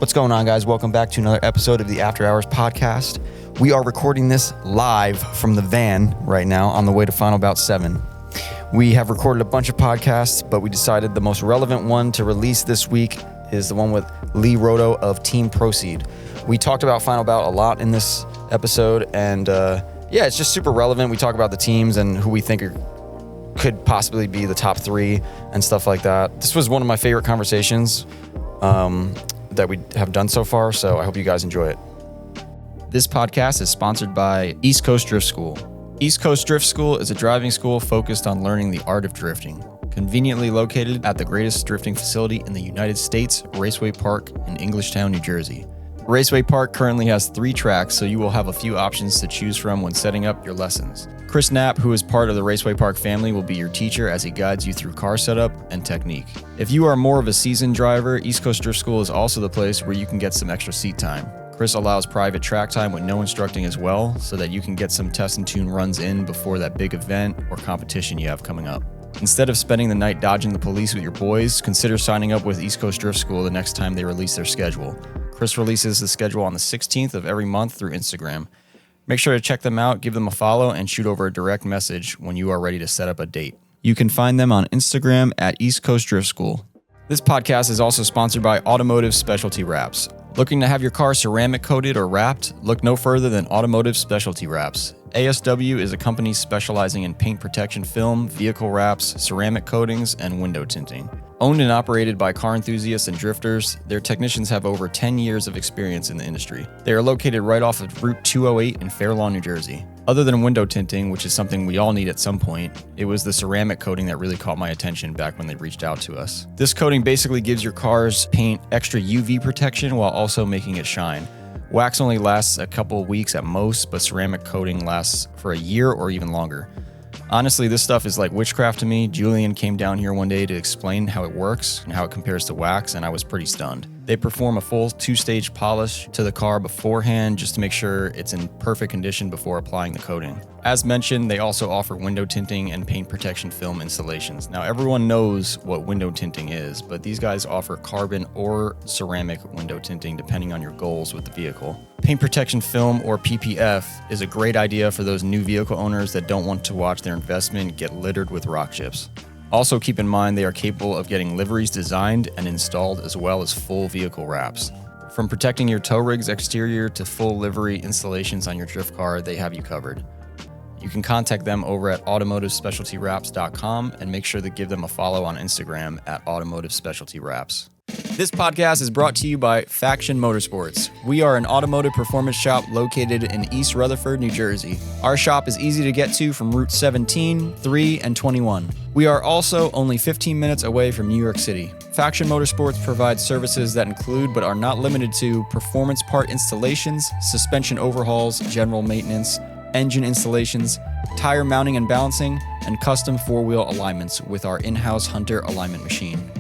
What's going on, guys? Welcome back to another episode of the After Hours podcast. We are recording this live from the van right now on the way to Final Bout 7. We have recorded a bunch of podcasts, but we decided the most relevant one to release this week is the one with Leigh Roto of Team Proceed. We talked about Final Bout a lot in this episode, and it's just super relevant. We talk about the teams and who we think could possibly be the top three and stuff like that. This was one of my favorite conversations that we have done so far, so I hope you guys enjoy it. This podcast is sponsored by East Coast Drift School. East Coast Drift School is a driving school focused on learning the art of drifting. Conveniently located at the greatest drifting facility in the United States, Raceway Park in Englishtown, New Jersey. Raceway Park currently has 3 tracks, so you will have a few options to choose from when setting up your lessons. Chris Knapp, who is part of the Raceway Park family, will be your teacher as he guides you through car setup and technique. If you are more of a seasoned driver, East Coast Drift School is also the place where you can get some extra seat time. Chris allows private track time with no instructing as well, so that you can get some test and tune runs in before that big event or competition you have coming up. Instead of spending the night dodging the police with your boys, consider signing up with East Coast Drift School the next time they release their schedule. Chris releases the schedule on the 16th of every month through Instagram. Make sure to check them out, give them a follow, and shoot over a direct message when you are ready to set up a date. You can find them on Instagram at East Coast Drift School. This podcast is also sponsored by Automotive Specialty Wraps. Looking to have your car ceramic coated or wrapped? Look no further than Automotive Specialty Wraps. ASW is a company specializing in paint protection film, vehicle wraps, ceramic coatings, and window tinting. Owned and operated by car enthusiasts and drifters, their technicians have over 10 years of experience in the industry. They are located right off of Route 208 in Fair Lawn, New Jersey. Other than window tinting, which is something we all need at some point, it was the ceramic coating that really caught my attention back when they reached out to us. This coating basically gives your car's paint extra UV protection while also making it shine. Wax only lasts a couple of weeks at most, but ceramic coating lasts for a year or even longer. Honestly, this stuff is like witchcraft to me. Julian came down here one day to explain how it works and how it compares to wax, and I was pretty stunned. They perform a full 2-stage polish to the car beforehand just to make sure it's in perfect condition before applying the coating. As mentioned, they also offer window tinting and paint protection film installations. Now, everyone knows what window tinting is, but these guys offer carbon or ceramic window tinting depending on your goals with the vehicle. Paint protection film, or PPF, is a great idea for those new vehicle owners that don't want to watch their investment get littered with rock chips. Also keep in mind they are capable of getting liveries designed and installed as well as full vehicle wraps. From protecting your tow rig's exterior to full livery installations on your drift car, they have you covered. You can contact them over at automotivespecialtywraps.com and make sure to give them a follow on Instagram at Automotive Specialty Wraps. This podcast is brought to you by Faction Motorsports. We are an automotive performance shop located in East Rutherford, New Jersey. Our shop is easy to get to from Route 17, 3, and 21. We are also only 15 minutes away from New York City. Faction Motorsports provides services that include but are not limited to performance part installations, suspension overhauls, general maintenance, engine installations, tire mounting and balancing, and custom 4-wheel alignments with our in-house Hunter alignment machine.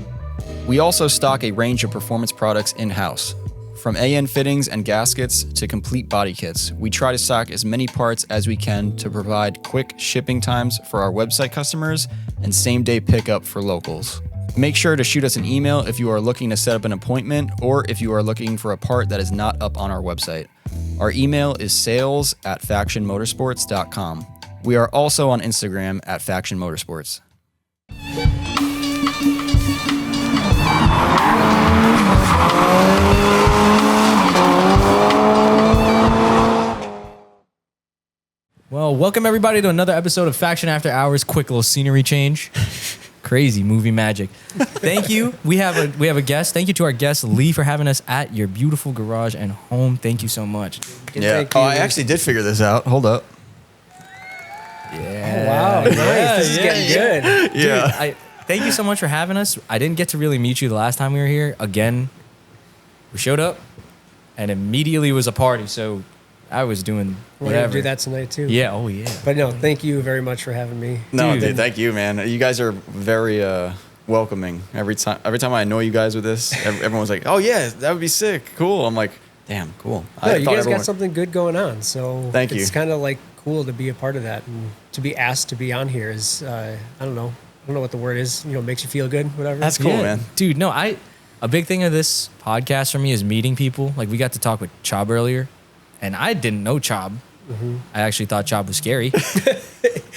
We also stock a range of performance products in-house. From AN fittings and gaskets to complete body kits, we try to stock as many parts as we can to provide quick shipping times for our website customers and same-day pickup for locals. Make sure to shoot us an email if you are looking to set up an appointment or if you are looking for a part that is not up on our website. Our email is sales@factionmotorsports.com. We are also on Instagram at Faction Motorsports. Well, welcome everybody to another episode of Faction After Hours. Quick little scenery change. Crazy movie magic. Thank you. We have a guest. Thank you to our guest Leigh for having us at your beautiful garage and home. Thank you so much. Yeah. Oh, I actually did figure this out. Hold up. Yeah. Oh, wow. Nice. This is getting good. Yeah. Dude, thank you so much for having us. I didn't get to really meet you the last time we were here. Again, we showed up and immediately was a party. So I was doing We're whatever. going to do that tonight, too. Yeah. Oh, yeah. But no, thank you very much for having me. No, dude, thank you, man. You guys are very welcoming. Every time I annoy you guys with this, everyone's like, "Oh yeah, that would be sick, cool." I'm like, "Damn, cool." No, you guys got something good going on, so Thank you. It's kind of like cool to be a part of that, and to be asked to be on here is I don't know what the word is. Makes you feel good, whatever. That's cool, man. Dude, no, a big thing of this podcast for me is meeting people. Like we got to talk with Chob earlier, and I didn't know Chob. I actually thought Chob was scary.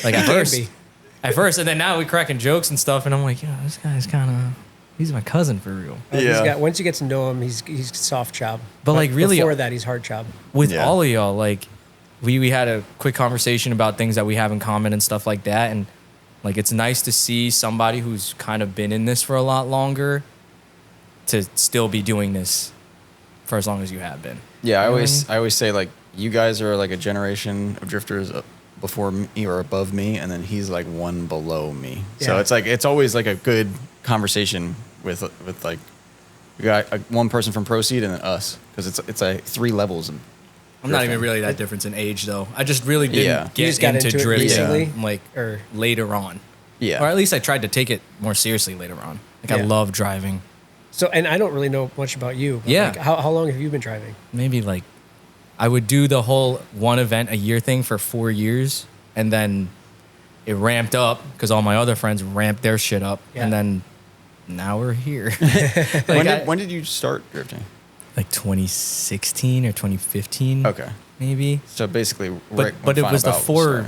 Like at first, and then now we cracking jokes and stuff, and I'm like, yeah, this guy's kind of, he's my cousin for real. Once you get to know him, he's soft Chob. But like really, before that, he's hard Chob. With all of y'all, like we had a quick conversation about things that we have in common and stuff like that, and like it's nice to see somebody who's kind of been in this for a lot longer to still be doing this for as long as you have been. Yeah, I always say like you guys are like a generation of drifters before me or above me, and then he's like one below me. So Yeah. it's like it's always like a good conversation with like we got one person from Pro Seed and then us, because it's like 3 levels. I'm not even really that difference in age though. I just really didn't Yeah. You get just got into into it drifting recently? like Or later on. Yeah. Or at least I tried to take it more seriously later on. Like I Yeah. love driving. so, and I don't really know much about you. But Yeah. like, how long have you been driving? Maybe like I would do the whole one event a year thing for 4 years, and then it ramped up because all my other friends ramped their shit up, Yeah. and then now we're here. When did you start drifting? Like 2016 or 2015. Okay. Maybe. So basically, But it was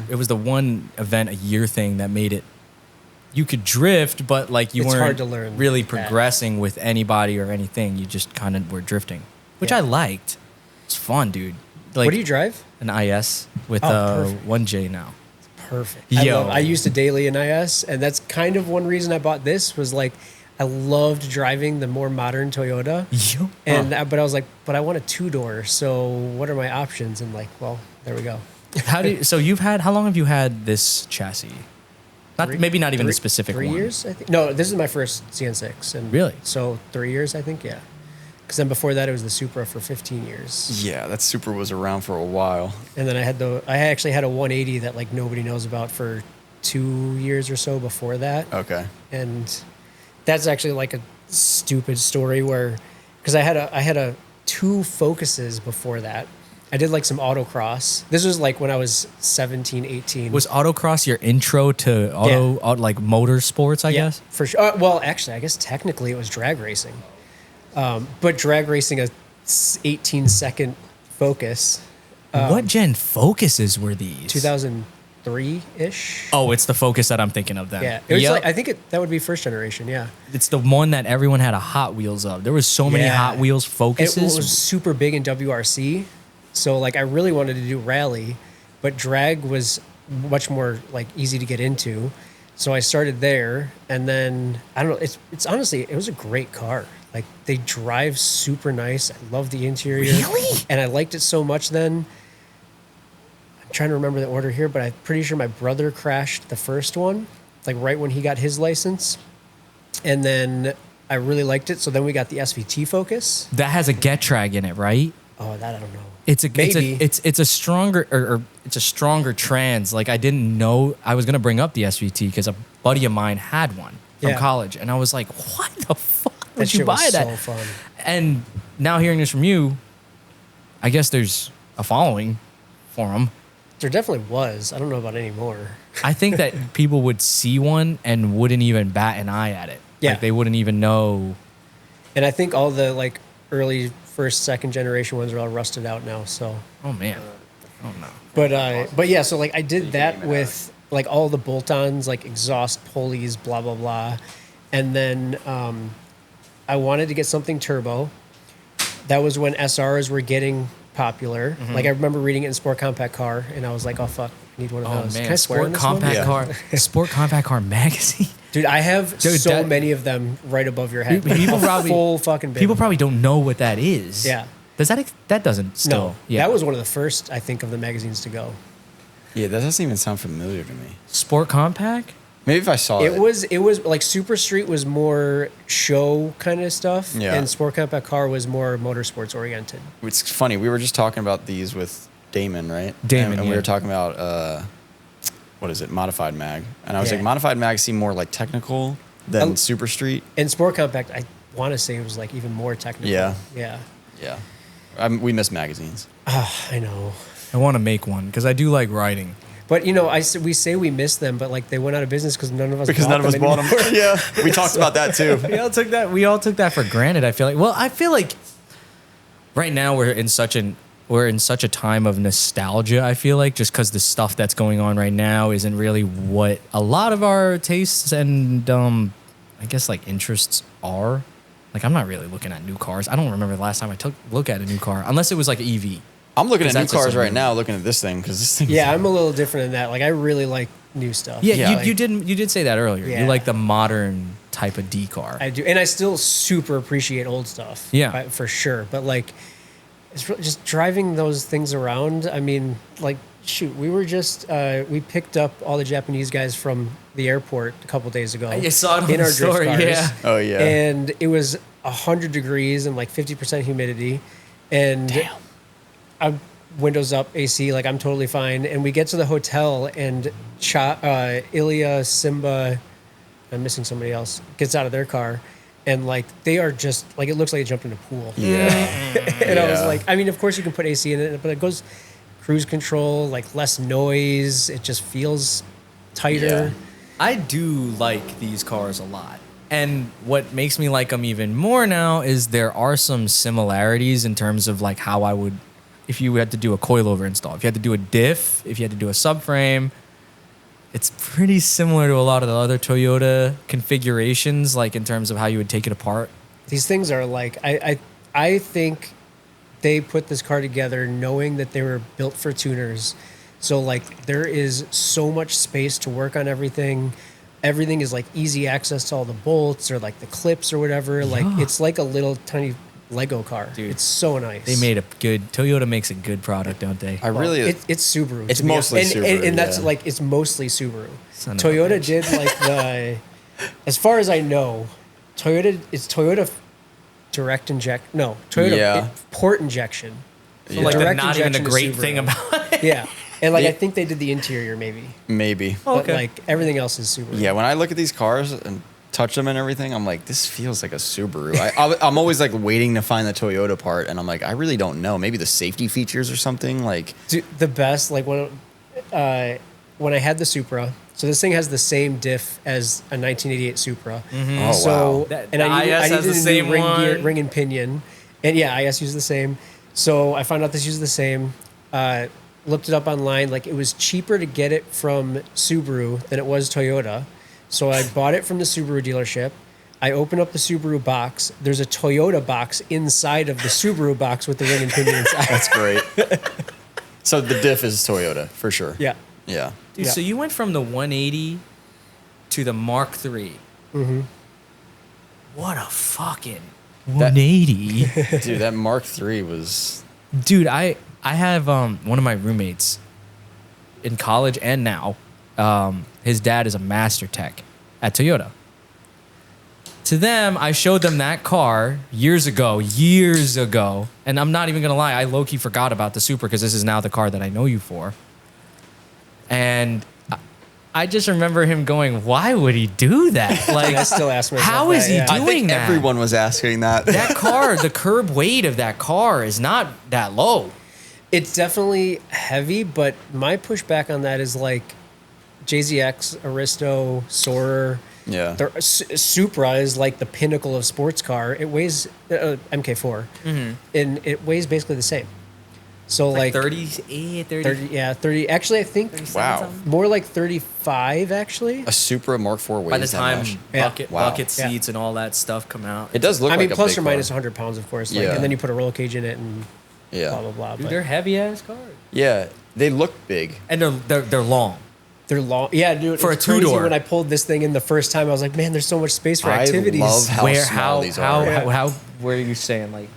it was the one event a year thing that made it. You could drift, but like you It's weren't hard to learn really that. progressing with anybody or anything. You just kind of were drifting, which Yeah. I liked. It's fun, dude. Like What do you drive? an IS with perfect. 1J now. Perfect. Yo. I used a daily in IS, and that's kind of one reason I bought this was like I loved driving the more modern Toyota. Yo. And but I was like, but I want a 2-door. So what are my options? And like, well, there we go. So how long have you had this chassis? Maybe not even the specific 3 one. years, I think. No, this is my first CN6. And Really? So 3 years, I think, yeah. Because then before that, it was the Supra for 15 years. Yeah, that Supra was around for a while. And then I actually had a 180 that like nobody knows about for 2 years or so before that. Okay. And that's actually like a stupid story where, because I had a 2 Focuses before that. I did like some autocross. This was like when I was 17, 18. Was autocross your intro to like motorsports? I guess. For sure. Well, actually, I guess technically it was drag racing. But drag racing, a 18-second Focus. What gen Focuses were these? 2003-ish. Oh, it's the Focus that I'm thinking of then. Yeah. It was Yep. like, I think that would be first generation, yeah. It's the one that everyone had a Hot Wheels of. There was so many Yeah. Hot Wheels It Focuses. was super big in WRC. So like I really wanted to do rally, but drag was much more like easy to get into. So I started there, and then I don't know, it's honestly, it was a great car. Like they drive super nice. I love the interior. Really? And I liked it so much then. I'm trying to remember the order here, but I'm pretty sure my brother crashed the first one, like right when he got his license. And then I really liked it. So then we got the SVT Focus. That has a Getrag in it, right? Oh, that I don't know. It's Maybe. a stronger or it's a stronger trans. Like I didn't know I was gonna bring up the SVT because a buddy of mine had one from Yeah. college, and I was like, "What the fuck That would you shit buy was that?" so fun. And now hearing this from you, I guess there's a following for them. There definitely was. I don't know about anymore. I think that people would see one and wouldn't even bat an eye at it. Yeah. Like they wouldn't even know. And I think all the like early first, second generation ones are all rusted out now. So, Oh man. Oh no. but yeah. So like I did that with like all the bolt-ons, like exhaust pulleys, blah blah blah, and then I wanted to get something turbo. That was when SRs were getting popular. Mm-hmm. Like I remember reading it in Sport Compact Car, and I was like, oh fuck, I need one of Oh those. Can I man. swear on Sport this one? compact Yeah. car. Sport compact car magazine. Dude, I have Dude, so that- many of them right above your head. People A probably- full fucking bin. People probably don't know what that is. Yeah. Does that doesn't still? No, Yeah. that was one of the first, I think, of the magazines to go. Yeah, that doesn't even sound familiar to me. Sport compact. Maybe if I saw it. It was like Super Street was more show kind of stuff, Yeah. and Sport Compact Car was more motorsports oriented. It's funny. We were just talking about these with Damon, right? Damon, And we yeah. were talking about what is it? Modified Mag. And I was Yeah. like, Modified Mag seem more like technical than Um, Super Street. And Sport Compact, I want to say it was like even more technical. Yeah. Yeah. Yeah. We miss magazines. Oh, I know. I want to make one because I do like riding. But we say we miss them, but like they went out of business because none of us bought them. Yeah, we talked about that too. We all took that for granted. I feel like right now we're in such a time of nostalgia. I feel like just because the stuff that's going on right now isn't really what a lot of our tastes and I guess like interests are. Like I'm not really looking at new cars. I don't remember the last time I took a look at a new car unless it was like an EV. I'm looking at new cars right now, looking at this thing because this thing. Yeah, I'm a little different in that. Like I really like new stuff. Yeah, you did say that earlier. Yeah. You like the modern type of D car. I do, and I still super appreciate old stuff. Yeah, for sure. But like, it's really just driving those things around. I mean, like, shoot, we were just we picked up all the Japanese guys from the airport a couple days ago. I saw it on in the our drift story. cars. Yeah. Oh yeah. And it was 100 degrees and like 50% humidity, and I'm windows up, AC, like I'm totally fine. And we get to the hotel, and Ilya, Simba, I'm missing somebody else, gets out of their car, and like they are just like, it looks like they jumped in a pool. Yeah. And I was like, I mean, of course you can put AC in it, but it goes cruise control, like less noise. It just feels tighter. Yeah. I do like these cars a lot. And what makes me like them even more now is there are some similarities in terms of like how I would, if you had to do a coilover install, if you had to do a diff, if you had to do a subframe, it's pretty similar to a lot of the other Toyota configurations, like in terms of how you would take it apart. These things are like, I think they put this car together knowing that they were built for tuners. So like there is so much space to work on everything. Everything is like easy access to all the bolts or like the clips or whatever. Like it's like a little tiny Lego car. Dude, it's so nice. Toyota makes a good product, don't they? It's Subaru. It's mostly Subaru. And that's like, it's mostly Subaru. Toyota did like as far as I know, Toyota direct inject. No, Toyota port injection. So like not even a great thing about it. Yeah. And like I think they did the interior maybe. Oh, but like everything else is Subaru. Yeah, when I look at these cars and touch them and everything, I'm like, this feels like a Subaru. I'm always like waiting to find the Toyota part, and I'm like, I really don't know. Maybe the safety features or something. Like, dude, the best, like when I had the Supra, so this thing has the same diff as a 1988 Supra. Mm-hmm. Oh, so wow. and I needed the same ring one. gear, ring and pinion, and yeah, IS used the same. So I found out this used the same. Looked it up online. Like it was cheaper to get it from Subaru than it was Toyota. So I bought it from the Subaru dealership. I open up the Subaru box. There's a Toyota box inside of the Subaru box with the ring and pinion inside. that's great. So the diff is Toyota for sure. Yeah. Yeah. Dude, Yeah. so you went from the 180 to the Mark III. Mm-hmm. What a fucking 180. Dude, that Mark III was. Dude, I have one of my roommates in college and now. His dad is a master tech at Toyota. To them, I showed them that car years ago, and I'm not even gonna lie, I low-key forgot about the Supra because this is now the car that I know you for. And I just remember him going, "Why would he do that? Like, I still ask myself how is he that, yeah. doing I think that? everyone was asking that. That car, the curb weight of that car is not that low." It's definitely heavy, but my pushback on that is like JZX, Aristo, Soarer. Yeah. Supra is like the pinnacle of sports car. It weighs MK4, and it weighs basically the same. So like 38, 30. Actually, I think Wow. more like 35. Actually, A Supra Mark IV weighs By the that time much. bucket, Wow. bucket seats and all that stuff come out. It does look I like mean, a plus big or minus car. 100 pounds, of course. Like, Yeah. and then you put a roll cage in it and Yeah. blah blah blah. Dude, but they're heavy ass cars. Yeah. They look big. And they're long. they're long. Yeah, dude. For it's a two-door. crazy. When I pulled this thing in the first time, I was like, man, there's so much space for activities. I love how small these are. How where are you saying like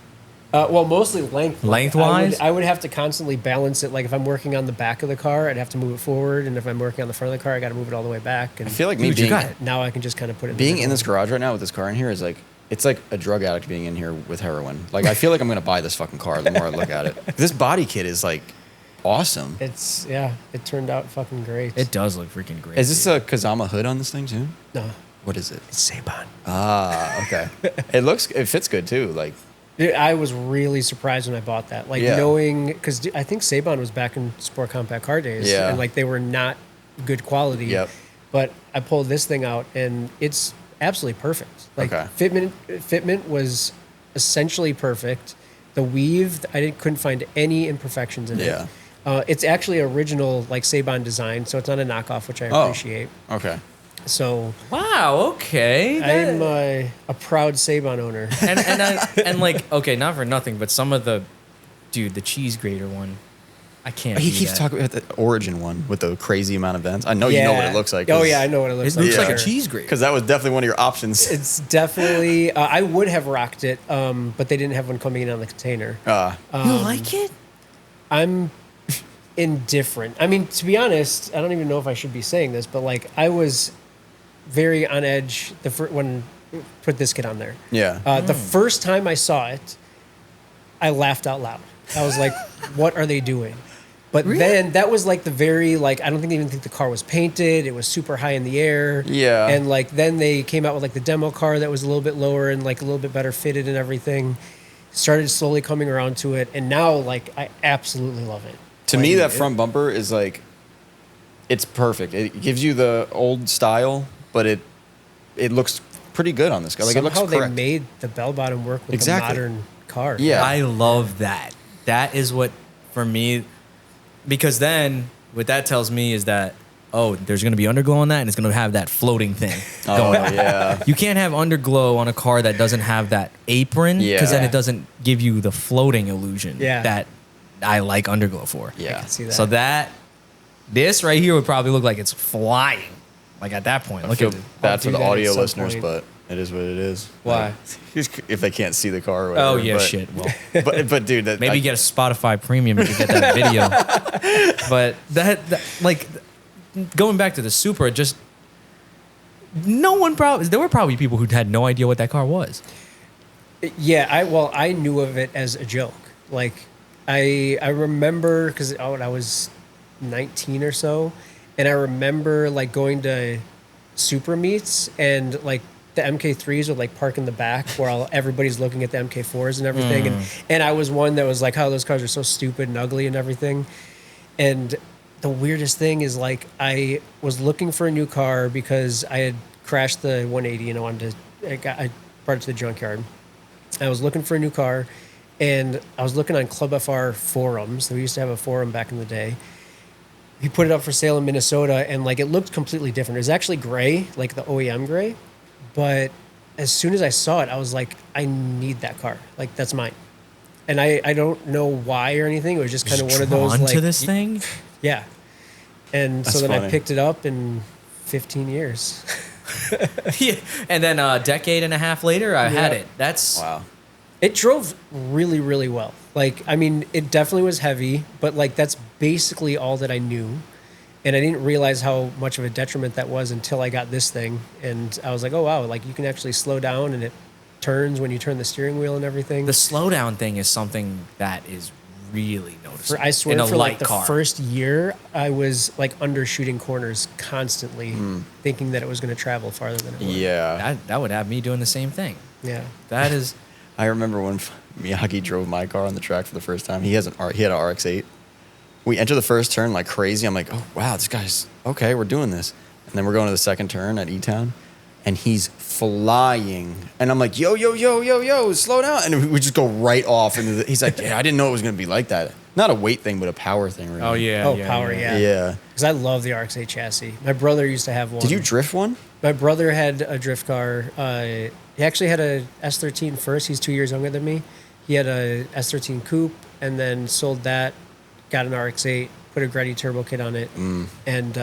Well, mostly length. Lengthwise? I would have to constantly balance it. Like if I'm working on the back of the car, I'd have to move it forward, and if I'm working on the front of the car, I got to move it all the way back. And I feel like me Dude, you being got it. now I can just kind of put it being the in middle. this garage right now with this car in here is like, it's like a drug addict being in here with heroin. Like, I feel like I'm going to buy this fucking car the more I look at it. This body kit is like awesome. It turned out fucking great. it does look freaking great. Is this a Kazama hood on this thing too? No, What is it? it's Saban. Ah, okay. It fits good too. Like, I was really surprised when I bought that. Like knowing, because I think Saban was back in Sport Compact car days, and like they were not good quality. Yep. But I pulled this thing out, and it's absolutely perfect. Like fitment was essentially perfect. The weave, couldn't find any imperfections in it. It's actually original, like Saban design, so it's not a knockoff, which I appreciate. Okay. So wow, okay. I'm a proud Saban owner. And like, okay, not for nothing, but some of the cheese grater one, I can't. He keeps talking about the Origin one with the crazy amount of vents. I know you know what it looks like. Oh yeah, I know what it looks like. It looks like sure. a cheese grater. Because that was definitely one of your options. It's definitely. I would have rocked it, but they didn't have one coming in on the container. You like it? I'm indifferent. I mean, to be honest, I don't even know if I should be saying this, but like I was very on edge when put this kid on there. Yeah. The first time I saw it, I laughed out loud. I was like, "What are they doing?" But then that was like the very like I don't even think the car was painted. It was super high in the air. Yeah. And like then they came out with like the demo car that was a little bit lower and like a little bit better fitted and everything. Started slowly coming around to it, and now like I absolutely love it. To me, that front bumper is like, it's perfect. It gives you the old style, but it looks pretty good on this car. Like Somehow it looks correct. they made the bell bottom work with the modern car. Yeah, I love that. That is what for me, because then what that tells me is that there's going to be underglow on that, and it's going to have that floating thing going on. Yeah. You can't have underglow on a car that doesn't have that apron, because then it doesn't give you the floating illusion that I like underglow for. Yeah. I can see that. So this right here would probably look like it's flying. Like at that point, I feel bad for the audio at some listeners, point. but it is what it is. Why? Like, if they can't see the car or whatever. Oh yeah, but, shit. Well, but dude, maybe get a Spotify Premium to get that video. But that like going back to the Supra, just there were probably people who had no idea what that car was. Yeah, I knew of it as a joke. Like I remember because I was 19 or so, and I remember like going to Supra meets and like the MK3s would like park in the back while everybody's looking at the MK4s and everything. And I was one that was like, "Oh, those cars are so stupid and ugly and everything." And the weirdest thing is like I was looking for a new car because I had crashed the 180 and I brought it to the junkyard. I was looking for a new car, and I was looking on Club FR forums. We used to have a forum back in the day. He put it up for sale in Minnesota, and like it looked completely different. It was actually gray, like the OEM gray. But as soon as I saw it, I was like, I need that car. Like that's mine. And I don't know why or anything. It was just kind of one of those like to this thing. Yeah. And That's so then funny. I picked it up in 15 years. Yeah. And then a decade and a half later, I had it. That's wow. It drove really, really well. Like, I mean, it definitely was heavy, but like that's basically all that I knew. And I didn't realize how much of a detriment that was until I got this thing. And I was like, oh, wow, like you can actually slow down and it turns when you turn the steering wheel and everything. the slowdown thing is something that is really noticeable. I swear in a for light like the car. first year, I was like undershooting corners constantly, thinking that it was going to travel farther than it would. Yeah. That would have me doing the same thing. Yeah. That is. I remember when Miyagi drove my car on the track for the first time. He had an RX-8. We enter the first turn like crazy. I'm like, oh, wow, this guy's, okay, we're doing this. And then we're going to the second turn at E-Town, and he's flying. And I'm like, yo, slow down. And we just go right off. And he's like, yeah, I didn't know it was going to be like that. Not a weight thing, but a power thing, really. Oh, yeah. Oh, power, yeah. Yeah. Because I love the RX-8 chassis. My brother used to have one. Did you drift one? My brother had a drift car. He actually had a S13 first. He's 2 years younger than me. He had a S13 coupe and then sold that, got an RX-8, put a Greddy turbo kit on it, and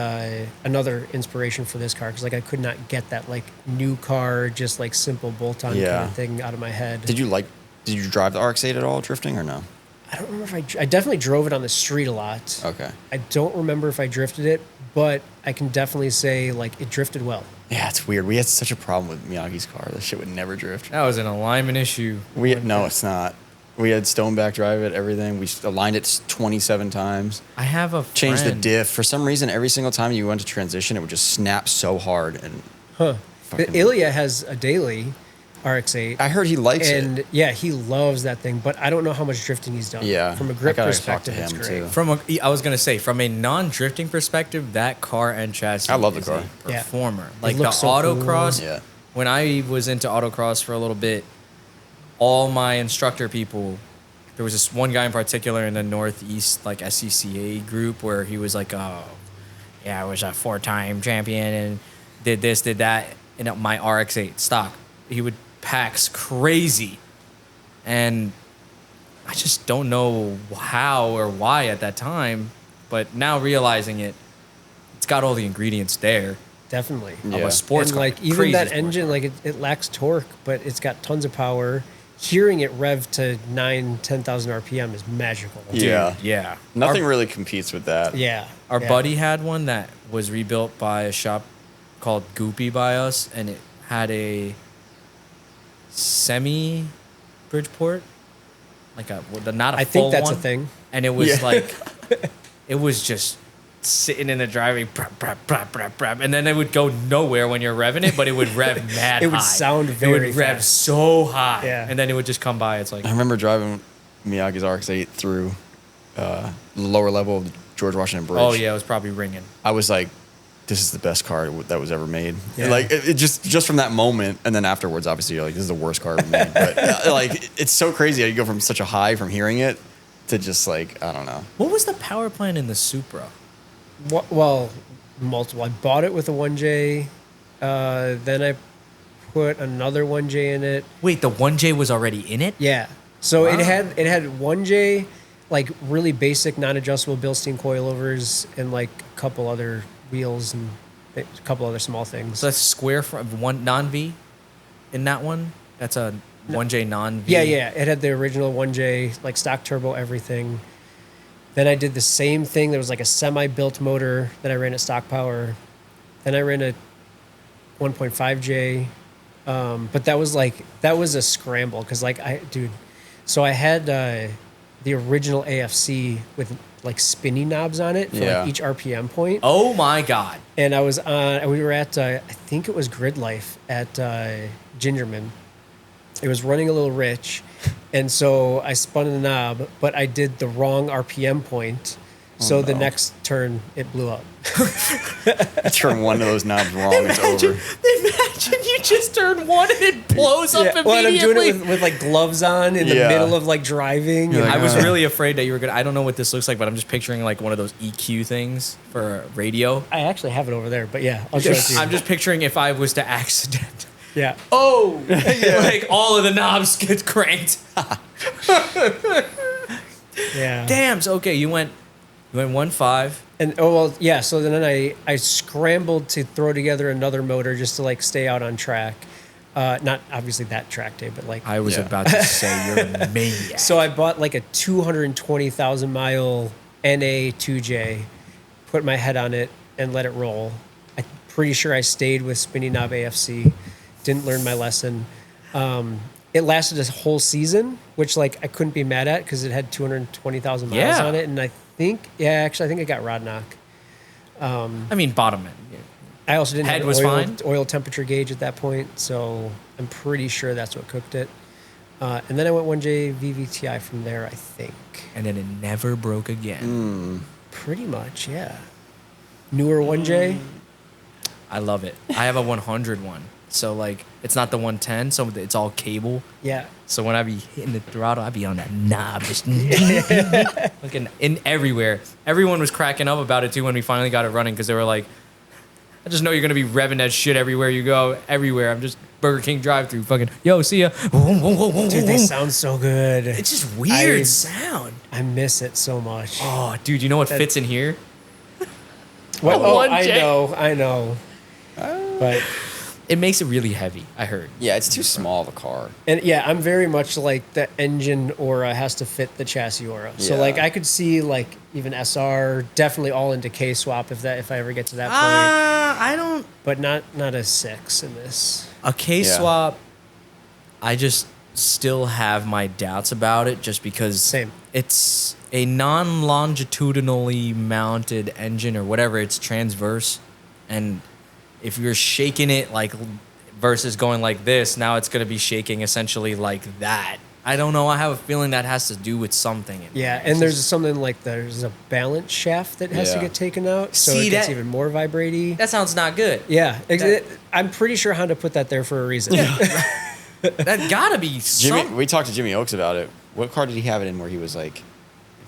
another inspiration for this car because like I could not get that like new car, just like simple bolt-on kind of thing out of my head. Did you drive the RX-8 at all drifting or no? I don't remember if I definitely drove it on the street a lot. Okay. I don't remember if I drifted it, but I can definitely say like it drifted well. Yeah, it's weird. We had such a problem with Miyagi's car. This shit would never drift. That was an alignment issue. No, it's not. We had Stoneback drive it, everything. We aligned it 27 times. I have a friend. Changed the diff. For some reason, every single time you went to transition, it would just snap so hard. And The Ilya has a daily RX-8. I heard he likes it. And yeah, he loves that thing, but I don't know how much drifting he's done. Yeah, From a I grip gotta talk to perspective, it's him, great. too. I was gonna say, from a non-drifting perspective, that car and chassis. I love the is car. a Yeah. performer. It Like the looks so autocross. cool. Yeah. When I was into autocross for a little bit, all my instructor people, there was this one guy in particular in the Northeast like SCCA group where he was like, oh, yeah, I was a 4-time champion and did this, did that, and my RX-8 stock. He would pax crazy, and I just don't know how or why at that time, but now realizing it, it's got all the ingredients there Definitely. of Yeah. a sports And car. like even Crazy that sports engine, car. like it lacks torque, but it's got tons of power. Hearing it rev to 10,000 RPM is magical. Yeah. Yeah. Nothing really competes with that. Yeah. Our yeah. buddy had one that was rebuilt by a shop called Goopy by us, and it had a semi Bridgeport, like not a I full think that's one. a thing. And it was Yeah. like, it was just sitting in the driving, and then it would go nowhere when you're revving it, but it would rev mad It would high. sound It very would rev fast. so high, Yeah. and then it would just come by. It's like, I remember driving Miyagi's RX-8 through the lower level of the George Washington Bridge. oh yeah, it was probably ringing. I was like, this is the best car that was ever made. Yeah. Like it just from that moment, and then afterwards, obviously, you're like, this is the worst car ever made. But like, it's so crazy how you go from such a high from hearing it to just like, I don't know. What was the power plant in the Supra? Well, multiple. I bought it with a 1J. Then I put another 1J in it. Wait, the 1J was already in it? Yeah. So Wow. it had 1J, like really basic non-adjustable Bilstein coilovers and like a couple other wheels and a couple other small things. So that's square from one non-V in that one? That's a 1J non-V? Yeah. It had the original 1J, like stock turbo, everything. Then I did the same thing. There was like a semi-built motor that I ran at stock power. Then I ran a 1.5J. But that was a scramble because so I had the original AFC with like spinning knobs on it for Yeah. like each RPM point. Oh my God. And we were at, I think it was Grid Life at Gingerman. It was running a little rich. And so I spun the knob, but I did the wrong RPM point. So the next turn, it blew up. You turn one of those knobs wrong, it's over. Imagine you just turn one and it blows up immediately. Well, and I'm doing it with like gloves on in the Yeah. middle of like driving. You're and- like, I was really afraid that you were gonna. I don't know what this looks like, but I'm just picturing like one of those EQ things for radio. I actually have it over there, but yeah, I'll show it to you. I'm just picturing if I was to accident. Yeah. Oh, like all of the knobs get cranked. Yeah. Damn. So okay, you went 1.5. And so then I scrambled to throw together another motor just to like stay out on track. Not obviously that track day, but like I was Yeah. about to say you're a maniac. so I bought like a 220,000 mile NA 2J, put my head on it and let it roll. I'm pretty sure I stayed with spinning knob AFC, didn't learn my lesson. It lasted a whole season, which like I couldn't be mad at because it had 220,000 miles Yeah. on it, and I think it got rod knock. I mean, bottom end. Yeah. I also didn't Head have was an fine? oil temperature gauge at that point, so I'm pretty sure that's what cooked it. And then I went 1J VVTI from there, I think. And then it never broke again. Pretty much, yeah. Newer 1J. I love it. I have a 100 one. So like it's not the 110, so it's all cable. Yeah. So when I be hitting the throttle, I be on that knob, just looking in everywhere. Everyone was cracking up about it too when we finally got it running because they were like, "I just know you're gonna be revving that shit everywhere you go, everywhere." I'm just Burger King drive-through, fucking yo, see ya. Dude, they sound so good. It's just weird I- sound. I miss it so much. Oh, dude, you know what fits in here? Well, a I 1J. know. But It makes it really heavy. I heard. Yeah, it's too small of a car. and yeah, I'm very much like the engine aura has to fit the chassis aura. So Yeah. like I could see like even SR definitely all into K swap if I ever get to that point, I don't. but not a 6 in this. A K Yeah. swap, I just still have my doubts about it just because Same. it's a non-longitudinally mounted engine or whatever, it's transverse. And if you're shaking it like versus going like this. Now it's going to be shaking essentially like that. I don't know. I have a feeling that has to do with something. Yeah, and there's something like there's a balance shaft that has to get taken out, so See, it gets that- even more vibraty. That sounds not good. Yeah, I'm pretty sure Honda put that there for a reason. That gotta be Jimmy, we talked to Jimmy Oaks about it. What car did he have it in where he was like, it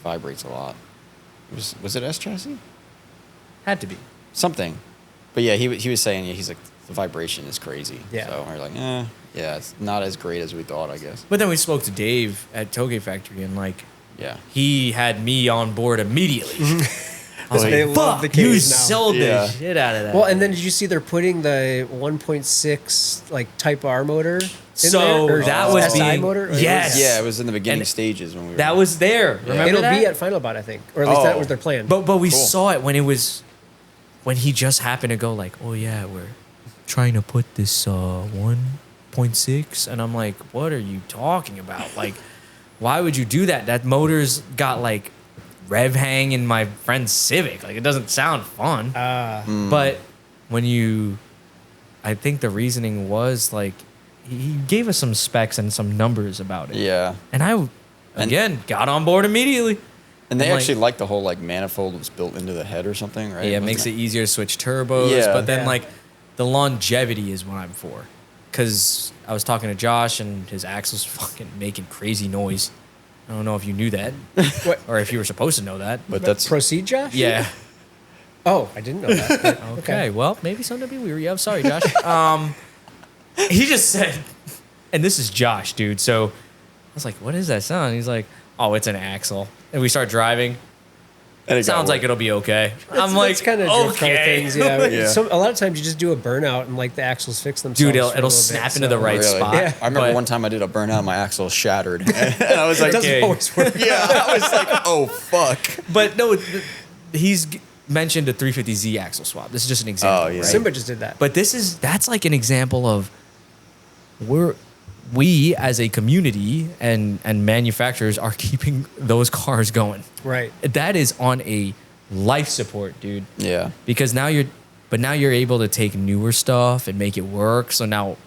vibrates a lot? Was it S chassis? Had to be. Something. But yeah, he was saying, he's like, the vibration is crazy. Yeah. So we're like, yeah, it's not as great as we thought, I guess. But then we spoke to Dave at Toge Factory, and like, Yeah. he had me on board immediately. I was They like, love the fuck, you case now. sold Yeah. the shit out of that. Well, and then did you see they're putting the 1.6 like Type R motor? So there? Or that was SI being motor. Or yes. Yeah, it was in the beginning And stages when we were. that was there. Remember It'll that? be at Final Bout, I think, or at least that was their plan. But we Cool. saw it when he just happened to go like, oh yeah, we're trying to put this 1.6, and I'm like, what are you talking about? Like, why would you do that? That motor's got like rev hang in my friend's Civic. Like, it doesn't sound fun. But I think the reasoning was like, he gave us some specs and some numbers about it. Yeah. And I, again, got on board immediately. And they I'm like- actually like the whole like manifold was built into the head or something, right? Yeah, it makes it easier to switch turbos. Yeah. But then, Yeah. like, the longevity is what I'm for. Because I was talking to Josh, and his axle's fucking making crazy noise. I don't know if you knew that, What? or if you were supposed to know that. But that's Proceed, Josh? Yeah. Oh, I didn't know that. but Okay. Well, maybe someday we were. Yeah, I'm sorry, Josh. He just said, and this is Josh, dude. So I was like, "What is that sound?" He's like, "Oh, it's an axle." And we start driving. and it got Sounds like worse. it'll be okay. I'm like, That's kind of drift car okay. things. Yeah. Yeah. A lot of times you just do a burnout and like the axles fix themselves. Dude, for a it'll little snap bit, into the so- right Really? spot. Yeah. I remember but- one time I did a burnout, my axle shattered, and I was like, It doesn't Okay. always work. yeah, I was like, oh fuck. But no, he's mentioned a 350Z axle swap. This is just an example. Oh, yeah. right? Simba just did that. But that's like an example of we as a community and manufacturers are keeping those cars going. Right. That is on a life support, dude. Yeah. Because now you're able to take newer stuff and make it work. So now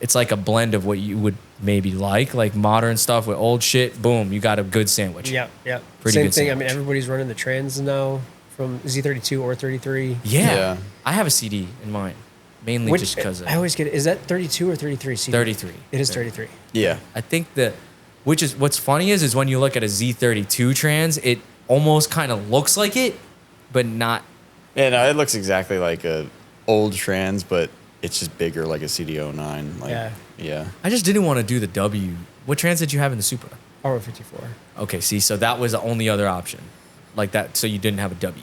it's like a blend of what you would maybe like modern stuff with old shit. Boom, you got a good sandwich. Yeah, yeah. Pretty Same good thing. I sandwich. mean, everybody's running the trans now from Z32 or 33. Yeah. Yeah. I have a CD in mine, mainly just because I always get it. Is that 32 or 33 CD? 33. It is 33. Yeah. I think which is what's funny is when you look at a Z32 trans, it almost kind of looks like it, but not. Yeah, no, it looks exactly like a old trans, but it's just bigger, like a CD09. Like, Yeah. Yeah. I just didn't want to do the W. What trans did you have in the Supra? R54. Okay, see, so that was the only other option, like that. So you didn't have a W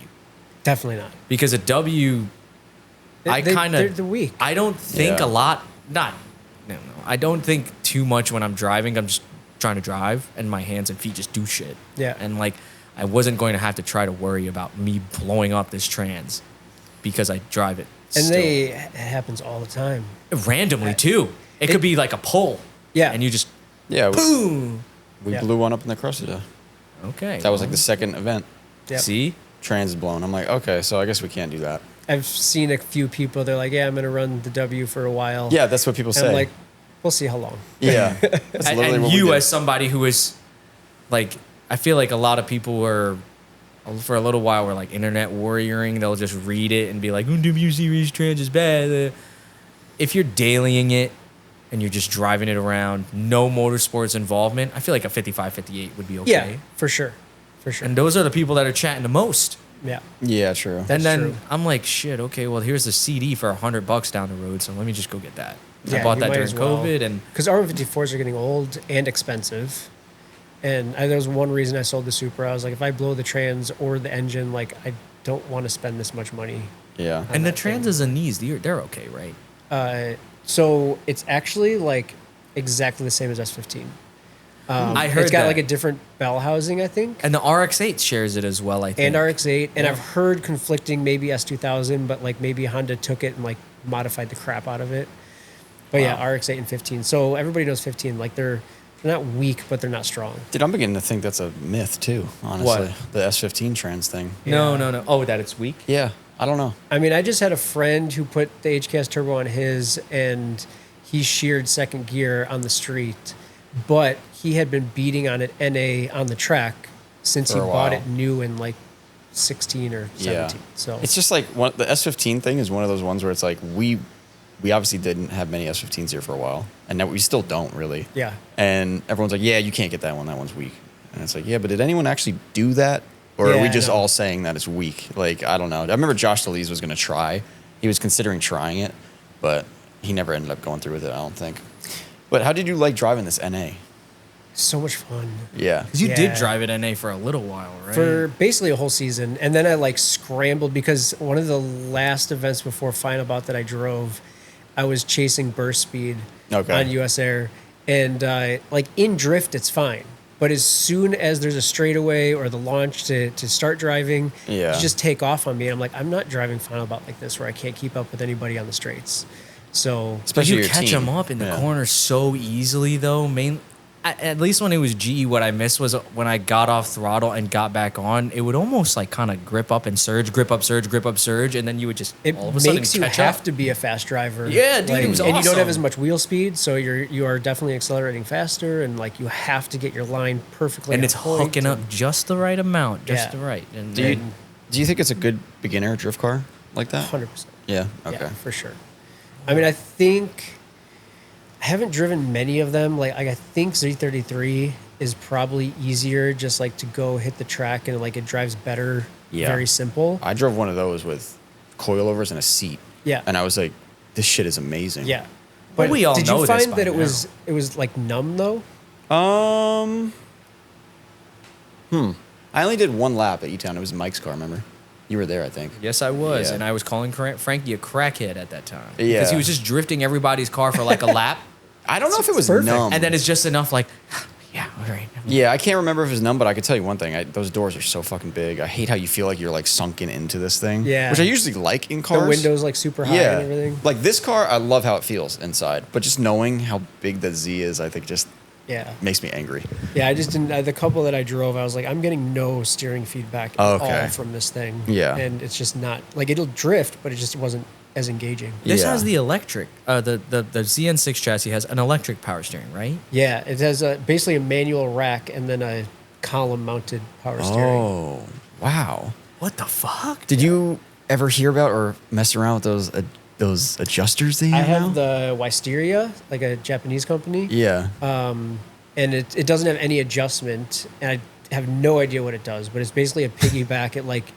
Definitely not. because a W. I kind they're of. weak. I don't think Yeah. a lot. No. I don't think too much when I'm driving. I'm just trying to drive, and my hands and feet just do shit. Yeah. And like, I wasn't going to have to try to worry about me blowing up this trans because I drive it. And still. it happens all the time. randomly too. It could be like a pull. Yeah. And you just Yeah. boom. We Yeah. blew one up in the Cressida. Okay. That was like the second event. Yep. See? Trans is blown. I'm like, okay, so I guess we can't do that. I've seen a few people. They're like, "Yeah, I'm going to run the W for a while." Yeah, that's what people And say. I'm like, "We'll see how long." yeah. That's And, literally and what we you did. as somebody who is like, I feel like a lot of people were for a little while were like internet warrioring. They'll just read it and be like, W series trans is bad. If you're dailying it and you're just driving it around, no motorsports involvement, I feel like a 55, 58 would be okay. Yeah, for sure, for sure. And those are the people that are chatting the most. yeah, Yeah, true. And then true. I'm like, shit, okay, well, here's the CD for $100 down the road, so let me just go get that. I Yeah, bought you that might during as well. COVID, and because R154s are getting old and expensive. And there was one reason I sold the Supra. I was like, if I blow the trans or the engine, like I don't want to spend this much money. Yeah. and the that trans thing. is and knees, they're okay, right? So it's actually like exactly the same as S15. I heard it's got that. like a different bell housing, I think, And the RX-8 shares it as well, I think. and RX-8. And I've heard conflicting, maybe S2000, but like maybe Honda took it and like modified the crap out of it. But yeah, RX-8 and 15. So everybody knows 15. Like they're not weak, but they're not strong. Dude, I'm beginning to think that's a myth too, honestly. What? The S15 trans thing. No, Yeah. no, no. Oh, that it's weak? Yeah. I don't know. I mean, I just had a friend who put the HKS turbo on his, and he sheared second gear on the street, but he had been beating on it NA on the track since For he a bought while. it new in like 16 or 17. So It's just like the S15 thing is one of those ones where it's like we obviously didn't have many S15s here for a while, and now we still don't really. yeah, And everyone's like, yeah, you can't get that one. That one's weak. And it's like, yeah, but did anyone actually do that? Or are Yeah, we I just know. all saying that it's weak? Like, I don't know. I remember Josh DeLees was going to try. He was considering trying it, but he never ended up going through with it, I don't think. But how did you like driving this NA? so much fun. Yeah. Because you Yeah. did drive it NA for a little while, right? For basically a whole season. And then I like scrambled because one of the last events before Final Bout that I drove, I was chasing burst speed Okay. on US Air. And like in drift, it's fine. But as soon as there's a straightaway or the launch to start driving, Yeah. you just take off on me. And I'm like, I'm not driving Final Bout like this where I can't keep up with anybody on the straights. So Especially you your catch team. them up in the Yeah. corner so easily, though. At least when it was GE, what I missed was when I got off throttle and got back on, it would almost like kind of grip up and surge, grip up, surge, grip up, surge, and then you would just it all of a sudden makes you catch have up. to be a fast driver. Yeah, dude, it was and you don't awesome. have as much wheel speed, so you are definitely accelerating faster, and like you have to get your line perfectly. And on it's point hooking up and- just the right amount, just Yeah. the right. And Do you think it's a good beginner drift car like that? 100%. Yeah. Okay. Yeah, for sure. I mean, I think I haven't driven many of them. Like I think Z33 is probably easier, just like to go hit the track and like it drives better. Yeah. Very simple. I drove one of those with coilovers and a seat. Yeah. And I was like, this shit is amazing. Yeah. Well, we all did know you this find by that it now. was like numb though? I only did one lap at E-Town. It was Mike's car, remember? You were there, I think. yes, I was, Yeah. and I was calling Frankie a crackhead at that time Yeah. because he was just drifting everybody's car for like a lap, I don't know if it was perfect. numb. and then it's just enough like, yeah, all right. Yeah, I can't remember if it was numb, but I could tell you one thing. Those doors are so fucking big. I hate how you feel like you're like sunken into this thing. Yeah. Which I usually like in cars. The windows like super high Yeah. and everything. Like this car, I love how it feels inside. But just knowing how big the Z is, I think just Yeah. makes me angry. Yeah, I just didn't. The couple that I drove, I was like, I'm getting no steering feedback at Okay. all from this thing. Yeah. and it's just not like it'll drift, but it just wasn't as engaging. This Yeah. has the electric. The ZN6 chassis has an electric power steering, right? Yeah, it has basically a manual rack and then a column-mounted power steering. Oh, wow. What the fuck? Did you ever hear about or mess around with those adjusters they I have have now? the Wisteria, like a Japanese company, Yeah. and it doesn't have any adjustment, and I have no idea what it does, but it's basically a piggyback. It like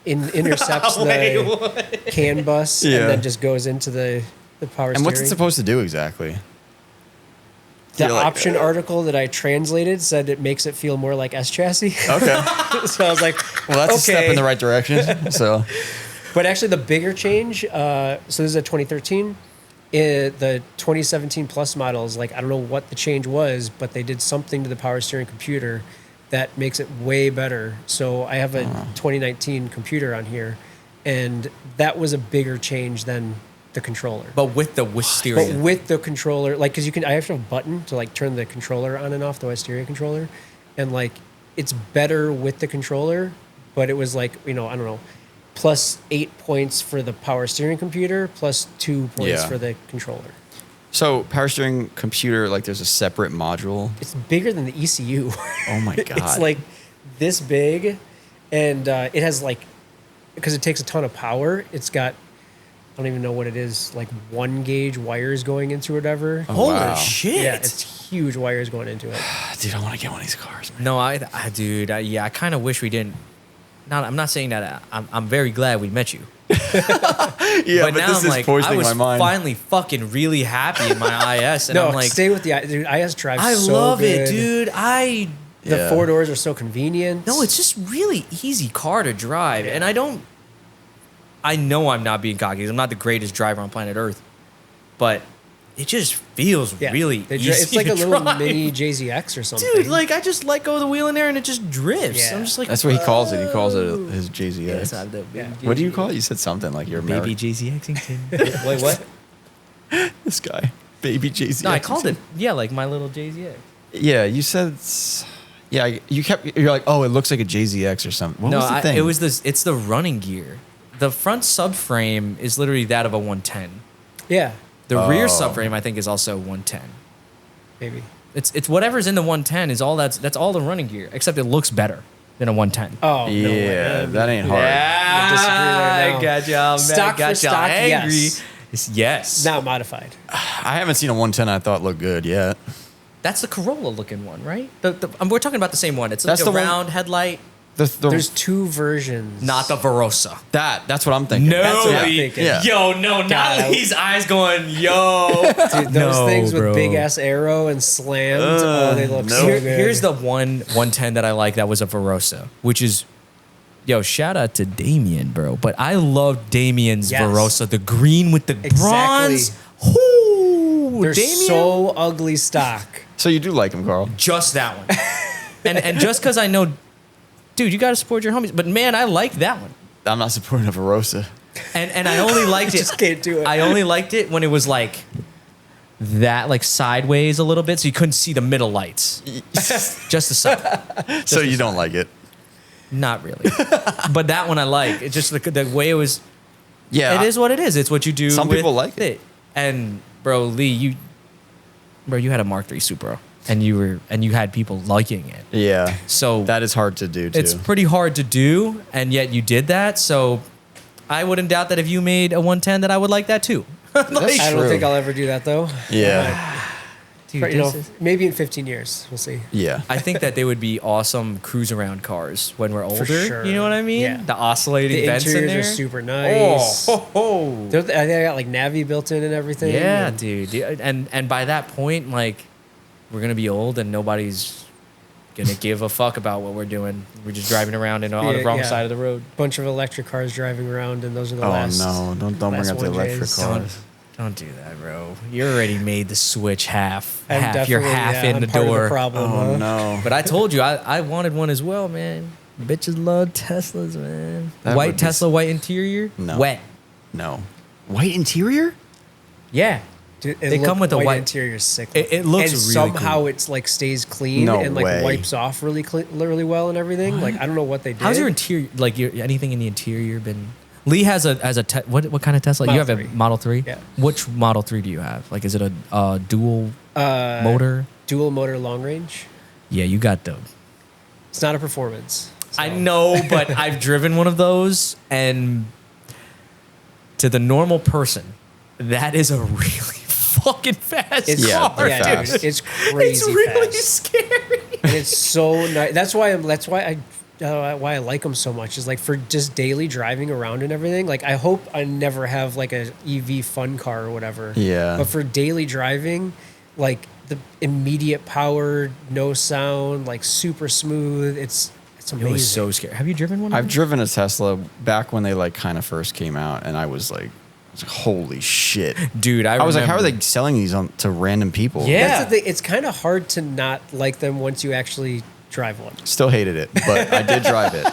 intercepts the CAN bus Yeah. and then just goes into the power And steering. what's it supposed to do exactly? The You're like, option article that I translated said it makes it feel more like S chassis. Okay. So I was like, Well, that's a step okay. in the right direction. So, But actually, the bigger change. So this is a 2013. The 2017 Plus models, like I don't know what the change was, but they did something to the power steering computer that makes it way better. So I have a 2019 computer on here, and that was a bigger change than the controller. But with the But Wisteria. with the controller, like, because I have to have a button to like turn the controller on and off, the Wisteria controller, and like it's better with the controller. But it was like, I don't know, plus 8 points for the power steering computer, plus 2 points Yeah. for the controller. so power steering computer, like there's a separate module. It's bigger than the ECU. Oh my God. It's like this big, and it has like, because it takes a ton of power. It's got, I don't even know what it is, like 1 gauge wires going into it, whatever. Oh, Holy wow. shit! Yeah, it's huge wires going into it. Dude, I want to get one of these cars, man. No, dude, I kind of wish we didn't. I'm not saying that. I'm very glad we met you. Yeah, but now this I'm is like, I poisoning was my mind. finally fucking really happy in my IS, and No, I'm like, stay with the dude. IS drives I so love good. it, dude. The Yeah. 4 doors are so convenient. No, it's just really easy car to drive, and I know I'm not being cocky. 'Cause I'm not the greatest driver on planet Earth, but it just feels really easy. It's like to a little drive. mini JZX or something. Dude, like I just let go of the wheel in there and it just drifts. Yeah. I'm just like, That's what he calls it. He calls it his JZX. yes, I have the Yeah. What do you call it? You said something like you're baby American. JZXington. Wait, what? This guy, baby JZX. No, I called it, like my little JZX. Yeah, you said. Yeah, you're like, oh, it looks like a JZX or something. What was the thing? It's the running gear. the front subframe is literally that of a 110. Yeah, The rear subframe, I think, is also 110. maybe. It's whatever's in the 110 is all that's all the running gear, except it looks better than a 110. Oh, no way. Yeah, that ain't hard. I disagree there now. I got y'all, man. Stock got for y'all stock, angry. yes. Yes. Not modified. I haven't seen a 110 I thought looked good yet. That's the Corolla looking one, right? We're talking about the same one. It's like That's a the one- round headlight, There's two versions. not the Verosa. That's what I'm thinking. That's what I'm Lee. thinking. Yeah. Yo, no, God, not Lee's eyes going, yo. Dude, those No, things with bro. big ass arrow and slammed. Oh, they look no. so good. Here's the 110 that I like that was a Verosa, which is, yo, shout out to Damien, bro. But I love Damien's Yes. Verosa, the green with the Exactly. bronze. Ooh, They're Damien. so ugly stock. So you do like him, Carl? Just that one. and just because I know, dude, you got to support your homies. But man, I like that one. I'm not supporting a Verosa. And I only liked it. Just can't do it. I only liked it when it was like that, like sideways a little bit, so you couldn't see the middle lights. Just the side. So you don't like it? Not really. But that one I like. It's just the way it was. Yeah. It is what it is. It's what you do. Some with people like it. And bro, Lee, you had a Mark III Supra, and you had people liking it. Yeah. So That is hard to do too. it's pretty hard to do, and yet you did that. So I wouldn't doubt that if you made a 110, that I would like that too. I don't true. think I'll ever do that though. Yeah. Dude, But, you know, this is- maybe in 15 years, we'll see. Yeah. I think that they would be awesome cruise around cars when we're older. sure. You know what I mean? Yeah. The oscillating The vents in interiors there. are super nice. Oh, ho, ho. They got like Navi built in and everything. Yeah, and dude. Yeah, and by that point, like, we're gonna be old and nobody's gonna give a fuck about what we're doing. We're just driving around on the Yeah, wrong yeah. side of the road. bunch of electric cars driving around, and those are the Oh last. no! Don't bring last up the 1Js. electric cars. Don't do that, bro. You already made the switch half. I'm You're definitely- half yeah, in I'm the part of door. problem, Oh huh? no! But I told you, I wanted one as well, man. Bitches love Teslas, man. That White would be Tesla, white interior. No. Wet. No. White interior? Yeah. Dude, They come with a white- interior. Sick. It looks and really somehow cool. it's like stays clean No and like way. wipes off really well and everything. Like I don't know what they did. How's your interior? Like anything in the interior been? Lee has a what kind of Tesla? You Model have a 3. Model 3? Yeah. Which Model 3 do you have? Like, is it a dual motor? dual motor long range? Yeah, you got the. It's not a performance. I so- know, but I've driven one of those, and to the normal person, that is a really fucking fast It's, Yeah, car, they're yeah, fast. dude, it's crazy It's really fast. scary. And it's so nice. That's why I like them so much. Is like for just daily driving around and everything. Like I hope I never have like a EV fun car or whatever. Yeah. But for daily driving, like the immediate power, no sound, like super smooth. It's It amazing. was so scary. Have you driven one? of I've them? driven a Tesla back when they like kind of first came out, and I was like, holy shit. Dude, I was like, how are remember. they selling these to random people? Yeah. That's the thing. It's kind of hard to not like them once you actually drive one. Still hated it, but I did drive it.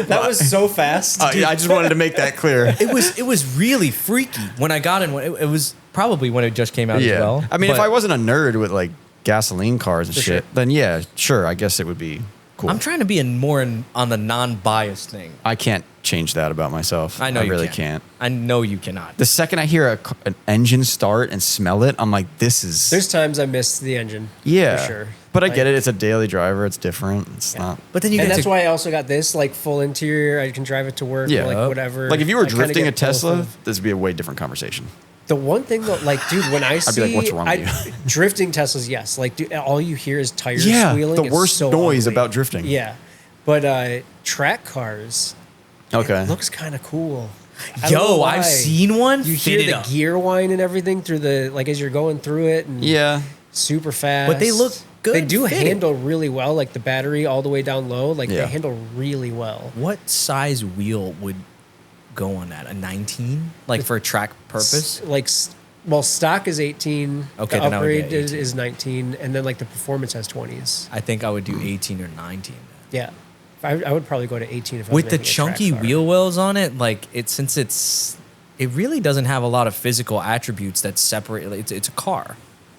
That was so fast. I just wanted to make that clear. It was really freaky when I got in one. It was probably when it just came out as well. I mean, if but I wasn't a nerd with like gasoline cars and For shit, sure. then yeah, sure. I guess it would be cool. I'm trying to be on the non-biased thing. I can't change that about myself. I know you really can't. can't. I know you cannot. The second I hear an engine start and smell it, I'm like, this is There's times I miss the engine. yeah, For sure. But I Like- get it. It's a daily driver. It's different. It's not. But then you And get that's to, why I also got this like full interior. I can drive it to work. Yeah. Like whatever. Like if you were I kinda drifting a get both Tesla, of- this would be a way different conversation. The one thing though, like, dude, when I see be like, what's wrong with you? drifting Teslas, yes, like, dude, all you hear is tires Yeah, squealing. the It's worst so noise ugly. about drifting. Yeah, but track cars, Okay. it looks kind of cool. I don't know yo, why. I've seen one. You hear fitted the up. gear whine and everything through the like as you're going through it, and Yeah. super fast. But they look good They do fitted. handle really well, like the battery all the way down low. Like Yeah. they handle really well. What size wheel would go on that? A 19? Like for a track purpose? Well, stock is 18. Okay, the then I would get upgrade is 18. 19, and then like the performance has 20s. I think I would do 18 or 19. Yeah, I would probably go to 18 if I was With the making a track chunky car. wheel wells on it, like it really doesn't have a lot of physical attributes that separate. It's a car.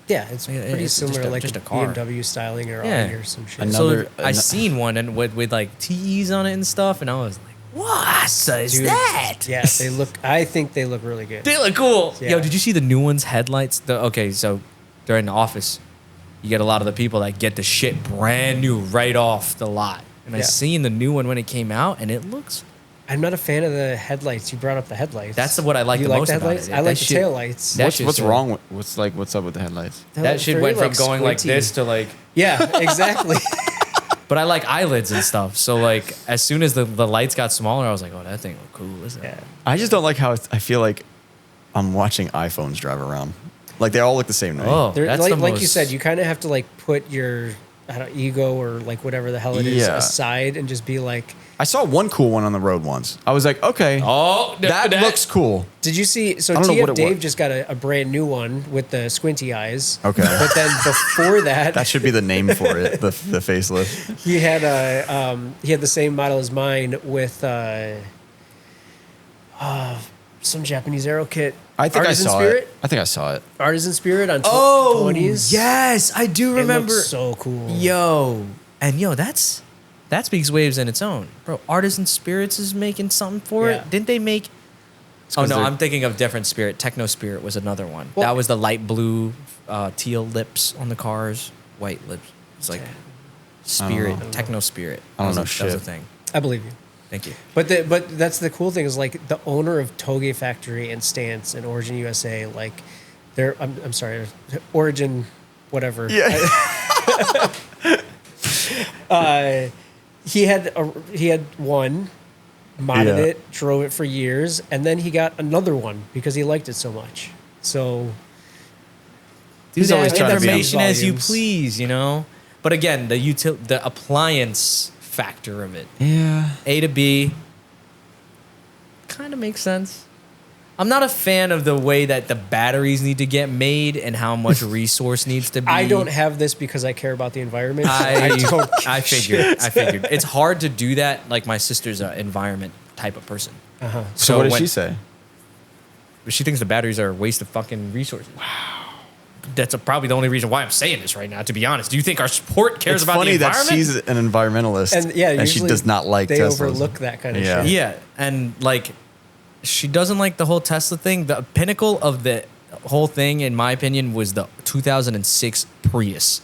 Yeah, it's Yeah, pretty it's similar just to a- like just a a car. BMW styling or Yeah. Audi or some shit. Another- So I seen one and with like TEs on it and stuff, and I was like, What is Dude, that? Yeah, they look. I think they look really good. They look cool. Yeah. Yo, did you see the new ones headlights? Okay, so they're in the office. You get a lot of the people that get the shit brand new right off the lot. And I Yeah. seen the new one when it came out, and it looks. I'm not a fan of the headlights. You brought up the headlights. That's what I like you the like most the about headlights? it. I like That the shit- taillights. That What's shit's wrong with what's up with the headlights? That shit Very, went from like, going like squinty. this to like. Yeah, exactly. But I like eyelids and stuff. So like, as soon as the lights got smaller, I was like, oh, that thing look cool. Isn't it? yeah. I just don't like how I feel like I'm watching iPhones drive around. Like they all look the same to me. Oh, They're, that's like, the like you most- said, you kind of have to like put your ego or like whatever the hell it is Yeah. aside and just be like. I saw one cool one on the road once. I was like, okay, Oh, that looks cool. Did you see? So I don't know what TF it Dave was. just got a brand new one with the squinty eyes. Okay. But then before that, That should be the name for it. The facelift. he had the same model as mine with some Japanese aero kit. I think Artisan I saw Spirit? it. I think I saw it. Artisan Spirit on Oh, 20s. yes, I do It remember. looks so cool. Yo, and yo, that speaks waves in its own, bro. Artisan Spirits is making something for Yeah. it. Didn't they make? Oh 'cause no, they're- I'm thinking of different Spirit. Techno Spirit was another one. Well- that was the light blue, teal lips on the cars, white lips. It's like Spirit, Techno Spirit. I don't That know was a shit. thing. I believe you. Thank you. But that's the cool thing is like the owner of Toge Factory and Stance and Origin USA, like they're I'm sorry, Origin, whatever. Yeah. He had one, modded Yeah. it, drove it for years, and then he got another one because he liked it so much. So He's always trying to be on information as you volumes. please, you know. But again, the appliance factor of it, Yeah. A to B, kind of makes sense. I'm not a fan of the way that the batteries need to get made and how much resource needs to be. I don't have this because I care about the environment. I don't. I figured. It's hard to do that. Like my sister's an environment type of person. So what did when- she say? She thinks the batteries are a waste of fucking resources. Wow. That's probably the only reason why I'm saying this right now, to be honest. Do you think our sport cares It's about funny the that environment? she's an environmentalist And yeah, and she usually does not like they Teslas. overlook that kind of Yeah. shit. Yeah, and like she doesn't like the whole Tesla thing. The pinnacle of the whole thing, in my opinion, was the 2006 Prius.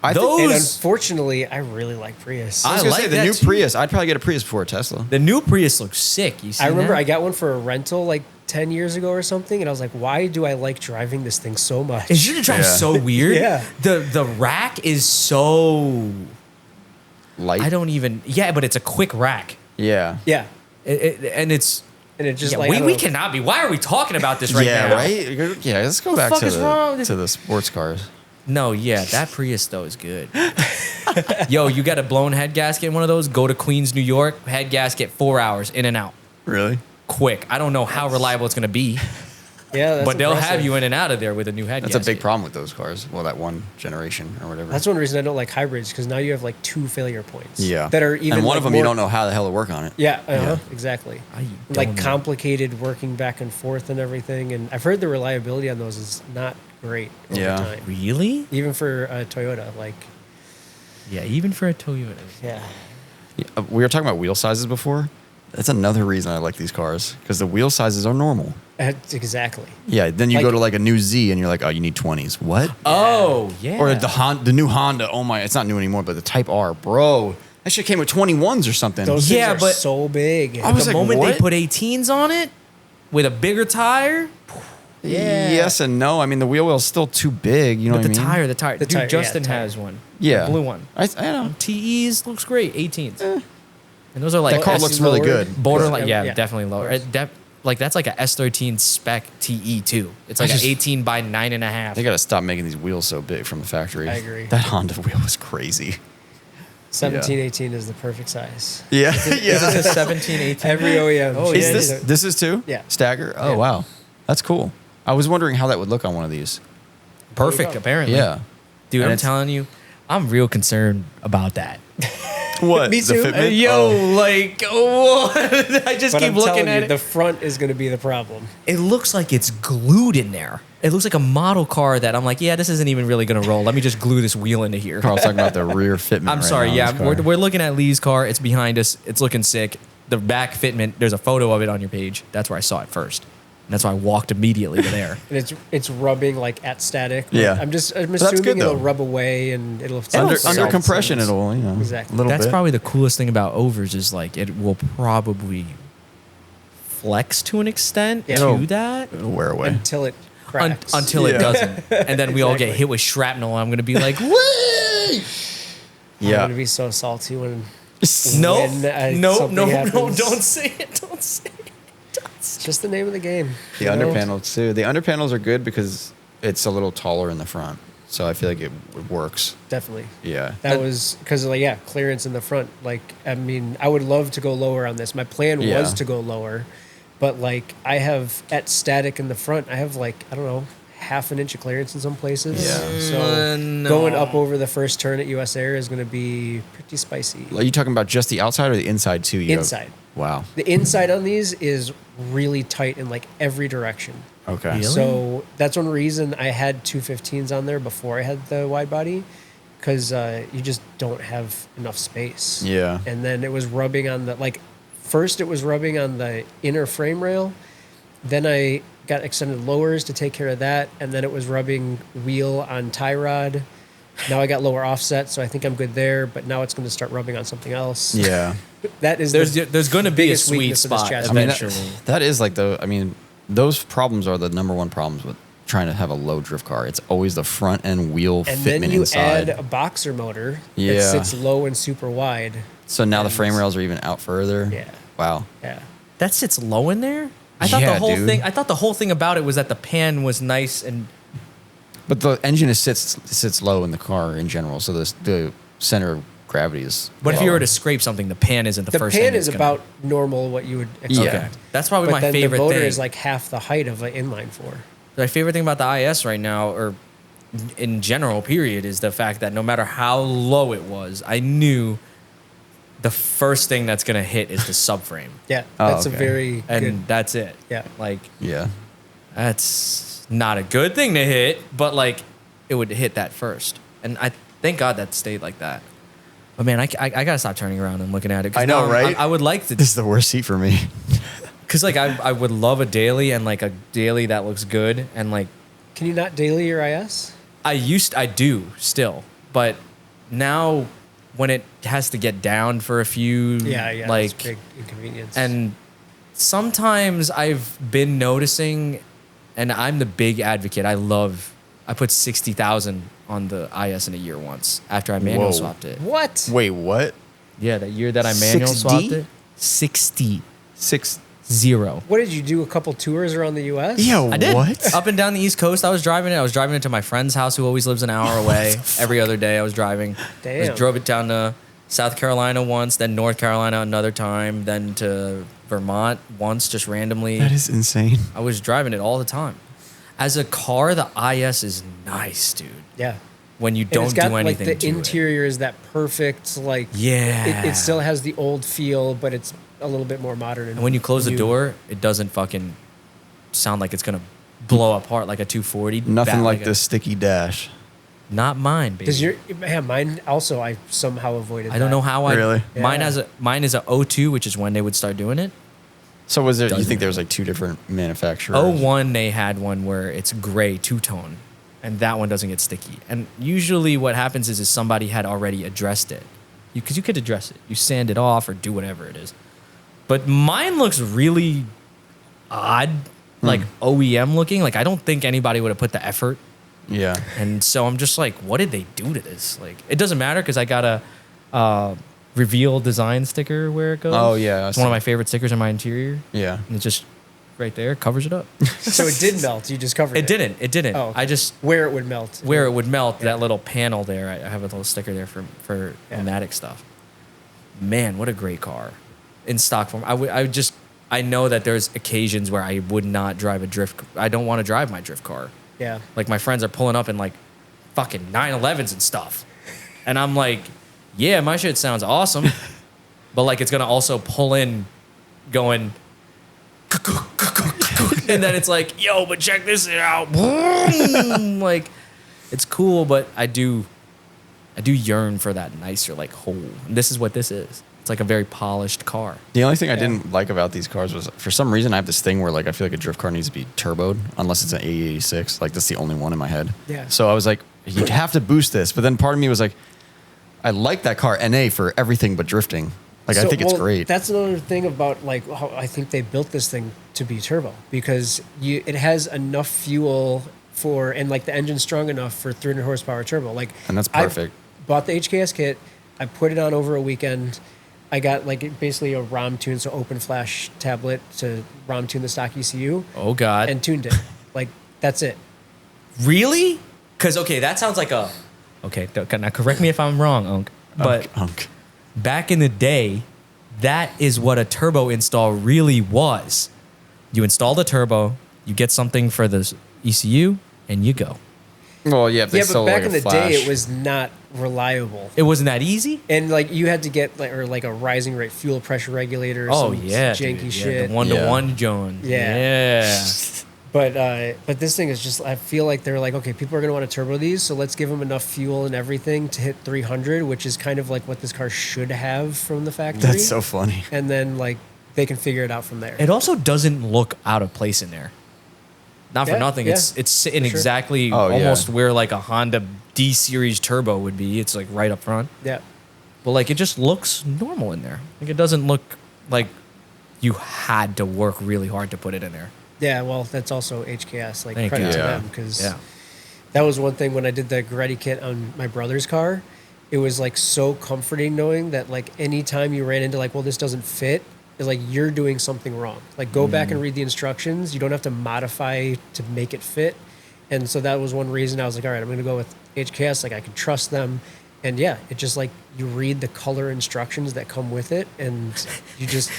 I Those- think And Those- unfortunately, I really like Prius. I was I gonna like say the that new too. Prius. I'd probably get a Prius before a Tesla. The new Prius looks sick. You see? I remember that? I got one for a rental like 10 years ago or something, and I was like, why do I like driving this thing so much? Is your drive Yeah. so weird? Yeah. The rack is so. Light. I don't even. Yeah, but it's a quick rack, Yeah. Yeah. and it's. And it just Yeah, like, I we don't know. cannot be. Why are we talking about this right yeah. now? Right. Yeah. Let's go back fuck to is wrong? to the sports cars. No, yeah, that Prius though is good. Yo, you got a blown head gasket in one of those? Go to Queens, New York. Head gasket, 4 hours in and out, Really? quick. I don't know how reliable it's gonna be, Yeah, that's but they'll have impressive. you in and out of there with a new head That's gasket. a big problem with those cars. Well, that one generation or whatever. That's one reason I don't like hybrids, because now you have like 2 failure points. yeah. That are even and one like of them more, you don't know how the hell to work on it. Yeah, Yeah. exactly. I Like don't know. complicated working back and forth and everything. And I've heard the reliability on those is not great over Yeah. time. Really? Even for Toyota, like, Yeah, even for a Toyota. yeah. We were talking about wheel sizes before. That's another reason I like these cars because the wheel sizes are normal. Exactly. Yeah. Then you Like- go to like a new Z and you're like, oh, you need 20s. What? Oh, yeah. Or the new Honda. Oh my, it's not new anymore, but the Type R, bro. That shit came with 21s or something. Those Yeah, things are but- so big. I was the like, moment what? they put 18s on it with a bigger tire, Yeah. Yes and no. I mean, the wheel well's still too big. You know but what the I mean? the tire. The Dude, tire, yeah, Justin tire. has one. Yeah. The blue one. I know. TEs looks great. 18s. And those are like That car S looks really lower. good. borderline. Yeah, Yeah. definitely lower. Like that's like a S13 spec TE too. It's like I an just- 18 by 9.5. They got to stop making these wheels so big from the factory. I agree. That Honda wheel was crazy. 17, 18 is the perfect size. Yeah. Is this a 17, 18? Every OEM. Oh, Is yeah, this yeah. this is too? Yeah. Stagger? Oh Yeah. wow. That's cool. I was wondering how that would look on one of these. Perfect, apparently. Yeah. Dude, And I'm it's- telling you, I'm real concerned about that. What? Me The too. fitment? Yo, Oh. like, I just But keep I'm looking telling at you, it. the front is going to be the problem. It looks like it's glued in there. it looks like a model car that I'm like, yeah, this isn't even really gonna roll. Let me just glue this wheel into here. Carl's talking about the rear fitment. I'm right sorry. now on Yeah, this car. we're looking at Leigh's car. It's behind us. It's looking sick. The back fitment. There's a photo of it on your page. That's where I saw it first. And that's why I walked immediately to there. And it's rubbing like at static. Yeah. I'm that's assuming good, it'll though. rub away and it'll under sell compression, things. it'll Exactly. a little That's bit. probably the coolest thing about overs is like it will probably flex to an extent Yeah. to that It'll wear away. until it cracks. until Yeah. it doesn't, and then we all get Exactly. hit with shrapnel. I'm gonna be like, woo! I'm Yeah. gonna be so salty when No, when, no, something no, no! happens. Don't say it! Don't say it! It's just the name of the game. The you under know? panels too. The under panels are good because it's a little taller in the front, so I feel like it works. Definitely. Yeah. That was because, like, yeah, clearance in the front. Like, I mean, I would love to go lower on this. My plan Yeah. was to go lower, but like, I have at static in the front, I have like, I don't know, half an inch of clearance in some places. Yeah. So No. going up over the first turn at US Air is going to be pretty spicy. Are you talking about just the outside or the inside too? Inside. Wow. The inside on these is really tight in like every direction. Okay. Really? So that's one reason I had 215s on there before I had the wide body, because you just don't have enough space. Yeah. And then it was rubbing on the, like, first it was rubbing on the inner frame rail. Then I got extended lowers to take care of that. And then it was rubbing wheel on tie rod. Now I got lower offset, so I think I'm good there. But now it's going to start rubbing on something else. Yeah. That is There's going to be a biggest sweet weakness of this spot chassis. I mean, eventually. that is like those problems are the number one problems with trying to have a low drift car. It's always the front end wheel and fitment then you inside. add a boxer motor Yeah. that sits low and super wide. So now the and- frame rails are even out further. Yeah. Wow. Yeah. That sits low in there. I thought Yeah, the whole dude. thing. I thought the whole thing about it was that the pan was nice and But the engine sits low in the car in general, so the center of gravity is. But if you lower. were to scrape something, the pan isn't the, The first pan thing is that's gonna- about normal what you would expect. Yeah. That's probably But my then favorite the motor thing. is like half the height of an inline four. My favorite thing about the IS right now, or in general, period, is the fact that no matter how low it was, I knew the first thing that's gonna hit is the subframe, Yeah, Oh, that's okay. a very and good. that's it. Yeah. like Yeah. that's not a good thing to hit, but like it would hit that first, and I thank God that stayed like that. But man, I gotta stop turning around and looking at it. 'cause I know, now right? I would like to, This is the worst seat for me. because like I would love a daily and like a daily that looks good, and like Can you not daily your IS? I do still, but now when it has to get down for a few, Yeah, yeah. like, that's big inconvenience. and sometimes I've been noticing, and I'm the big advocate. I put 60,000 on the IS in a year once after I manual Whoa. swapped it. what? Wait, what? Yeah, that year that I manual 6D? swapped it, 60. 6. What did you do? A couple tours around the U.S.? Yeah. I did. What? Up and down the East Coast, I was driving it. I was driving it to my friend's house who always lives an hour away. Every other day I was driving. Damn. I drove it down to South Carolina once, then North Carolina another time, then to Vermont once, just randomly. That is insane. I was driving it all the time. As a car, the IS is nice, dude. Yeah. When you And don't it's got do anything like the to interior is that perfect like Yeah. It still has the old feel, but it's a little bit more modern. And when you close the new. door, it doesn't fucking sound like it's gonna blow apart like a 240. Nothing like a- the sticky dash. Not mine, baby. Does your mine also? I somehow avoided. I don't know how I. Really? Mine Yeah. mine is a 02, which is when they would start doing it. So was there? You Doesn't think there was like two different manufacturers? 01, they had one where it's gray two-tone, and that one doesn't get sticky. And usually what happens is somebody had already addressed it. Because you could address it. You sand it off or do whatever it is. But mine looks really odd, like OEM looking. Like I don't think anybody would have put the effort. Yeah. And so I'm just like, what did they do to this? Like, it doesn't matter because I got a reveal design sticker where it goes. Oh, yeah, I It's one of see. my favorite stickers in my interior. Yeah. And it's just right there, covers it up. So it did melt. You just covered it. It didn't. Oh, okay. I just, where it would melt. where it would melt, that little panel there, I have a little sticker there for Yeah. pneumatic stuff. Man, what a great car. In stock form. I know that there's occasions where I would not drive a drift. I don't want to drive my drift car. Yeah. Like my friends are pulling up in like fucking 911s and stuff. And I'm like, yeah, my shit sounds awesome. But like it's gonna also pull in going And then it's like, yo, but check this out. Boom. Like, it's cool, but I do yearn for that nicer, like, whole. And this is what this is. It's like a very polished car. The only thing I didn't like about these cars was, for some reason, I have this thing where, like, I feel like a drift car needs to be turboed, unless it's an AE86. Like, that's the only one in my head. Yeah. So I was like, you have to boost this. But then part of me was like, I like that car NA for everything but drifting. Like, I think it's great. That's another thing about, like, how I think they built this thing to be turbo, because it has enough fuel for, and like the engine's strong enough for 300 horsepower turbo. Like, And that's perfect. I bought the HKS kit. I put it on over a weekend. I got like basically a ROM tune, so open flash tablet to ROM tune the stock ECU. Oh, God. And tuned it. Like, that's it. Really? Because, okay, that sounds like a... Okay, now correct me if I'm wrong, Unc. But back in the day, that is what a turbo install really was. You install the turbo, you get something for the ECU, and you go. Well, yeah, if they Yeah, but sell, back like, in the a flash. day, it was not reliable. It wasn't that easy? And like you had to get like a rising rate fuel pressure regulator. Or some janky dude, shit. The 1-to-1 John. Yeah. But this thing is just, I feel like they're like, okay, people are gonna want to turbo these, so let's give them enough fuel and everything to hit 300, which is kind of like what this car should have from the factory. That's so funny. And then like they can figure it out from there. It also doesn't look out of place in there. Not for Yeah, nothing. yeah, It's sitting for sure. exactly almost where like a Honda D series turbo would be. It's like right up front. Yeah. But like it just looks normal in there. Like it doesn't look like you had to work really hard to put it in there. Yeah, well, that's also HKS. Like, Thank credit you. to Yeah. them, because Yeah. that was one thing when I did the Goretti kit on my brother's car. It was like so comforting knowing that like anytime you ran into like, well, this doesn't fit, it's like you're doing something wrong. Like, go back and read the instructions. You don't have to modify to make it fit. And so that was one reason I was like, all right, I'm going to go with HKS. Like, I can trust them. And yeah, it just like you read the color instructions that come with it, and you just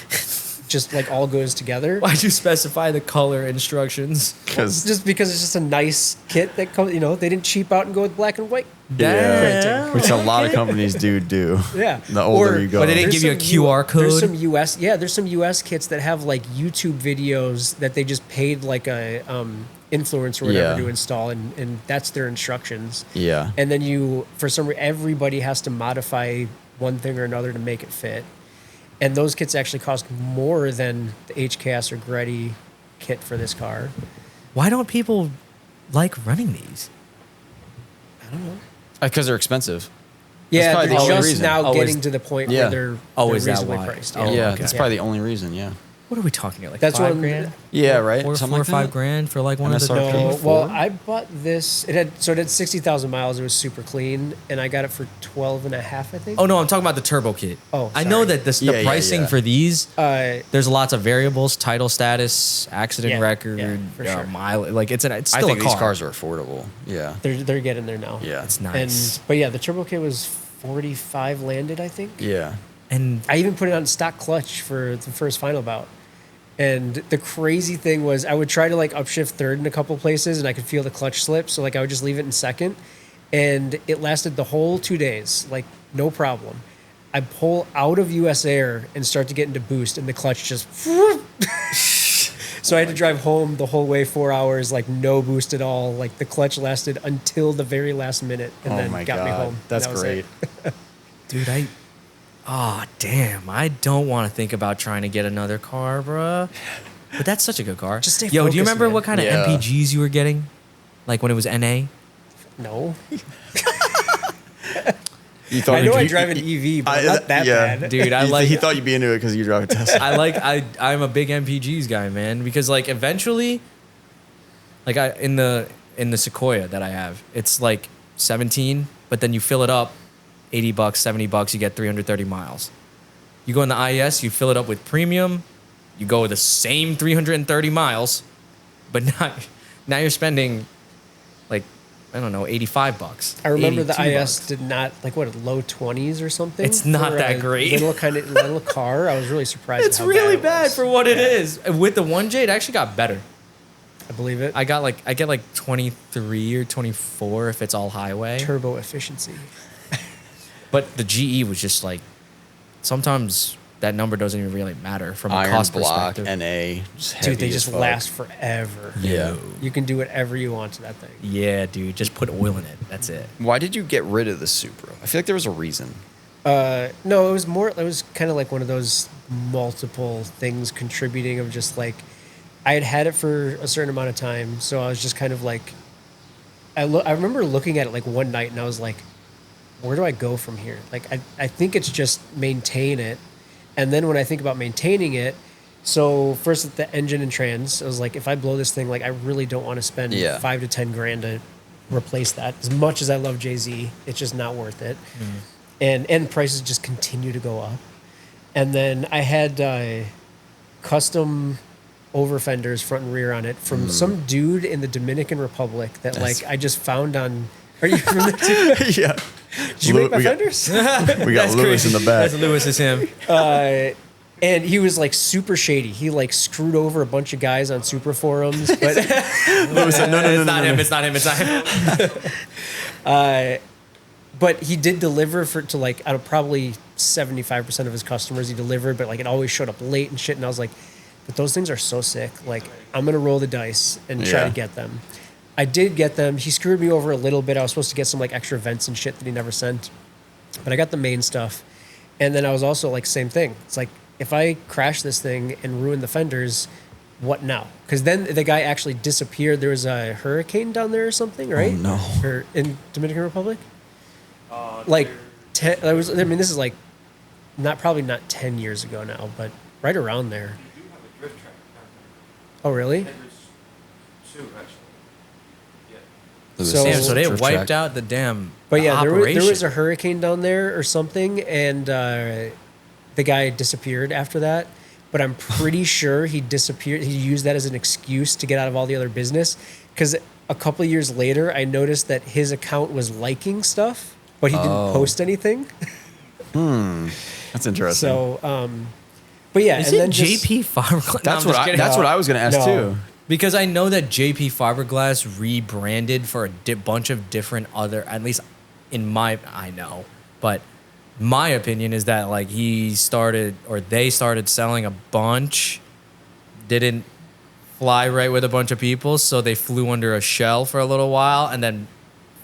like all goes together. Why'd you specify the color instructions? Just because it's just a nice kit that comes, they didn't cheap out and go with black and white. Yeah. Which a lot of companies do. Yeah. The older Or- you go. But they didn't give you a QR code? There's some US kits that have like YouTube videos that they just paid like a influencer or whatever Yeah. to install, and that's their instructions. Yeah. And then for some reason, everybody has to modify one thing or another to make it fit. And those kits actually cost more than the HKS or Goretti kit for this car. Why don't people like running these? I don't know. Because they're expensive. Yeah, probably they're the only just reason. now Oh, getting is- to the point Yeah. where they're Is that reasonably why? priced. Oh, Yeah, okay. that's probably the only reason, yeah. What are we talking here? Like That's $5 one- grand? Yeah, right? Four Something or like $5 that? grand for like one of the MSRP? No, Four? well, I bought this. It had 60,000 miles. It was super clean, and I got it for 12 and a half, I think. Oh no, I'm talking about the turbo kit. Oh, I know sorry. that the Yeah, pricing yeah. for these, Uh, there's lots of variables: title status, accident Yeah, record, yeah, for sure. mileage. Like it's I still think a car. these cars are affordable. Yeah. they're getting there now. Yeah. It's nice. But yeah, the turbo kit was 45 landed, I think. Yeah. And I even put it on stock clutch for the first Final Bout. And the crazy thing was I would try to like upshift third in a couple places, and I could feel the clutch slip. So like I would just leave it in second, and it lasted the whole 2 days, like no problem. I pull out of US Air and start to get into boost, and the clutch just. So I had to drive home the whole way 4 hours, like no boost at all. Like the clutch lasted until the very last minute, and Oh then my got me God. home. That's That was great. it. dude, damn, I don't want to think about trying to get another car, bruh. But that's such a good car. Just stay Yo, do you focused, remember man. what kind of Yeah. MPGs you were getting? Like when it was NA? No. You thought I know I you- drive an EV, but not that bad. Dude, He thought you'd be into it because you drive a Tesla. I'm a big MPGs guy, man, because like eventually, like in the Sequoia that I have, it's like 17, but then you fill it up, $80, $70, you get 330 miles. You go in the IS, you fill it up with premium, you go the same 330 miles, but now you're spending like, I don't know, $85. I remember the $82. IS did not low 20s or something. It's not for that a great. little car. I was really surprised. It's at how really it bad was. for what it Yeah, is. With the 1J, it actually got better. I believe it. I get like 23 or 24 if it's all highway. Turbo efficiency. But the GE was just like, sometimes that number doesn't even really matter from a Iron cost block, perspective. NA, Dude, they just last forever. Yeah. You can do whatever you want to that thing. Yeah, dude, just put oil in it. That's it. Why did you get rid of the Supra? I feel like there was a reason. No, it was kind of like one of those multiple things contributing of just like, I had it for a certain amount of time. So I was just kind of like, I remember looking at it like one night and I was like, where do I go from here? Like, I think it's just maintain it. And then when I think about maintaining it, so first the engine and trans, I was like, if I blow this thing, like I really don't want to spend $5 to $10 to replace that. As much as I love JZ, it's just not worth it. And prices just continue to go up. And then I had custom over fenders front and rear on it from some dude in the Dominican Republic that like I just found on. Are you from there too? Yeah. Did you make my fenders? We got Lewis in the back. That's Lewis is him. And he was like super shady. He like screwed over a bunch of guys on Supra forums. But Lewis said, no, It's not him. It's not him. It's not him. but he did deliver to like out of probably 75% of his customers he delivered, but like it always showed up late and shit. And I was like, but those things are so sick. Like I'm gonna roll the dice and try to get them. I did get them. He screwed me over a little bit. I was supposed to get some like extra vents and shit that he never sent, but I got the main stuff. And then I was also like, same thing. It's like, if I crash this thing and ruin the fenders, what now? Because then the guy actually disappeared. There was a hurricane down there or something, right? Oh, no. Or in Dominican Republic? Like, this is like, probably not 10 years ago now, but right around there. You do have a drift track down there. Oh, really? And there's two, actually. Yeah. Lewis So- Damn, so they drift wiped track. out the damn But yeah, there operation. was a hurricane down there or something, and the guy disappeared after that. But I'm pretty sure he disappeared. He used that as an excuse to get out of all the other business. Because a couple of years later, I noticed that his account was liking stuff, but he didn't post anything. That's interesting. So, but yeah, Is and it then just- JP Fiberglass? that's No, what I'm just kidding. that's what I was gonna ask No. too. Because I know that JP Fiberglass rebranded for a bunch of different other, at least I know, but my opinion is that like they started selling a bunch, didn't fly right with a bunch of people, so they flew under a shell for a little while and then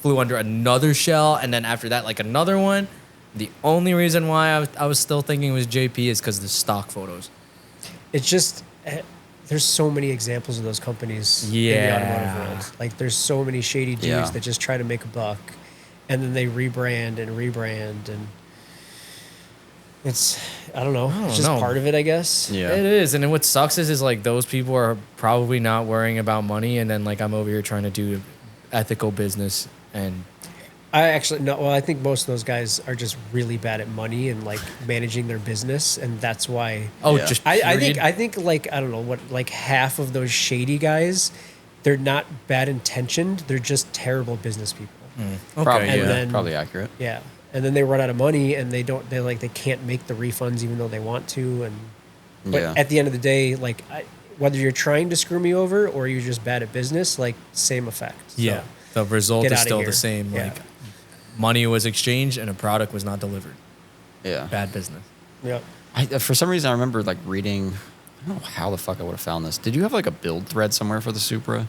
flew under another shell, and then after that like another one. The only reason why I was still thinking it was JP is because of the stock photos. it's just there's so many examples of those companies in the Yeah. automotive world. Like there's so many shady dudes Yeah. that just try to make a buck, and then they rebrand, and it's I don't know. It's just know. part of it, I guess. Yeah. It is, and then what sucks is like those people are probably not worrying about money, and then like I'm over here trying to do ethical business, and I actually no. Well, I think most of those guys are just really bad at money and like managing their business, and that's why. Yeah. just I period. think like I don't know what like half of those shady guys, they're not bad intentioned. They're just terrible business people. Okay, Probably, And yeah, then- probably accurate. Yeah, and then they run out of money, and they can't make the refunds even though they want to. And but Yeah. at the end of the day, like whether you're trying to screw me over or you're just bad at business, like same effect. So, Yeah, the result get is outta still here. the same. Yeah. Like money was exchanged and a product was not delivered. Yeah. Bad business. yeah. For some reason, I remember like reading. I don't know how the fuck I would have found this. Did you have like a build thread somewhere for the Supra?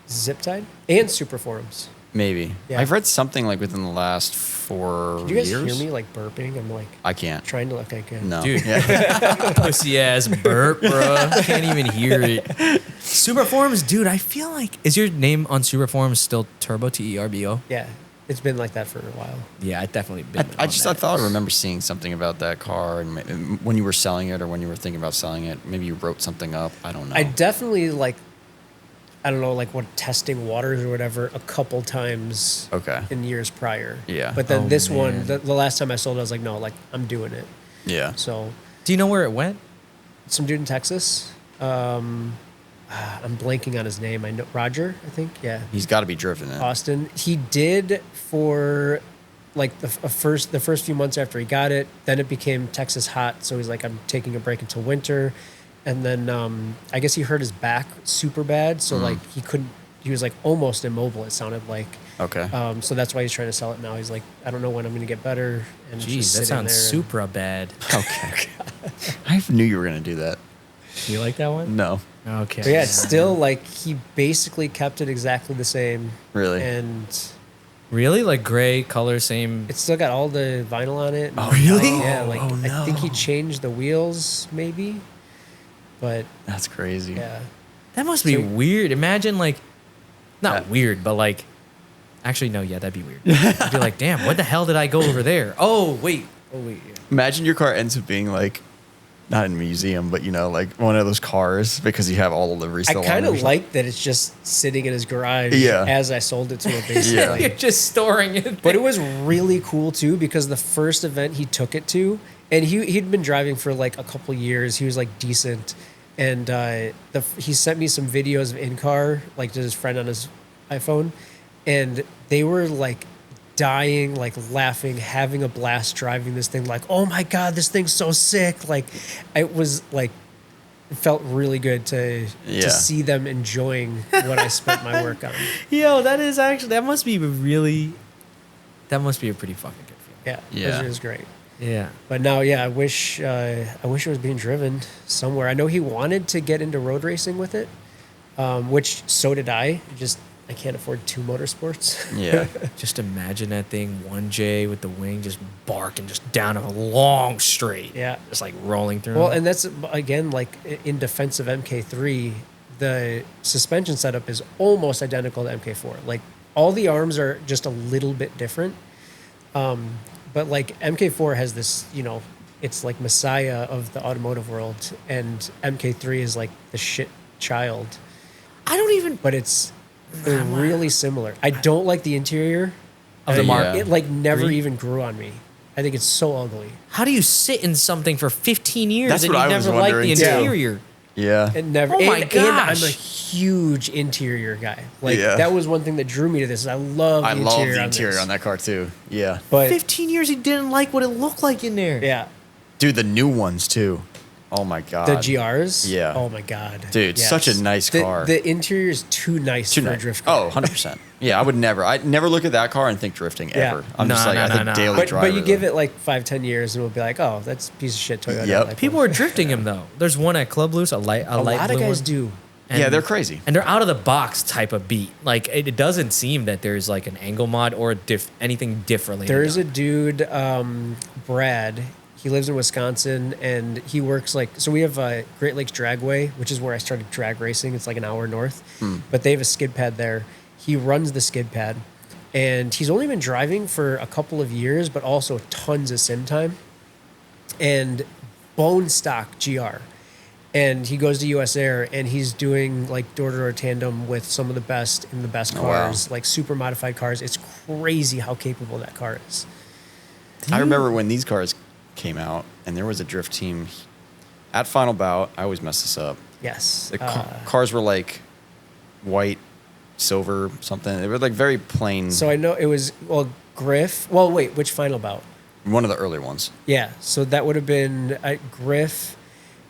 Zip tied and super forums. Maybe. Yeah. I've read something like within the last 4 Did you guys years. hear me like burping? I'm like I can't. trying to look like No. Dude. Yeah. Pussy ass burp, bro. Can't even hear it. Super Forums, dude. I feel like is your name on Super Forums still Turbo TERBO? Yeah, it's been like that for a while. Yeah, I definitely been. I on just that. I thought I remember seeing something about that car, and when you were selling it or when you were thinking about selling it, maybe you wrote something up. I don't know. I definitely like, I don't know, like what testing waters or whatever a couple times Okay. in years prior. Yeah. But then Oh, this one, man. the last time I sold it, I was like, no, like I'm doing it. Yeah. So Do you know where it went? some dude in Texas, I'm blanking on his name. I know Roger, I think. Yeah. He's got to be driven in. Austin. He did for like the first few months after he got it. Then it became Texas hot, so he's like, I'm taking a break until winter. And then I guess he hurt his back super bad, so like he couldn't he was like almost immobile. It sounded like. Okay. So that's why he's trying to sell it now. He's like, I don't know when I'm going to get better. And it's Jeez, just that sitting sounds there. Supra bad. Okay. I knew you were gonna do that. Do you like that one? No, Okay. But yeah, it's still like he basically kept it exactly the same. really. And Really? Like gray color, same. it's still got all the vinyl on it. Oh, really? Yeah, like Oh, I think he no. changed the wheels maybe. But That's crazy. yeah. That must be So- weird. Imagine like, not Yeah. weird, but like, actually no, yeah, that'd be weird. I'd be like, damn, what the hell did I go over there? Oh wait. Yeah. Imagine your car ends up being like, not in a museum, but like one of those cars because you have all the livery I still on kind it or of like that it's just sitting in his garage Yeah. as I sold it to him basically. Yeah. You're just storing it. But it was really cool too because the first event he took it to, and he'd been driving for like a couple years. He was like decent, and he sent me some videos of in car, like to his friend on his iPhone, and they were like dying, like laughing, having a blast driving this thing. Like, oh my god, this thing's so sick! Like, it was like. It felt really good to Yeah. see them enjoying what I spent my work on. Yo, that must be a pretty fucking good feeling. Yeah, Yeah. it was great. Yeah. But now, yeah, I wish it was being driven somewhere. I know he wanted to get into road racing with it, which so did I. I can't afford 2 motorsports. Yeah. Just imagine that thing 1J with the wing just barking just down a long straight. Yeah. Just like rolling through. Well, and that's again like in defense of MK3, the suspension setup is almost identical to MK4. Like all the arms are just a little bit different, but like MK4 has this, it's like messiah of the automotive world, and MK3 is like the shit child. I don't even. But they're really similar. I don't like the interior Of the Mark. It like never Three? even grew on me. I think it's so ugly. How do you sit in something for 15 years That's and what you I was never like the wondering, too. interior? Yeah. It never. Oh my and I'm gosh. a huge interior guy. Like Yeah. that was one thing that drew me to this. Is I love I the love interior the interior this. on that car too. Yeah. But 15 years he didn't like what it looked like in there. yeah, Dude, the new ones too. Oh my god. the GRs. Yeah. Oh my god. Dude, such a nice car. The interior is too nice Too for a nice. drift car. Oh, 100%. Yeah, I'd never look at that car and think drifting Yeah. ever. I'm just No, like, no, I no, think no. daily But driver. you give it like 5-10 years and we'll be like, oh, that's a piece of shit Toyota. Yep. Like, People are drifting him though. There's one at Club Loose, a light a lot blue of guys one. do. Yeah, they're crazy. And they're out of the box type of beat. Like it doesn't seem that there's like an angle mod or anything differently. There's a dude, Brad. He lives in Wisconsin, and he works so we have Great Lakes Dragway, which is where I started drag racing. It's like an hour north, but they have a skid pad there. He runs the skid pad, and he's only been driving for a couple of years, but also tons of sim time, and bone stock GR. And he goes to US Air, and he's doing like door-to-door tandem with some of the best in the best Oh, wow. cars, like super modified cars. It's crazy how capable that car is. I remember when these cars came out and there was a drift team at Final Bout. I always mess this up. Yes. The cars were like white, silver, something. They were like very plain. So I know it was, Griff. Well, wait, which Final Bout? One of the early ones. Yeah. So that would have been Griff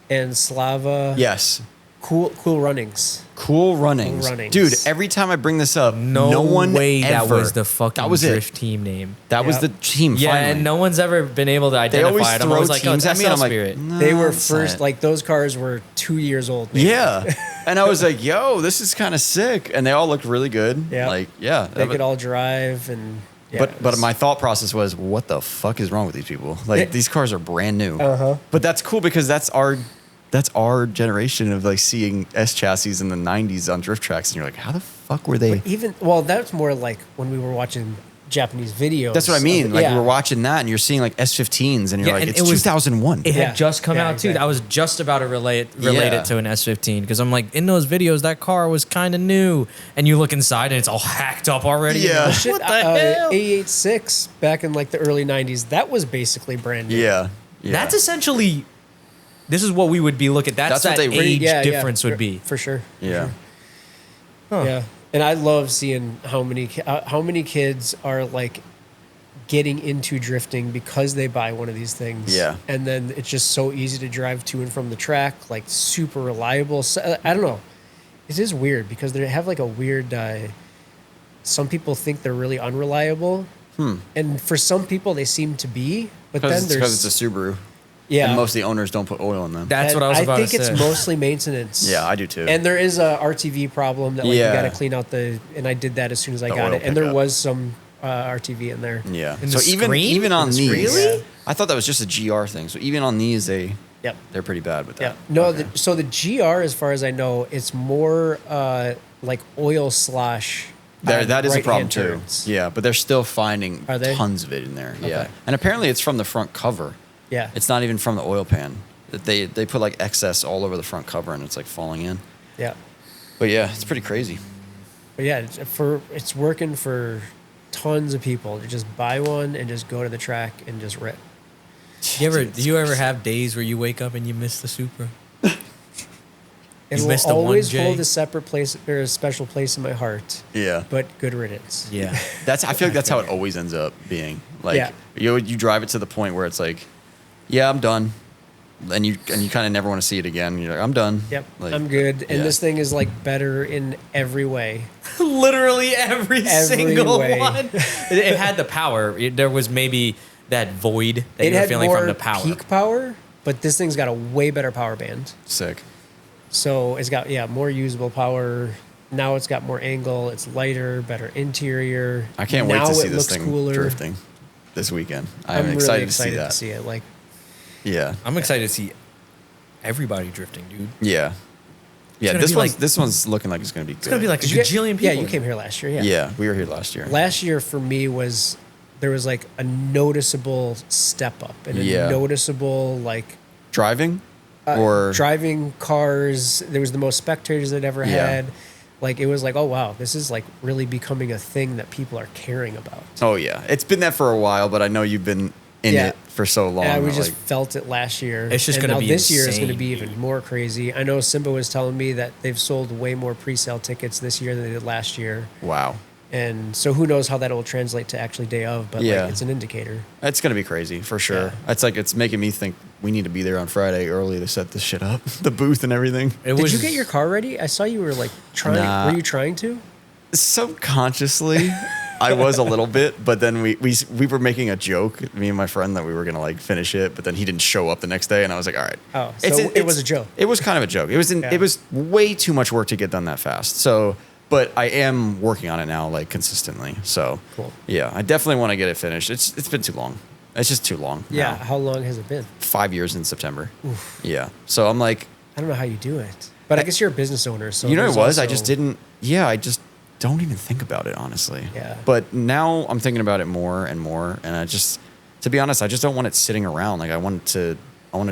and Slava. Yes. Cool runnings. Cool runnings. Cool runnings. Dude, every time I bring this up, no one way that ever- was the fucking that was drift it. team name. That was Yep. the team. Yeah, finally. and no one's ever been able to They always identify it. I'm throw always like, oh, teams it's at me, and I'm SL like, Spirit. "No, They were it's first, not." like those cars were 2 years old. maybe. Yeah. And I was like, yo, this is kind of sick. And they all looked really good. Yeah. Like, yeah. They could all drive and. Yeah, but it was- my thought process was, what the fuck is wrong with these people? Like, these cars are brand new. Uh-huh. But that's cool because that's our generation of like seeing S chassis in the 90s on drift tracks. And you're like, how the fuck were they? That's more like when we were watching Japanese videos. That's what I mean. Like, Yeah. we're watching that and you're seeing like S15s and you're Yeah, like, and it's it was- 2001. It Yeah. had just come Yeah, out too. exactly. I was just about to relate Yeah. it to an S15 because I'm like, in those videos, that car was kind of new, and you look inside and it's all hacked up already. Yeah. Like, Shit, what the hell? A86 back in like the early 90s, that was basically brand new. Yeah. Yeah. That's essentially. This is what we would be looking. That's what that they- age Yeah, difference would for- be. For sure. Yeah. Yeah, and I love seeing how many kids are like getting into drifting because they buy one of these things. Yeah. and then it's just so easy to drive to and from the track, like super reliable. So, I don't know. It is weird because they have like a weird. Some people think they're really unreliable, and for some people they seem to be. But then Because it's a Subaru. yeah, And most of the owners don't put oil in them. That's what I was about to say. I think it's mostly maintenance. Yeah, I do too. And there is a RTV problem that like Yeah. you got to clean out and I did that as soon as I The got oil it. And there pickup. was some RTV in there. yeah. In So the even screen? even on In the these, screen? Really? I thought that was just a GR thing. So even on these, Yep. they're pretty bad with Yeah. that. No, Okay. so the GR, as far as I know, it's more like oil slosh. That is a problem right-hand too. turns. Yeah, but they're still finding Are they? tons of it in there. Yeah, Okay. and apparently it's from the front cover. Yeah. It's not even from the oil pan. They put like excess all over the front cover and it's like falling in. Yeah. But yeah, it's pretty crazy. But yeah, it's working for tons of people to just buy one and just go to the track and just rip. Do you ever have days where you wake up and you miss the Supra? It You will missed the always 1J? hold a separate place or a special place in my heart. Yeah. But good riddance. Yeah. I feel like that's how it always ends up being. Like Yeah. you drive it to the point where it's like, yeah, I'm done. And you kind of never want to see it again. You're like, I'm done. Yep. Like, I'm good. And yeah. this thing is like better in every way. Literally every single way. one. It had the power. There was maybe that void that It you were had feeling more from the power. peak power, but this thing's got a way better power band. Sick. So it's got more usable power. Now it's got more angle. It's lighter, better interior. I can't wait now to see it this looks thing cooler. drifting this weekend. I'm I'm really excited to see that. Like, Yeah. I'm excited to see everybody drifting, dude. Yeah. Yeah, gonna be this one's looking like it's going to be good. It's gonna be like a did you gajillion people. Yeah, you came here last year. Yeah. Yeah, we were here last year. Last year for me there was like a noticeable step up and a Yeah. noticeable like Driving? Or driving cars. There was the most spectators I'd ever Yeah. had. Like it was like, oh wow, this is like really becoming a thing that people are caring about. Oh yeah. It's been that for a while, but I know you've been in Yeah. it for so long. Yeah, we that, just like, felt it last year. It's just And gonna now be this year. It's going to insane, be dude. even more crazy. I know Simba was telling me that they've sold way more pre-sale tickets this year than they did last year, wow. and so who knows how that will translate to actually day of. But Yeah. like, it's an indicator. It's going to be crazy for sure. Yeah. It's like it's making me think we need to be there on Friday early to set this shit up. The booth and everything. It Did was, you get your car ready? I saw you were like trying. Nah. Were you trying to? Subconsciously, I was a little bit, but then we were making a joke, me and my friend, that we were gonna like finish it, but then he didn't show up the next day, and I was like, all right. Oh, so it was a joke. It was kind of a joke. Yeah. It was way too much work to get done that fast. So, but I am working on it now, like consistently. So, Cool. yeah, I definitely want to get it finished. It's been too long. It's just too long. Yeah. now. How long has it been? 5 years in September. Yeah. So I'm like, I don't know how you do it, but I guess you're a business owner, so you know what there's it was? I also- just didn't. Yeah, I just don't even think about it, honestly. Yeah. But now I'm thinking about it more and more, and I just, to be honest, I just don't want it sitting around. Like I want to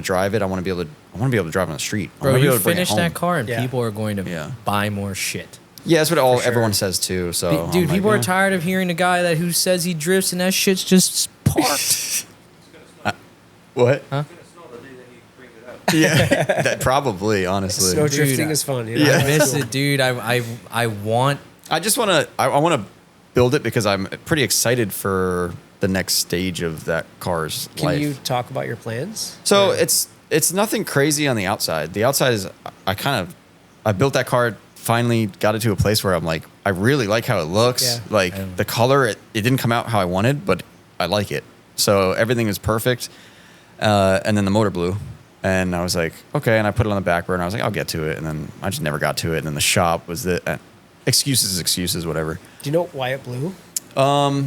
drive it. I want to be able to drive on the street. I bro, wanna be you able to bring it finish home. that car and Yeah. people are going to Yeah. buy more shit. Yeah, that's what sure. everyone says too. So, Dude, I'm like, people are yeah. tired of hearing a guy who says he drifts and that shit's just parked. What? Huh? It's gonna snow the day that he brings it out. Yeah, that probably, honestly. Snow Dude, drifting is fun. You know? Yeah. I miss it, dude. I want. I just want to. I want to build it because I'm pretty excited for the next stage of that car's Can life. you talk about your plans? So Or- it's nothing crazy on the outside. The outside is I built that car, finally got it to a place where I'm like, I really like how it looks. Yeah. Like the color, it didn't come out how I wanted, but I like it. So everything is perfect. And then the motor blew. And I was like, okay. And I put it on the back burner. I was like, I'll get to it. And then I just never got to it. And then the shop was excuses, whatever. Do you know why it blew?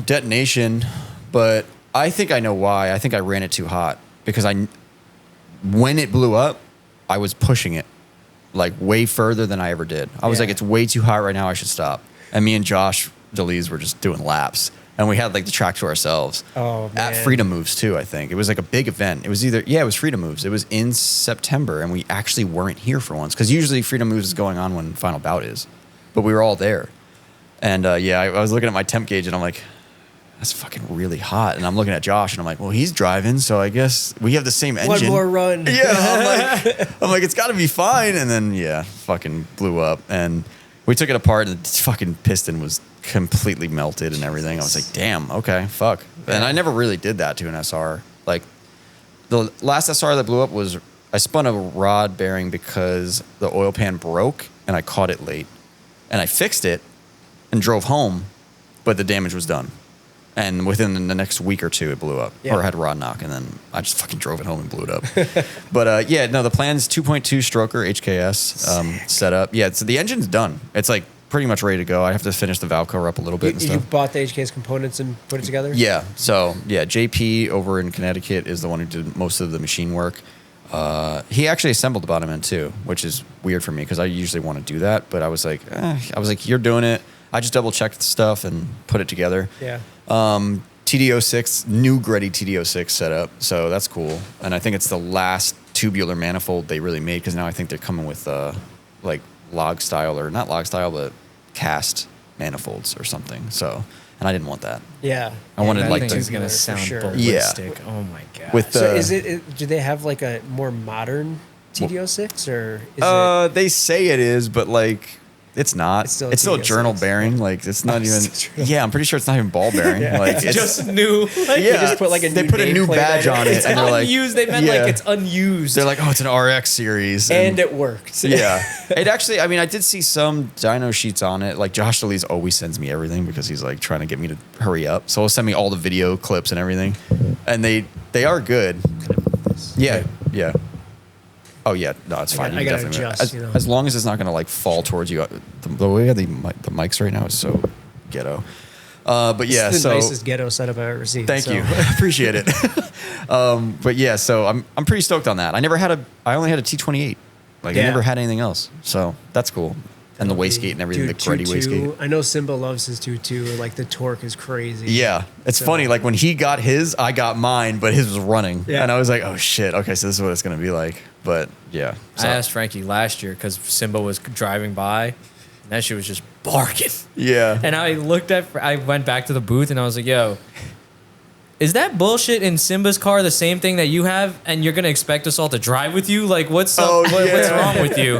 Detonation, but I think I know why. I think I ran it too hot because when it blew up, I was pushing it like way further than I ever did. I was Yeah. like, it's way too hot right now. I should stop. And me and Josh DeLees were just doing laps, and we had like the track to ourselves. Oh, At man. Freedom Moves too, I think it was like a big event. It was it was Freedom Moves. It was in September, and we actually weren't here for once because usually Freedom Moves is going on when Final Bout is, but we were all there. And I was looking at my temp gauge, and I'm like, that's fucking really hot. And I'm looking at Josh, and I'm like, well, he's driving, so I guess we have the same engine. One more run. Yeah, I'm like, it's got to be fine. And then fucking blew up, and we took it apart, and the fucking piston was completely melted and everything. I was like, damn, okay, fuck. And I never really did that to an SR. Like the last SR that blew up was I spun a rod bearing because the oil pan broke and I caught it late. And I fixed it and drove home, but the damage was done. And within the next week or two, it blew up, Yeah. or had a rod knock, and then I just fucking drove it home and blew it up. But yeah, no, the plan's 2.2 stroker HKS setup. Yeah, so the engine's done. It's like pretty much ready to go. I have to finish the valve cover up a little bit and You stuff. bought the HK's components and put it together? Yeah, so yeah, JP over in Connecticut is the one who did most of the machine work. He actually assembled the bottom end too, which is weird for me because I usually want to do that, but I was like, you're doing it. I just double checked the stuff and put it together. Yeah. TD06, new Gretty TD06 setup, so that's cool. And I think it's the last tubular manifold they really made because now I think they're coming with like log style, or not log style, but cast manifolds or something. So, and I didn't want that. Yeah. I wanted That like thing to is gonna for sound sure. ballistic. Oh my god. with the. So is it? Do they have like a more modern TD06 or is it? They say it is, but like it's not. It's still It's still a TD06. journal bearing. Like it's not even. Yeah, I'm pretty sure it's not even ball bearing. Yeah. Like It's just new. Like, yeah, They just put like a they new put a new nameplate badge on it. on it, It's and they're like, unused. They meant yeah. like it's unused. They're like, oh, it's an RX series, And it worked. yeah, it actually. I mean, I did see some dyno sheets on it. Like Josh DeLees always sends me everything because he's like trying to get me to hurry up. So he'll send me all the video clips and everything, and they are good. Yeah, yeah. Oh yeah, no, it's fine. I You can gotta definitely- adjust, as, you know. as long as it's not going to like fall towards you. The way the mics right now is so ghetto. But yeah, It's the so nicest ghetto setup I've ever seen. thank so. you, appreciate it. But yeah, so I'm pretty stoked on that. I only had a T28. Like I Yeah. never had anything else, so that's cool. And the wastegate and everything, Dude, the Gretty 2.2, wastegate. I know Simba loves his 2.2. Like the torque is crazy. Yeah, it's So- funny. Like when he got his, I got mine, but his was running, Yeah. and I was like, "Oh shit! Okay, so this is what it's gonna be like." But yeah, so, I asked Frankie last year because Simba was driving by, and that shit was just barking. yeah, And I went back to the booth and I was like, yo, is that bullshit in Simba's car the same thing that you have, and you're gonna expect us all to drive with you? Like, what's up? Oh, What's yeah. wong with you?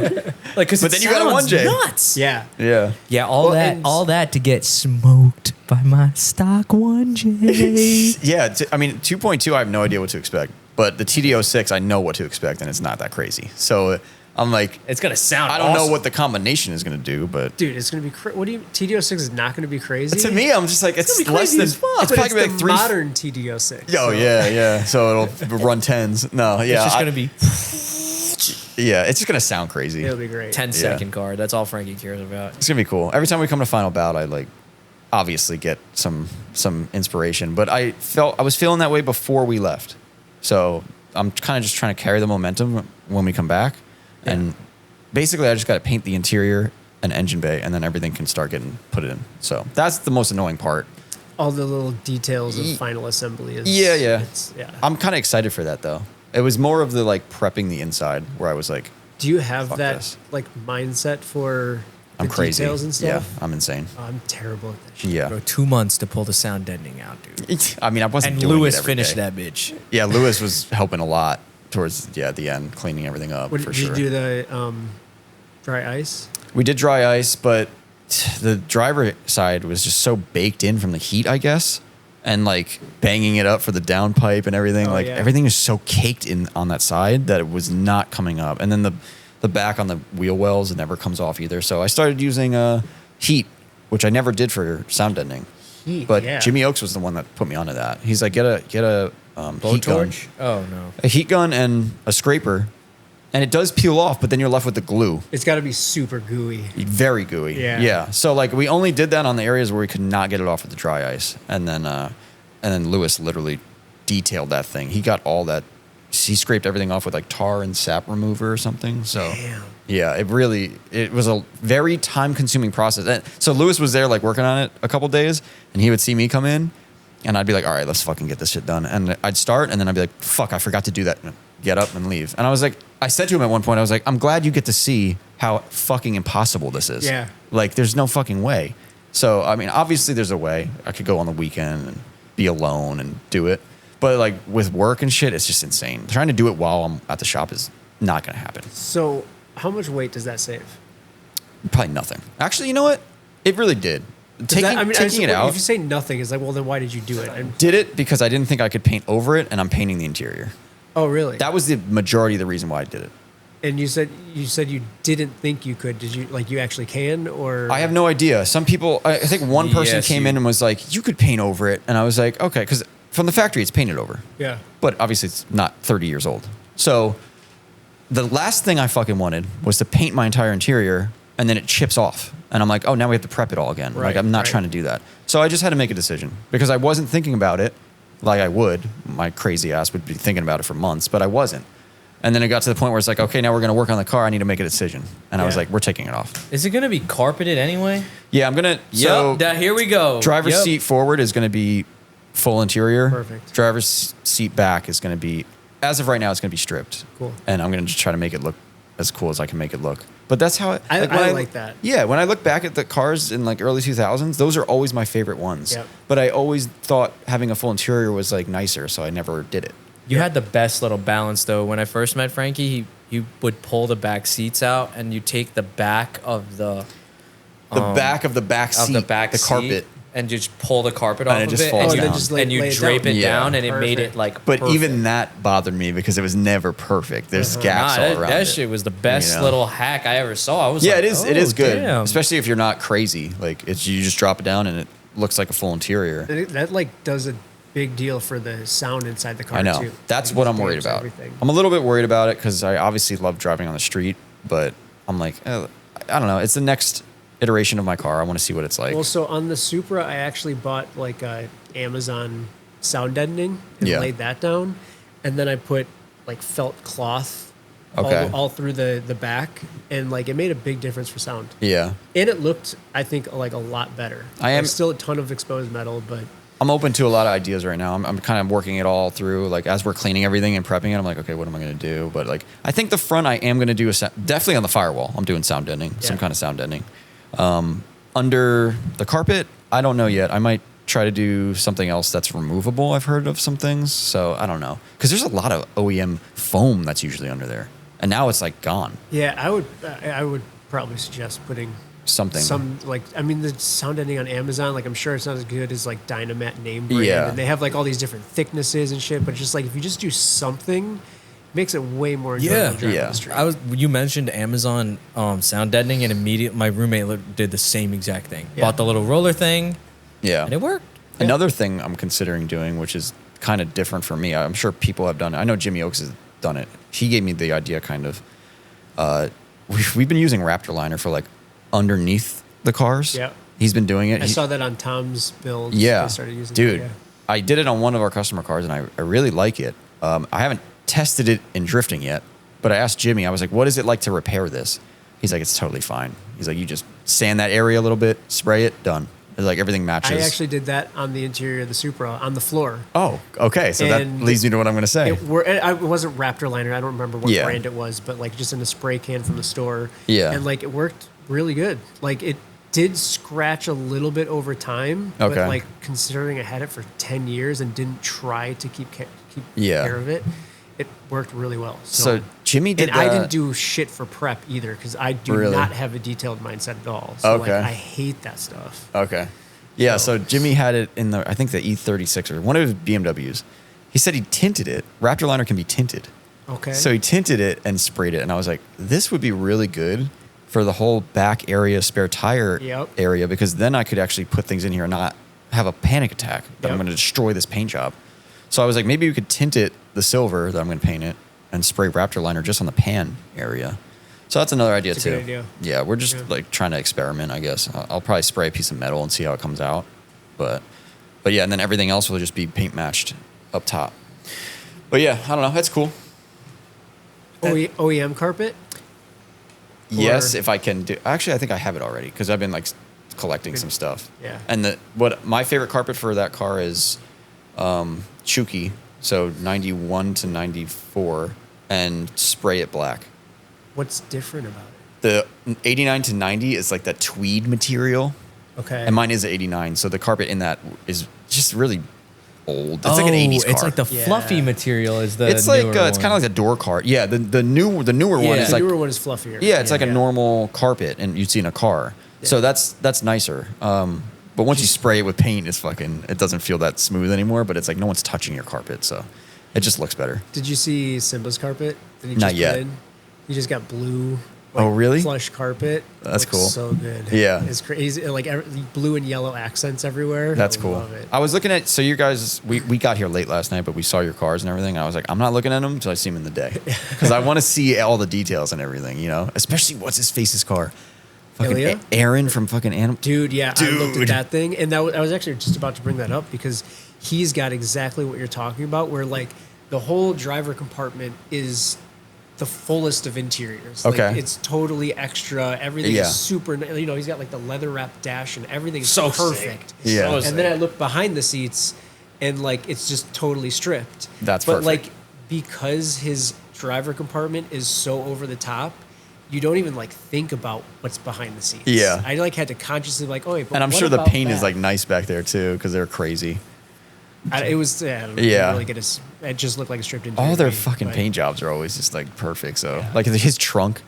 Like, because But then you got a 1J. nuts. Yeah. yeah. Yeah, and- all that to get smoked by my stock 1J. Yeah, I mean, 2.2, I have no idea what to expect. But the TD06, I know what to expect, and it's not that crazy. So I'm like, It's gonna sound. I don't know awesome. what the combination is going to do, but Dude, it's gonna be what do you TD06 is not gonna be crazy? to me, I'm just like, it's It's gonna be less crazy than. as fuck. It's But probably it's like the three. modern TD06. Oh yeah, yeah. So it'll run tens. No, yeah. It's just gonna be Yeah, it's just gonna sound crazy. It'll be great. 10-second car. That's all Frankie cares about. It's gonna be cool. Every time we come to Final Bout, I like obviously get some inspiration. But I was feeling that way before we left, so I'm kind of just trying to carry the momentum when we come back. And basically, I just got to paint the interior and engine bay, and then everything can start getting put in. So that's the most annoying part. All the little details of final assembly is Yeah. yeah. I'm kind of excited for that though. It was more of the like prepping the inside where I was like, Do you have Fuck that this. like mindset for the I'm crazy. details and Yeah, stuff? I'm insane. Oh, I'm terrible at that shit. Yeah. Bro, 2 months to pull the sound deadening out, dude. I mean, I wasn't And doing Lewis it every finished day. that bitch. Yeah, Lewis was helping a lot towards the end, cleaning everything up What, for did sure. you do the dry ice? We did dry ice, but the driver side was just so baked in from the heat, I guess, and like banging it up for the downpipe and everything. Oh, Like yeah. everything is so caked in on that side that it was not coming up. And then the back on the wheel wells, it never comes off either. So I started using heat, which I never did for sound deadening. Heat, But yeah. Jimmy Oakes was the one that put me onto that. He's like, get a heat gun. Blowtorch? Oh no. A heat gun and a scraper, and it does peel off, but then you're left with the glue. It's got to be super gooey. Very gooey. Yeah. Yeah. So like we only did that on the areas where we could not get it off with the dry ice, and then Lewis literally detailed that thing. He got all that. He scraped everything off with like tar and sap remover or something. So Damn. yeah, it was a very time consuming process. And so Lewis was there like working on it a couple days, and he would see me come in, and I'd be like, all right, let's fucking get this shit done. And I'd start, and then I'd be like, fuck, I forgot to do that. Get up and leave. And I was like, I said to him at one point, I was like, I'm glad you get to see how fucking impossible this is. Yeah. Like, there's no fucking way. So, I mean, obviously there's a way. I could go on the weekend and be alone and do it. But like with work and shit, it's just insane. Trying to do it while I'm at the shop is not going to happen. So, how much weight does that save? Probably nothing. Actually, you know what? It really did. Taking it out. If you say nothing, it's like, well, then why did you do it? And, Did it because I didn't think I could paint over it, and I'm painting the interior. oh, really? That was the majority of the reason why I did it. And you said you didn't think you could. Did you you actually can or? I have no idea. Some people, I think one person Yes, came in and was like, you could paint over it. And I was like, okay, because from the factory it's painted over. Yeah. But obviously it's not 30 years old. So the last thing I fucking wanted was to paint my entire interior and then it chips off. And I'm like, oh, now we have to prep it all again. Right, like, I'm not right. trying to do that. So I just had to make a decision because I wasn't thinking about it like I would. My crazy ass would be thinking about it for months, but I wasn't. And then it got to the point where it's like, okay, now we're going to work on the car. I need to make a decision. And I was Yeah. like, we're taking it off. Is it going to be carpeted anyway? Yeah, I'm going to. So Here we go. driver's Yep. seat forward is going to be full interior. Perfect. Driver's seat back is going to be, as of right now, it's going to be stripped. Cool. And I'm going to just try to make it look as cool as I can make it look. But that's how I when like that. Yeah, when I look back at the cars in like early 2000s, those are always my favorite ones. Yep. But I always thought having a full interior was like nicer, so I never did it. You had the best little balance though. When I first met Frankie, he would pull the back seats out, and you take the back of the Back of the back seat, the seat, carpet. and just pull the carpet And off it of just it, falls and down. you, And then just and you lay it drape down. it Yeah. down, and it made it Perfect. like. But perfect. even that bothered me because it was never perfect. There's gaps all around that it. shit was the best You know? little hack I ever saw. I was Yeah, like, it is good, damn. especially if you're not crazy. Like it's you just drop it down and it looks like a full interior. That does a big deal for the sound inside the car. I know. Too. That's Like, what it I'm worried damps about. everything. I'm a little bit worried about it because I obviously love driving on the street, but I'm like, I don't know. It's the next iteration of my car. I want to see what it's like. Well, so on the Supra, I actually bought a Amazon sound deadening and Yeah. laid that down, and then I put felt cloth Okay. all through the back, and it made a big difference for sound. Yeah. And it looked, I think, a lot better. I am- There's still a ton of exposed metal, but I'm open to a lot of ideas right now. I'm kind of working it all through. Like as we're cleaning everything and prepping it, I'm like, okay, what am I going to do? But I think the front, I am going to do definitely on the firewall. I'm doing sound deadening, some Yeah. kind of sound deadening. Under the carpet, I don't know yet. I might try to do something else that's removable. I've heard of some things, so I don't know. Because there's a lot of OEM foam that's usually under there, and now it's gone. yeah, I would probably suggest putting Something. the sound ending on Amazon, I'm sure it's not as good as Dynamat name brand, Yeah. and they have all these different thicknesses and shit. But just if you just do something, it makes it way more enjoyable driving Yeah. the street. You mentioned Amazon sound deadening, and immediately my roommate did the same exact thing. Yeah. Bought the little roller thing, Yeah. and it worked. Another thing I'm considering doing, which is kind of different for me, I'm sure people have done it. I know Jimmy Oaks has done it. He gave me the idea kind of. We've been using Raptor liner for underneath the cars. Yeah. He's been doing it. I saw that on Tom's build. Yeah. They started using Dude, that, yeah. I did it on one of our customer cars and I really like it. I haven't tested it in drifting yet, but I asked Jimmy, I was like, what is it like to repair this? He's like, it's totally fine. He's like, you just sand that area a little bit, spray it, done. It's everything matches. I actually did that on the interior of the Supra on the floor. Oh, okay. So that And leads me to what I'm going to say. It wasn't Raptor liner. I don't remember what Yeah. brand it was, but just in a spray can from the store. Yeah. And it worked really good. It did scratch a little bit over time. Okay. But considering I had it for 10 years and didn't try to keep Yeah. care of it, it worked really well. So Jimmy did and I that- didn't do shit for prep either because I do Really? not have a detailed mindset at all. So Okay. I hate that stuff. Okay. Yeah, so So- Jimmy had it in I think the E36 or one of his BMWs. He said he tinted it. Raptor liner can be tinted. Okay. So he tinted it and sprayed it. And I was like, this would be really good for the whole back area, spare tire Yep. area, because then I could actually put things in here and not have a panic attack that I'm Yep. going to destroy this paint job. So I was like, maybe we could tint it the silver that I'm going to paint it and spray Raptor liner just on the pan area. So that's another idea It's a too. good idea. Yeah, we're just Yeah. trying to experiment, I guess. I'll probably spray a piece of metal and see how it comes out. But yeah, and then everything else will just be paint matched up top. But yeah, I don't know. That's cool. OEM carpet? Yes, Or- if I can do. Actually, I think I have it already because I've been collecting some stuff. Yeah. And what my favorite carpet for that car is Chuki, so 91 to 94, and spray it black. What's different about it? The 89 to 90 is that tweed material, Okay. and mine is the 89. So the carpet in that is just really old. It's like an 80s car. It's like the Yeah. fluffy material is the It's newer it's kind of one. like a door cart. Yeah, the newer one Yeah. is the like newer one is fluffier. yeah, it's like a Yeah. normal carpet, and you'd see in a car. So that's nicer. But once you spray it with paint, it doesn't feel that smooth anymore. But it's no one's touching your carpet, so it just looks better. Did you see Simba's carpet that he Not just yet. put in? He just got blue. Oh, really? Plush carpet. That's Looks cool. So good. Yeah. It's crazy. Like blue and yellow accents everywhere. That's I cool. Love it. I was looking at, so you guys, we got here late last night, but we saw your cars and everything. I was like, I'm not looking at them until I see them in the day. Because I want to see all the details and everything, you know? Especially what's his face's car? Fucking Ilya? Aaron from fucking Animal. Dude, yeah, I looked Dude. at that thing, and I was actually just about to bring that up because he's got exactly what you're talking about, where like the whole driver compartment is the fullest of interiors. Like, Okay. it's totally extra. Everything Yeah. is super. You know, he's got like the leather wrapped dash, and everything's So perfect. sick. Yeah. So And then I look behind the seats, and like it's just totally stripped. That's but perfect. like because his driver compartment is so over the top. You don't even like think about what's behind the seats. Yeah. I like had to consciously like, oh wait, but And I'm what sure the about paint is that? like nice back there too, because they're crazy. It was yeah. Yeah. Really get it just looked like a stripped interior. All their to me, fucking but- paint jobs are always just like perfect. So, Yeah. like his trunk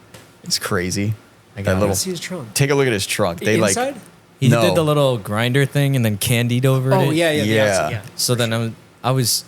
is crazy. got That it. little. Let's see his trunk. Take a look at his trunk. They Inside? like. He No. did the little grinder thing and then candied over Oh it. yeah, yeah, Yeah. yeah. Yeah. So then I was.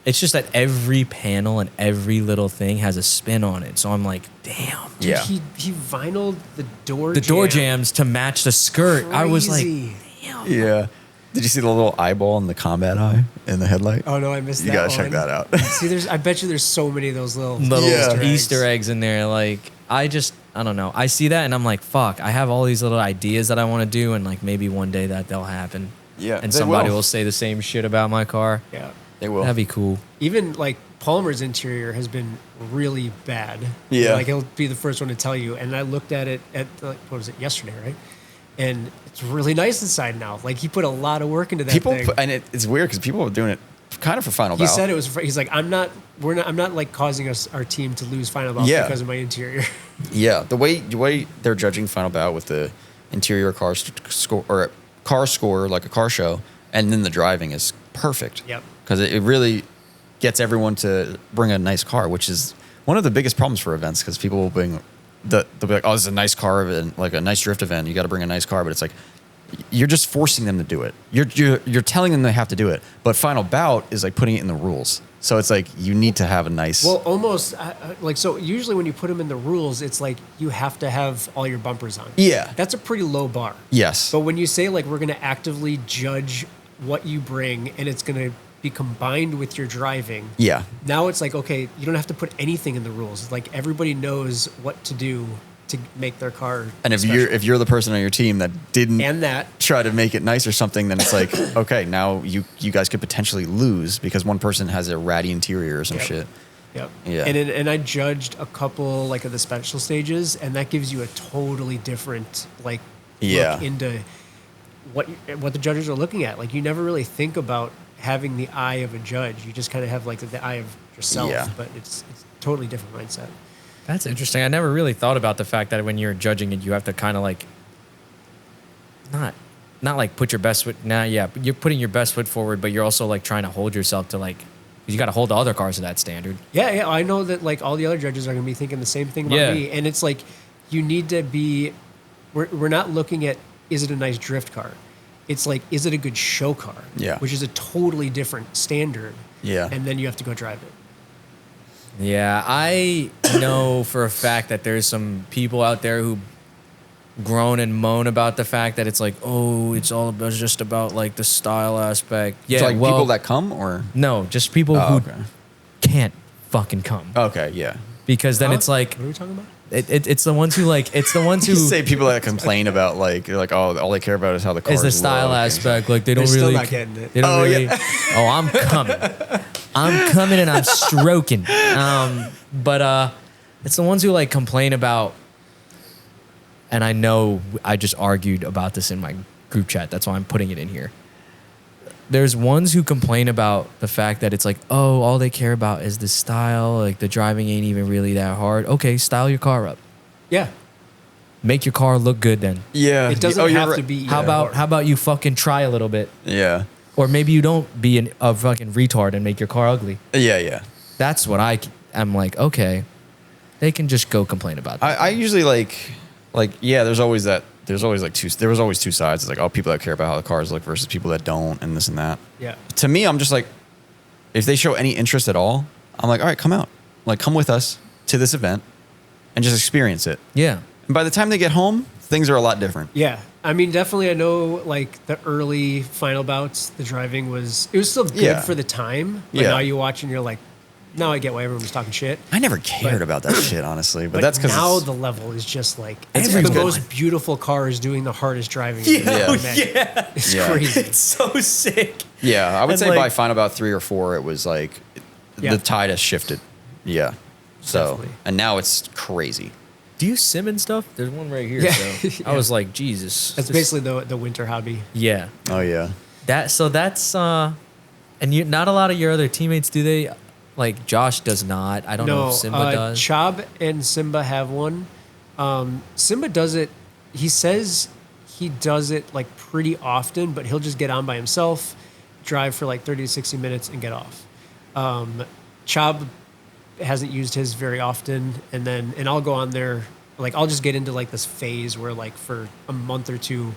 It's just that every panel and every little thing has a spin on it. So I'm like, damn. Dude, Yeah. He vinyled the door. The door jams to match the skirt. I was like, Crazy. damn. Yeah. Did you see the little eyeball in the combat eye in the headlight? Oh no, I missed You that. gotta check that out. See, I bet you there's so many of those little Little Yeah. Easter eggs in there. Like, I don't know. I see that and I'm like, fuck, I have all these little ideas that I want to do. And like maybe one day that they'll happen. Yeah, And they somebody will. will say the same shit about my car. Yeah. They will. That'd be cool. Even like Palmer's interior has been really bad. Yeah. Like he'll be the first one to tell you. And I looked at it at like, what was it, yesterday, right? And it's really nice inside now. Like he put a lot of work into that People, thing. and it's weird because people are doing it kind of for Final Bout. He said it was. He's like, I'm not like causing our team to lose Final Bout Yeah. because of my interior. Yeah, the way they're judging Final Bout with the interior car score or car score, like a car show, and then the driving is perfect. Yep. Because it really gets everyone to bring a nice car, which is one of the biggest problems for events. Because people will bring they'll be like, oh, this is a nice car event, like a nice drift event. You got to bring a nice car, but it's like you're just forcing them to do it. You're telling them they have to do it. But Final Bout is like putting it in the rules. So it's like you need to have a nice. Well, almost like so. Usually, when you put them in the rules, it's like you have to have all your bumpers on. Yeah. That's a pretty low bar. Yes. But when you say like we're going to actively judge what you bring, and it's going to be combined with your driving. Yeah. Now it's like, okay, you don't have to put anything in the rules. It's like everybody knows what to do to make their car. And if special. you're the person on your team that didn't and that try to make it nice or something, then it's like, okay, now you guys could potentially lose because one person has a ratty interior or some Yep. shit. Yep. Yeah. And I judged a couple like of the special stages, and that gives you a totally different like Yeah. look into what the judges are looking at. Like you never really think about having the eye of a judge. You just kind of have like the eye of yourself. Yeah. But it's totally different mindset. That's interesting. I never really thought about the fact that when you're judging it, you have to kind of like not like put your best foot. Nah, yeah, you're putting your best foot forward, but you're also like trying to hold yourself to like you got to hold the other cars to that standard. Yeah, I know that like all the other judges are going to be thinking the same thing about Yeah. me, and it's like you need to be. We're not looking at is it a nice drift car. It's like is it a good show car? Yeah. Which is a totally different standard. Yeah. And then you have to go drive it. Yeah, I know for a fact that there's some people out there who groan and moan about the fact that it's like, oh, it's all about just about like the style aspect. Yeah, So like well, people that come or no, just people Oh, who okay. can't fucking come Okay, yeah. because then Huh? it's like What are we talking about? it's the ones who like it's the ones who You say people that complain about like they're like, oh, all they care about is how the car is the style aspect. Like they don't They're still really not getting it. They don't Oh, really. yeah. Oh, I'm coming. I'm coming and I'm stroking. But it's the ones who like complain about. And I know I just argued about this in my group chat. That's why I'm putting it in here. There's ones who complain about the fact that it's like, oh, all they care about is the style. Like the driving ain't even really that hard. Okay, style your car up. Yeah. Make your car look good then. Yeah. It doesn't Oh, you're have right. to be. How about you fucking try a little bit? Yeah. Or maybe you don't be a fucking retard and make your car ugly. Yeah, yeah. That's what I'm like, okay, they can just go complain about that. I usually like yeah, there's always like there was always two sides. It's like, oh, people that care about how the cars look versus people that don't and this and that. Yeah. To me, I'm just like, if they show any interest at all, I'm like, all right, come out. Like, come with us to this event. and just experience it. Yeah. And by the time they get home, things are a lot different. Yeah. I mean, definitely, I know, like, the early final bouts, the driving was still good Yeah. for the time. But Yeah. now you watch and you're like, now I get why everyone was talking shit. I never cared about that shit, honestly. But that's because now the level is just like It's the everyone. most beautiful cars doing the hardest driving. Yeah. Yeah. It's Yeah. crazy. It's so sick. Yeah, I would And, say like- by Final Bout 3 or 4, it was like Yeah. the tide has shifted. Yeah. So, Definitely. and now it's crazy. Do you sim and stuff? There's one right here. Yeah. So I was like, Jesus. That's basically the winter hobby. Yeah. Oh, yeah. That's and not a lot of your other teammates, do they? Like Josh does not. I don't know if Simba does. Chob and Simba have one. Simba does it. He says he does it like pretty often, but he'll just get on by himself, drive for like 30 to 60 minutes, and get off. Chob hasn't used his very often, and I'll go on there. Like I'll just get into like this phase where like for a month or two,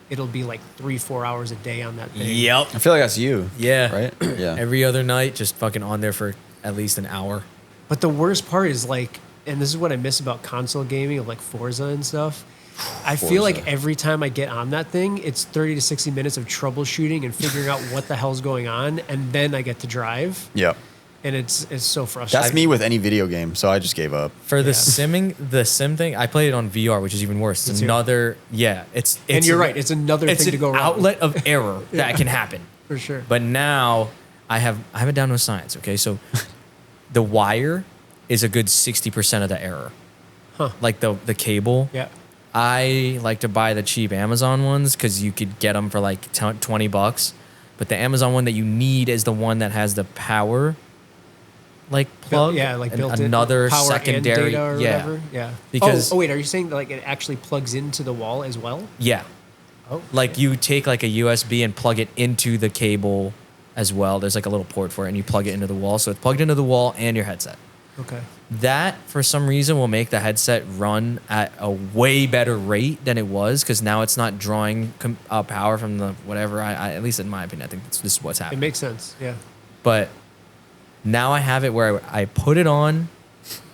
it'll be like 3-4 hours a day on that thing. Yep. I feel like that's you. Yeah. Right? Yeah. Every other night, just fucking on there for at least an hour. But the worst part is like, and this is what I miss about console gaming of like Forza and stuff. I feel like Forza. every time I get on that thing, it's 30 to 60 minutes of troubleshooting and figuring out what the hell's going on, and then I get to drive, Yep. and it's so frustrating. That's me with any video game, so I just gave up. For the Yeah. the sim thing, I played it on VR, which is even worse. It's Me too. another, yeah, it's And you're right, it's another it's thing to an go wrong. outlet of error that can happen. For sure. But now I have it down to a science. Okay, so the wire is a good 60% of the error. Huh. Like the cable. Yeah. I like to buy the cheap Amazon ones because you could get them for like $20. But the Amazon one that you need is the one that has the power, like plug. Yeah, like and built in another power secondary. and data or yeah, whatever. Yeah. Because- oh wait, are you saying that like it actually plugs into the wall as well? yeah. Oh. Like you take like a USB and plug it into the cable as well. There's like a little port for it, and you plug it into the wall. So it's plugged into the wall and your headset. Okay. That, for some reason, will make the headset run at a way better rate than it was because now it's not drawing power from the whatever. I at least in my opinion, I think this is what's It happening. makes sense. Yeah. But now I have it where I put it on.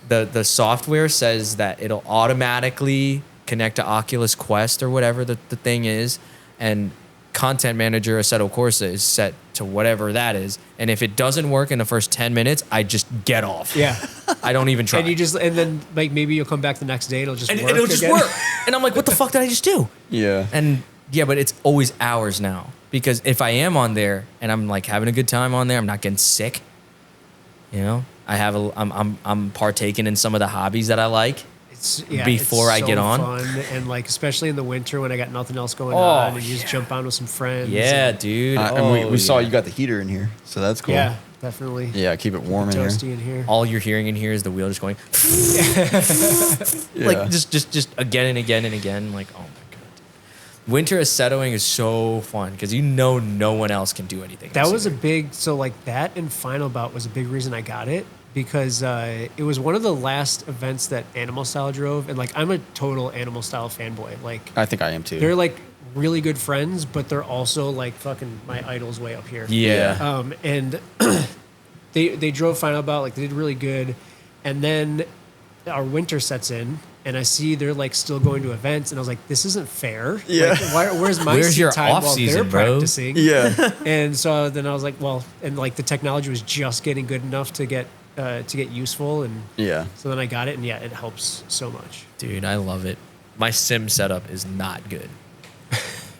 The software says that it'll automatically connect to Oculus Quest or whatever the thing is, and Content Manager Assetto Corsa is set to whatever that is. And if it doesn't work in the first 10 minutes, I just get off. Yeah. I don't even try. And then like maybe you'll come back the next day, it'll just and work. it'll just again. work. And I'm like, what the fuck did I just do? Yeah. And yeah, but it's always hours now because if I am on there and I'm like having a good time on there, I'm not getting sick. You know, I'm partaking in some of the hobbies that I like. Before I get on. fun. And like especially in the winter when I got nothing else going Oh, on, and you just jump on with some friends. Yeah, and- dude. and we saw yeah. you got the heater in here, so that's cool. yeah, definitely. Yeah, keep it warm in here. Toasty in here. All you're hearing in here is the wheel just going, Yeah. like just again and again and again. Like, oh my god. Winter Assettoing is so fun because no one else can do anything. That else was a here. big, so like that and Final Bout was a big reason I got it because it was one of the last events that Animal Style drove. And like, I'm a total Animal Style fanboy. Like, I think I am too. they're like really good friends, but they're also like fucking my idols way up here. Yeah. And they drove Final Bout, like they did really good. And then our winter sets in, and I see they're like still going to events, and I was like, this isn't fair. Yeah. Like, where's my Where's seat your time off while season, they're bro? practicing? Yeah. And so then I was like, well, and like the technology was just getting good enough to get useful, and Yeah. so then I got it, and yeah, it helps so much. Dude, I love it. My sim setup is not good.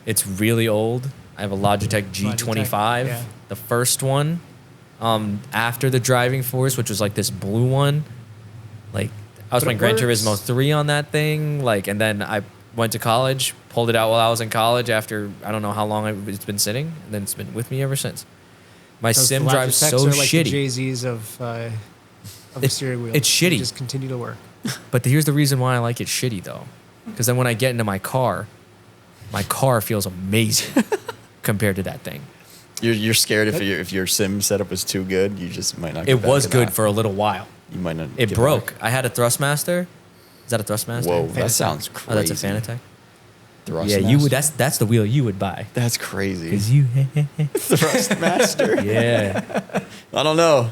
It's really old. I have a Logitech G25, yeah. the first one. After the Driving Force, which was like this blue one. Like I was But playing it Gran works. Turismo 3 on that thing. Like, and then I went to college, pulled it out while I was in college after I don't know how long it's been sitting, and then it's been with me ever since. My Those sim drives Logitechs so are like shitty. the Jay-Z's of the steering wheel. it's shitty. They just continue to work. But here's the reason why I like it shitty though, because then when I get into my car feels amazing compared to that thing. You're scared if your sim setup was too good, you just might not. It get back was to good that. for a little while. You might not. It get broke. back. I had a Thrustmaster. Is that a Thrustmaster? Whoa, Fanatec. that sounds crazy. Oh, that's a Fanatec. Thrust Yeah, you would. Master? That's the wheel you would buy. That's crazy. Cause you. Thrustmaster. Yeah. I don't know.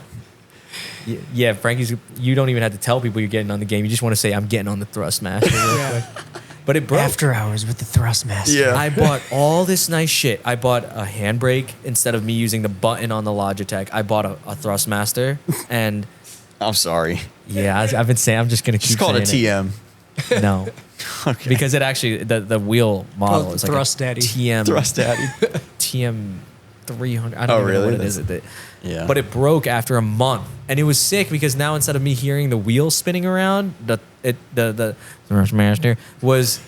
Yeah, Frankie's. You don't even have to tell people you're getting on the game. You just want to say, "I'm getting on the Thrustmaster." Real quick. But it broke. After hours with the Thrustmaster. Yeah. I bought all this nice shit. I bought a handbrake instead of me using the button on the Logitech. I bought a Thrustmaster, and I'm sorry. yeah, I've been saying I'm just gonna keep Just call it a saying TM. No, Okay. because it actually the wheel model Oh, is Thrust like a Daddy. TM Thrust Daddy. TM 300. I don't Oh, even know really? what it is. Yeah. But it broke after a month, and it was sick because now instead of me hearing the wheel spinning around, the Thrustmaster was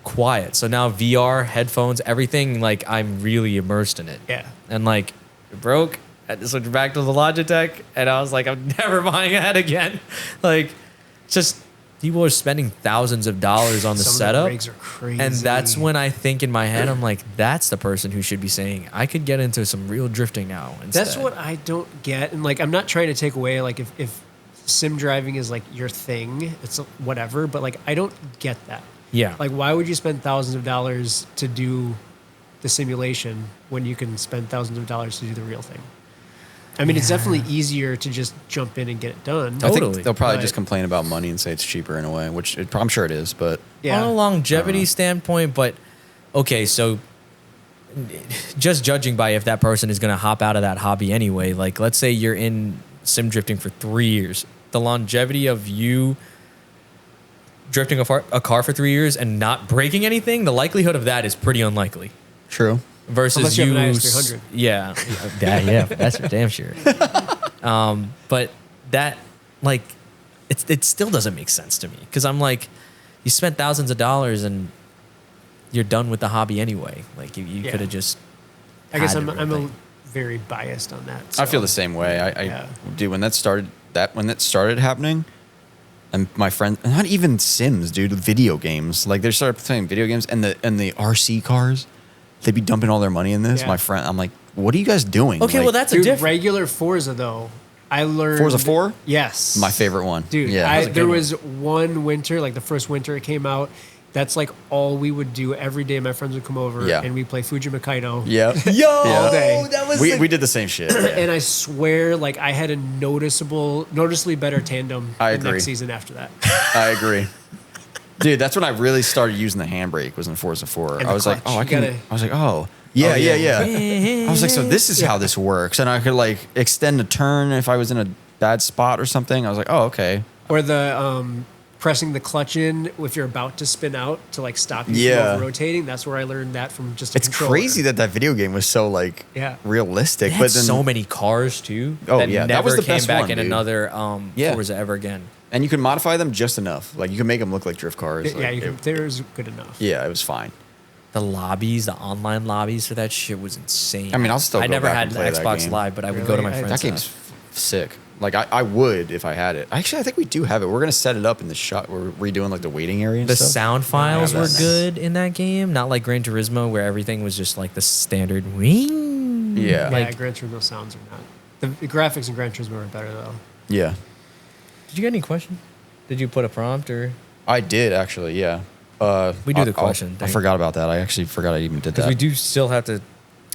quiet. So now VR, headphones, everything, like I'm really immersed in it. Yeah. And like it broke. I had to switch back to the Logitech, and I was like, I'm never buying that again. Like, just people are spending thousands of dollars on the Some setup. of the rigs are crazy. And that's when I think in my head, I'm like, that's the person who should be saying, I could get into some real drifting now. Instead. That's what I don't get. And like, I'm not trying to take away, like, if sim driving is like your thing, it's whatever, but like, I don't get that. Yeah. Like, why would you spend thousands of dollars to do the simulation when you can spend thousands of dollars to do the real thing? I mean, it's definitely easier to just jump in and get it done. I Totally. think they'll probably But- just complain about money and say it's cheaper in a way, which I'm sure it is, but Yeah. On a longevity standpoint, but okay, so just judging by if that person is going to hop out of that hobby anyway, like let's say you're in sim drifting for 3 years, the longevity of you drifting a car for 3 years and not breaking anything, the likelihood of that is pretty unlikely. true. Versus Unless you have an s- IS300. Yeah, that's for damn sure. But that, like, it still doesn't make sense to me because I'm like, you spent thousands of dollars and you're done with the hobby anyway. Like you Yeah. could have just. I guess had I'm the real a thing. very biased on that. I feel so- the same way. I Yeah. dude, when that started happening, and my friend, not even Sims, dude, video games. Like they started playing video games, and the RC cars, they'd be dumping all their money in this. Yeah. My friend, I'm like, what are you guys doing? Okay, Like, well that's a Dude, different. regular Forza though, I learned Forza 4? Yes, my favorite one. Dude, yeah, was a good there one. was one winter, like the first winter it came out. That's like all we would do every day. My friends would come over Yeah. and we play Fujima Kaido. yeah. Yo, all day. that was we did the same shit. Yeah. And I swear, like I had a noticeably better tandem I the agree. next season after that. I agree. Dude, that's when I really started using the handbrake was in Forza 4. And I the was like, clutch. oh, I You can. gotta- I was like, oh, yeah, Oh, yeah, yeah. yeah. I was like, so this is how this works. And I could like extend a turn if I was in a bad spot or something. I was like, oh, okay. Or the pressing the clutch in if you're about to spin out to like stop you Yeah. from rotating. That's where I learned that from just a It's controller. crazy that video game was so like Yeah. realistic. They had But then, so many cars too. Oh, that yeah, that never was the came best back one, in dude. another Yeah. Forza ever again. and you could modify them just enough. Like you can make them look like drift cars. Yeah, Like, there's good enough. yeah, it was fine. The lobbies, the online lobbies for that shit was insane. I mean, I'll still I go never back had and play that Xbox game. Live, but I would Really? go to my That friend's That game's house. sick. Like I would if I had it. Actually, I think we do have it. We're gonna set it up in the shop. We're redoing like the waiting area. And The stuff. sound files Yeah, were that's- good in that game, not like Gran Turismo where everything was just like the standard ring. Yeah. Yeah, Like, Gran Turismo sounds are not. The graphics in Gran Turismo are better though. Yeah, did you get any question? Did you put a prompt or? I did actually. Yeah. We do the I'll- question I thing. forgot about that. I actually forgot I even did Because that. we do still have to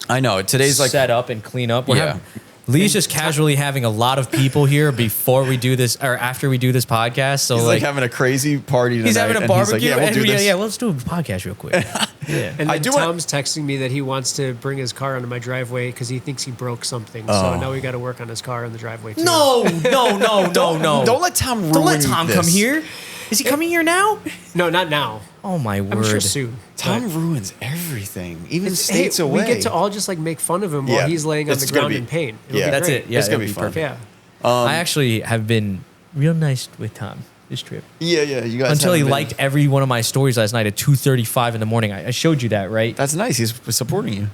I know today's like set up and clean up. We're Yeah. having- Lee's just casually having a lot of people here before we do this or after we do this podcast. So he's like, like having a crazy party tonight. he's having a and barbecue. He's like, yeah, we'll and do this. yeah, let's do a podcast real quick. Yeah. And I then do wanna- Tom's texting me that he wants to bring his car onto my driveway because he thinks he broke something. Oh. So now we got to work on his car in the driveway too. No. Don't let Tom ruin Don't let Tom this. come here. Is he coming here now? No, not now. Oh my word. I'm sure soon. Tom But ruins everything, even it's- states hey, away. we get to all just like make fun of him Yeah. while he's laying on It's the gonna ground be- in pain. It'll yeah. be That's great. it. Yeah, It's gonna it'll be fun. Yeah. I actually have been real nice with Tom this trip. Yeah, you guys. Until he haven't been- liked every one of my stories last night at 2:35 in the morning. I showed you that, right? That's nice. He's supporting you.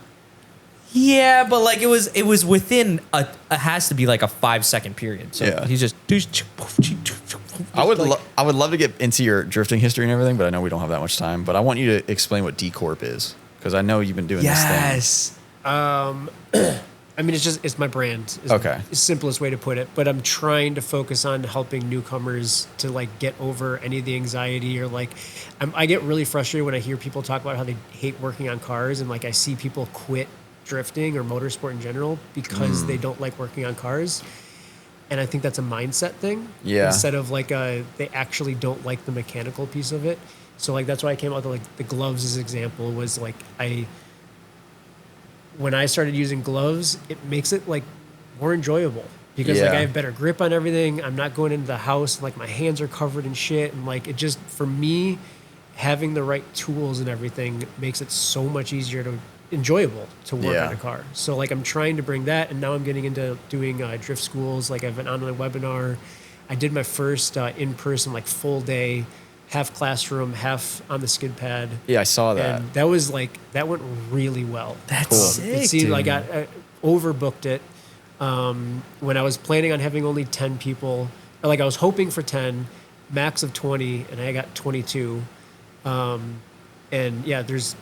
Yeah, but like it was within it has to be like a 5-second period. So Yeah. he's just I would love to get into your drifting history and everything, but I know we don't have that much time. But I want you to explain what D-Corp is because I know you've been doing this thing. Yes. I mean, it's my brand. Is Okay. the simplest way to put it. But I'm trying to focus on helping newcomers to like get over any of the anxiety or like, I get really frustrated when I hear people talk about how they hate working on cars and like I see people quit drifting or motorsport in general because they don't like working on cars. And I think that's a mindset thing. Yeah. Instead of like they actually don't like the mechanical piece of it. So like that's why I came out with like the gloves as an example was like when I started using gloves, it makes it like more enjoyable because like Yeah. I have better grip on everything. I'm not going into the house and like my hands are covered in shit. And like it just, for me, having the right tools and everything makes it so much easier to enjoyable to work Yeah. on a car. So like I'm trying to bring that, and now I'm getting into doing drift schools. Like I've been on a webinar. I did my first in-person like full day, half classroom, half on the skid pad. Yeah, I saw that. And that was like, that went really well. That's Cool. sick, It seemed dude. like I overbooked it. When I was planning on having only 10 people, or like I was hoping for 10, max of 20, and I got 22. And yeah, there's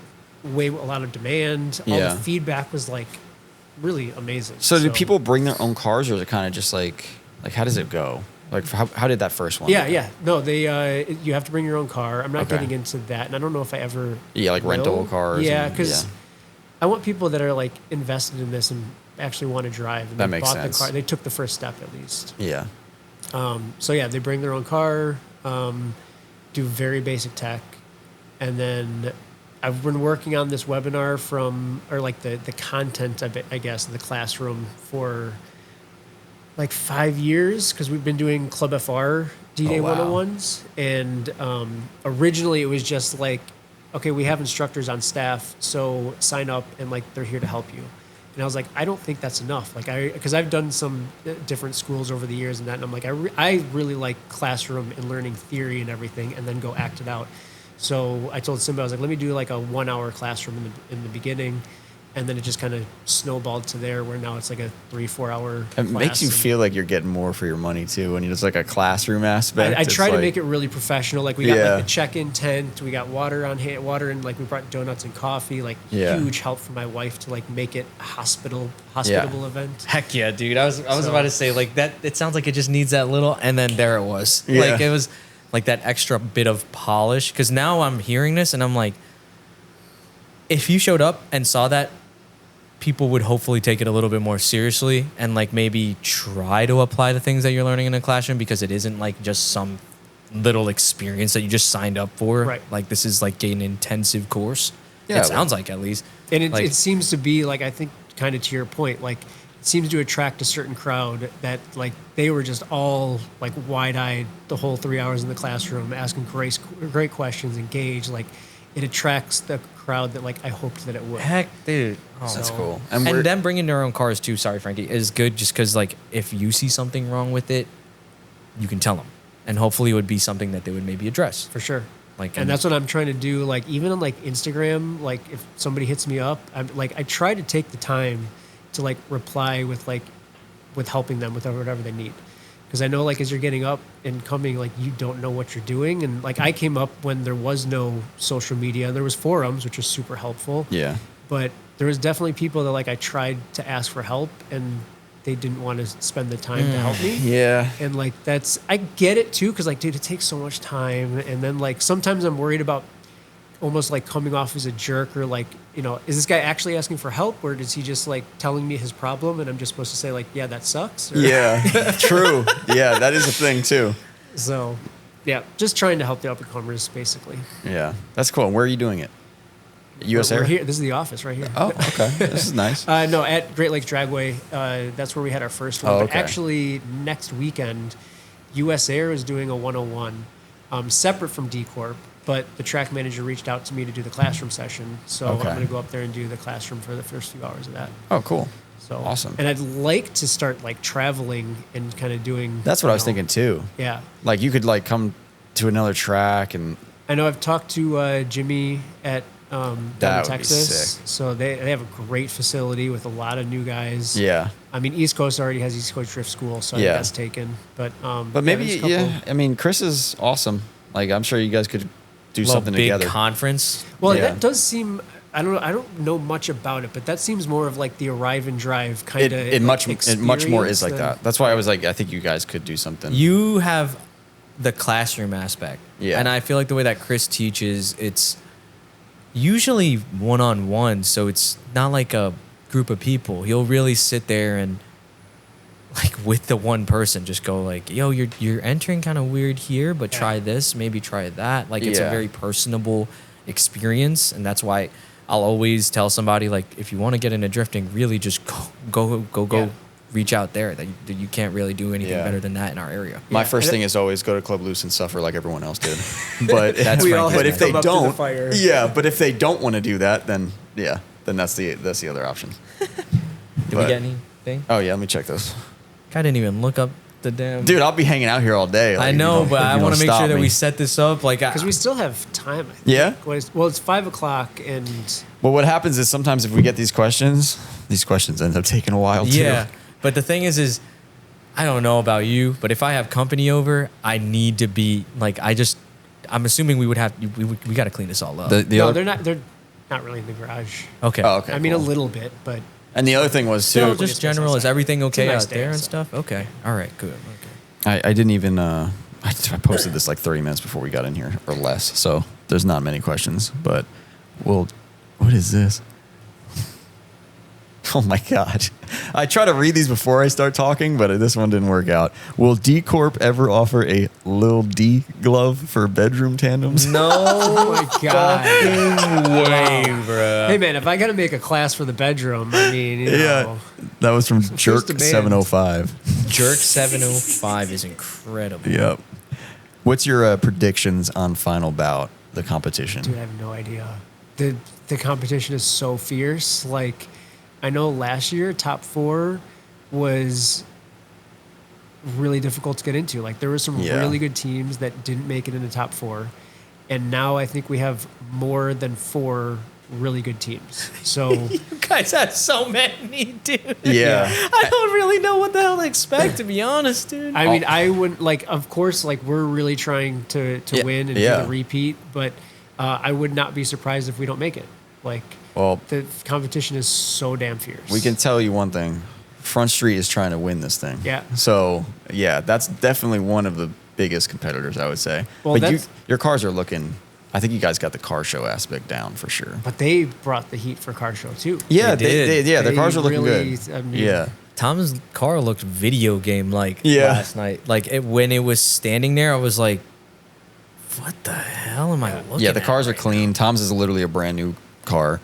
a lot of demand. All Yeah. the feedback was like really amazing. So do people bring their own cars, or is it kind of just like how does it go? Like how did that first one? Yeah, yeah. No, they you have to bring your own car. I'm not Okay. getting into that, and I don't know if I ever. Yeah, like rental will. cars. Yeah, and- because I want people that are like invested in this and actually want to drive. And That they makes bought sense. The car. They took the first step at least. Yeah. So yeah, they bring their own car, do very basic tech, and then I've been working on this webinar or like the content of it, I guess, in the classroom for like 5 years because we've been doing Club FR D-Day Oh, wow. 101s. And originally it was just like, okay, we have instructors on staff, so sign up and like they're here to help you. And I was like, I don't think that's enough. Like because I've done some different schools over the years and that, and I'm like, I really like classroom and learning theory and everything, and then go act it out. So I told Simba, I was like, let me do like a 1 hour classroom in the beginning, and then it just kind of snowballed to there where now it's like a 3-4 hour. It makes you feel like you're getting more for your money too when it's like a classroom aspect. I It's try to like- make it really professional. Like we got Yeah. like the check-in tent, we got water on hand, water, and like we brought donuts and coffee. Like Yeah. huge help from my wife to like make it a hospitable event. Heck yeah, dude. I was So- about to say like that. It sounds like it just needs that little, and then there it was. Yeah. Like it was like that extra bit of polish. Because now I'm hearing this and I'm like, if you showed up and saw that, people would hopefully take it a little bit more seriously and like maybe try to apply the things that you're learning in a classroom, because it isn't like just some little experience that you just signed up for. Right. Like this is like an intensive course. Yeah, It sounds like, at least. And it, Like- it seems to be like, I think kind of to your point, like it seems to attract a certain crowd that like they were just all like wide-eyed the whole 3 hours in the classroom asking great questions, engaged. Like it attracts the crowd that like I hoped that it would. Heck, dude. Oh. That's So- cool. And we're- them bringing their own cars too, sorry, Frankie, is good just because, like, if you see something wrong with it, you can tell them. And hopefully it would be something that they would maybe address. For sure. Like, And that's what I'm trying to do. Like even on like Instagram, like if somebody hits me up, I try to take the time to like reply with helping them with whatever they need. Because I know like as you're getting up and coming, like you don't know what you're doing. And like I came up when there was no social media, and there was forums, which was super helpful. Yeah. But there was definitely people that like I tried to ask for help and they didn't want to spend the time to help me. Yeah. And like I get it too, because like, dude, it takes so much time. And then like sometimes I'm worried about almost like coming off as a jerk, or like, you know, is this guy actually asking for help, or is he just like telling me his problem and I'm just supposed to say like, yeah, that sucks? Or, Yeah. True. Yeah, that is a thing too. So yeah, just trying to help the up and comers basically. Yeah. That's cool. Where are you doing it? US We're Air? here. This is the office right here. Oh, okay. This is nice. No, at Great Lakes Dragway. That's where we had our first one. Oh, But okay. actually, next weekend, US Air is doing a 101, separate from D-Corp. But the track manager reached out to me to do the classroom session. So Okay. I'm going to go up there and do the classroom for the first few hours of that. Oh, cool. So Awesome. And I'd like to start like traveling and kind of doing. That's what you I was know, thinking too. Yeah. Like you could like come to another track and I know I've talked to Jimmy at down That in would be Texas. sick. So they have a great facility with a lot of new guys. yeah. I mean, East Coast already has East Coast Drift School, so I think Yeah. that's taken. But But there's a couple- yeah, I mean, Chris is awesome. Like I'm sure you guys could do little something big together. conference. Well, Yeah. that does seem. I don't know much about it, but that seems more of like the arrive and drive kind of. It much more is like that. That's why I was like, I think you guys could do something. You have the classroom aspect. Yeah. And I feel like the way that Chris teaches, it's usually one-on-one, so it's not like a group of people. He'll really sit there and like with the one person, just go like, yo, you're entering kind of weird here, but try this, maybe try that. Like it's a very personable experience, and that's why I'll always tell somebody like, if you want to get into drifting, really just go reach out there. That you can't really do anything better than that in our area. My first thing is always go to Club Loose and suffer like everyone else did. But That's We all Frankie's had but to if they come up to the don't, fire. but if they don't want to do that, then that's the other option. Did we But- get anything? Oh yeah, let me check this. I didn't even look up the damn. Dude, I'll be hanging out here all day. I if you know, don't- but if you I don't want to make stop sure that me. we set this up. Like, Because we still have time. I think. Yeah? Well, it's 5 o'clock, and Well, what happens is sometimes if we get these questions end up taking a while too. yeah. But the thing is I don't know about you, but if I have company over, I need to be like, I'm assuming we would have, we got to clean this all up. The no, other, they're not really in the garage. Okay. Oh, okay. I mean, cool. a little bit, but And the other thing was too. So Just just general, is everything okay nice out day there and outside. stuff? Okay. All right. Good. Okay. I didn't even. I posted this like 30 minutes before we got in here or less, so there's not many questions. But what is this? Oh my god! I try to read these before I start talking, but this one didn't work out. Will D-Corp ever offer a Lil D glove for bedroom tandems? No oh my god. way, bro. Hey man, if I got to make a class for the bedroom, I mean, you know, that was from Jerk demand. 705. Jerk 705 is incredible. Yep. What's your predictions on Final Bout, the competition? dude, I have no idea. The competition is so fierce. Like, I know last year top 4 was really difficult to get into. Like, there were some Yeah. really good teams that didn't make it in the top 4, and now I think we have more than 4 really good teams. So You guys have so many, dude. Yeah. I don't really know what the hell to expect, to be honest, dude. I mean, I wouldn't like. Of course, like we're really trying to Yeah, win and yeah. do the repeat, but I would not be surprised if we don't make it. Like, Well, the competition is so damn fierce. we can tell you one thing. Front Street is trying to win this thing. Yeah. So, yeah, that's definitely one of the biggest competitors, I would say. Well, but that's- your cars are looking, I think you guys got the car show aspect down for sure. But they brought the heat for car show too. Yeah, They did. yeah, the They cars are looking really, good. I mean, Yeah. Tom's car looked video game like Yeah. last night. Like when it was standing there, I was like, "What the hell am I looking?" Yeah, the at cars are right clean. Tom's is literally a brand new car.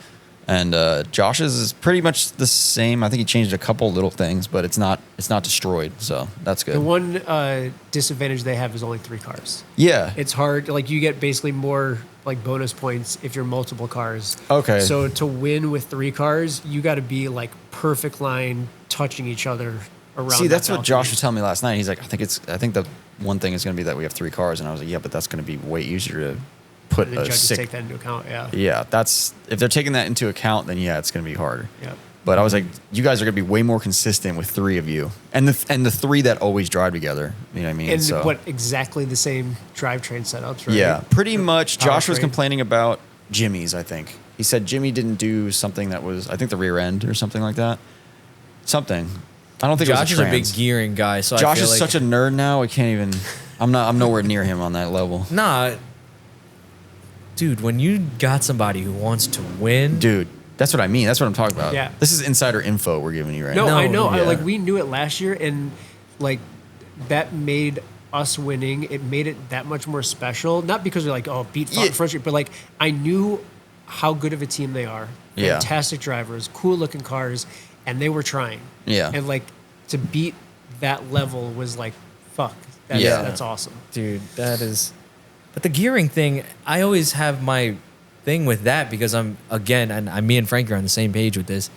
And Josh's is pretty much the same. I think he changed a couple little things, but it's not destroyed, so that's good. The one disadvantage they have is only 3 cars. Yeah. It's hard. Like, you get basically more like bonus points if you're multiple cars. Okay. So to win with 3 cars, you got to be like perfect line, touching each other around. See, that's that what Josh balcony. was telling me last night. He's like, I think the one thing is going to be that we have 3 cars, and I was like, yeah, but that's going to be way easier to put And the a judges sick. take that into account. Yeah. Yeah, that's if they're taking that into account, then yeah, it's going to be harder. Yeah. But I was like, you guys are going to be way more consistent with 3 of you, and the 3 that always drive together. You know what I mean? And So what exactly the same drivetrain setups, right? yeah, pretty much. Josh was Powertrain. complaining about Jimmy's. I think he said Jimmy didn't do something that was, I think, the rear end or something like that. Something. I don't think Josh it is was a big gearing guy, so Josh I feel is like, such a nerd now. I can't even. I'm nowhere near him on that level. nah. Dude, when you got somebody who wants to win, Dude, that's what I mean. That's what I'm talking about. Yeah. This is insider info we're giving you right No, now. I know. yeah. Like, we knew it last year, and like that made us winning. It made it that much more special. Not because we're like, oh, beat Yeah. Front Street, but like I knew how good of a team they are. Yeah. Fantastic drivers, cool looking cars, and they were trying. Yeah. And like to beat that level was like, fuck. That's, Yeah. That's awesome. dude, that is. But the gearing thing, I always have my thing with that because I'm again, and me and Frank are on the same page with this.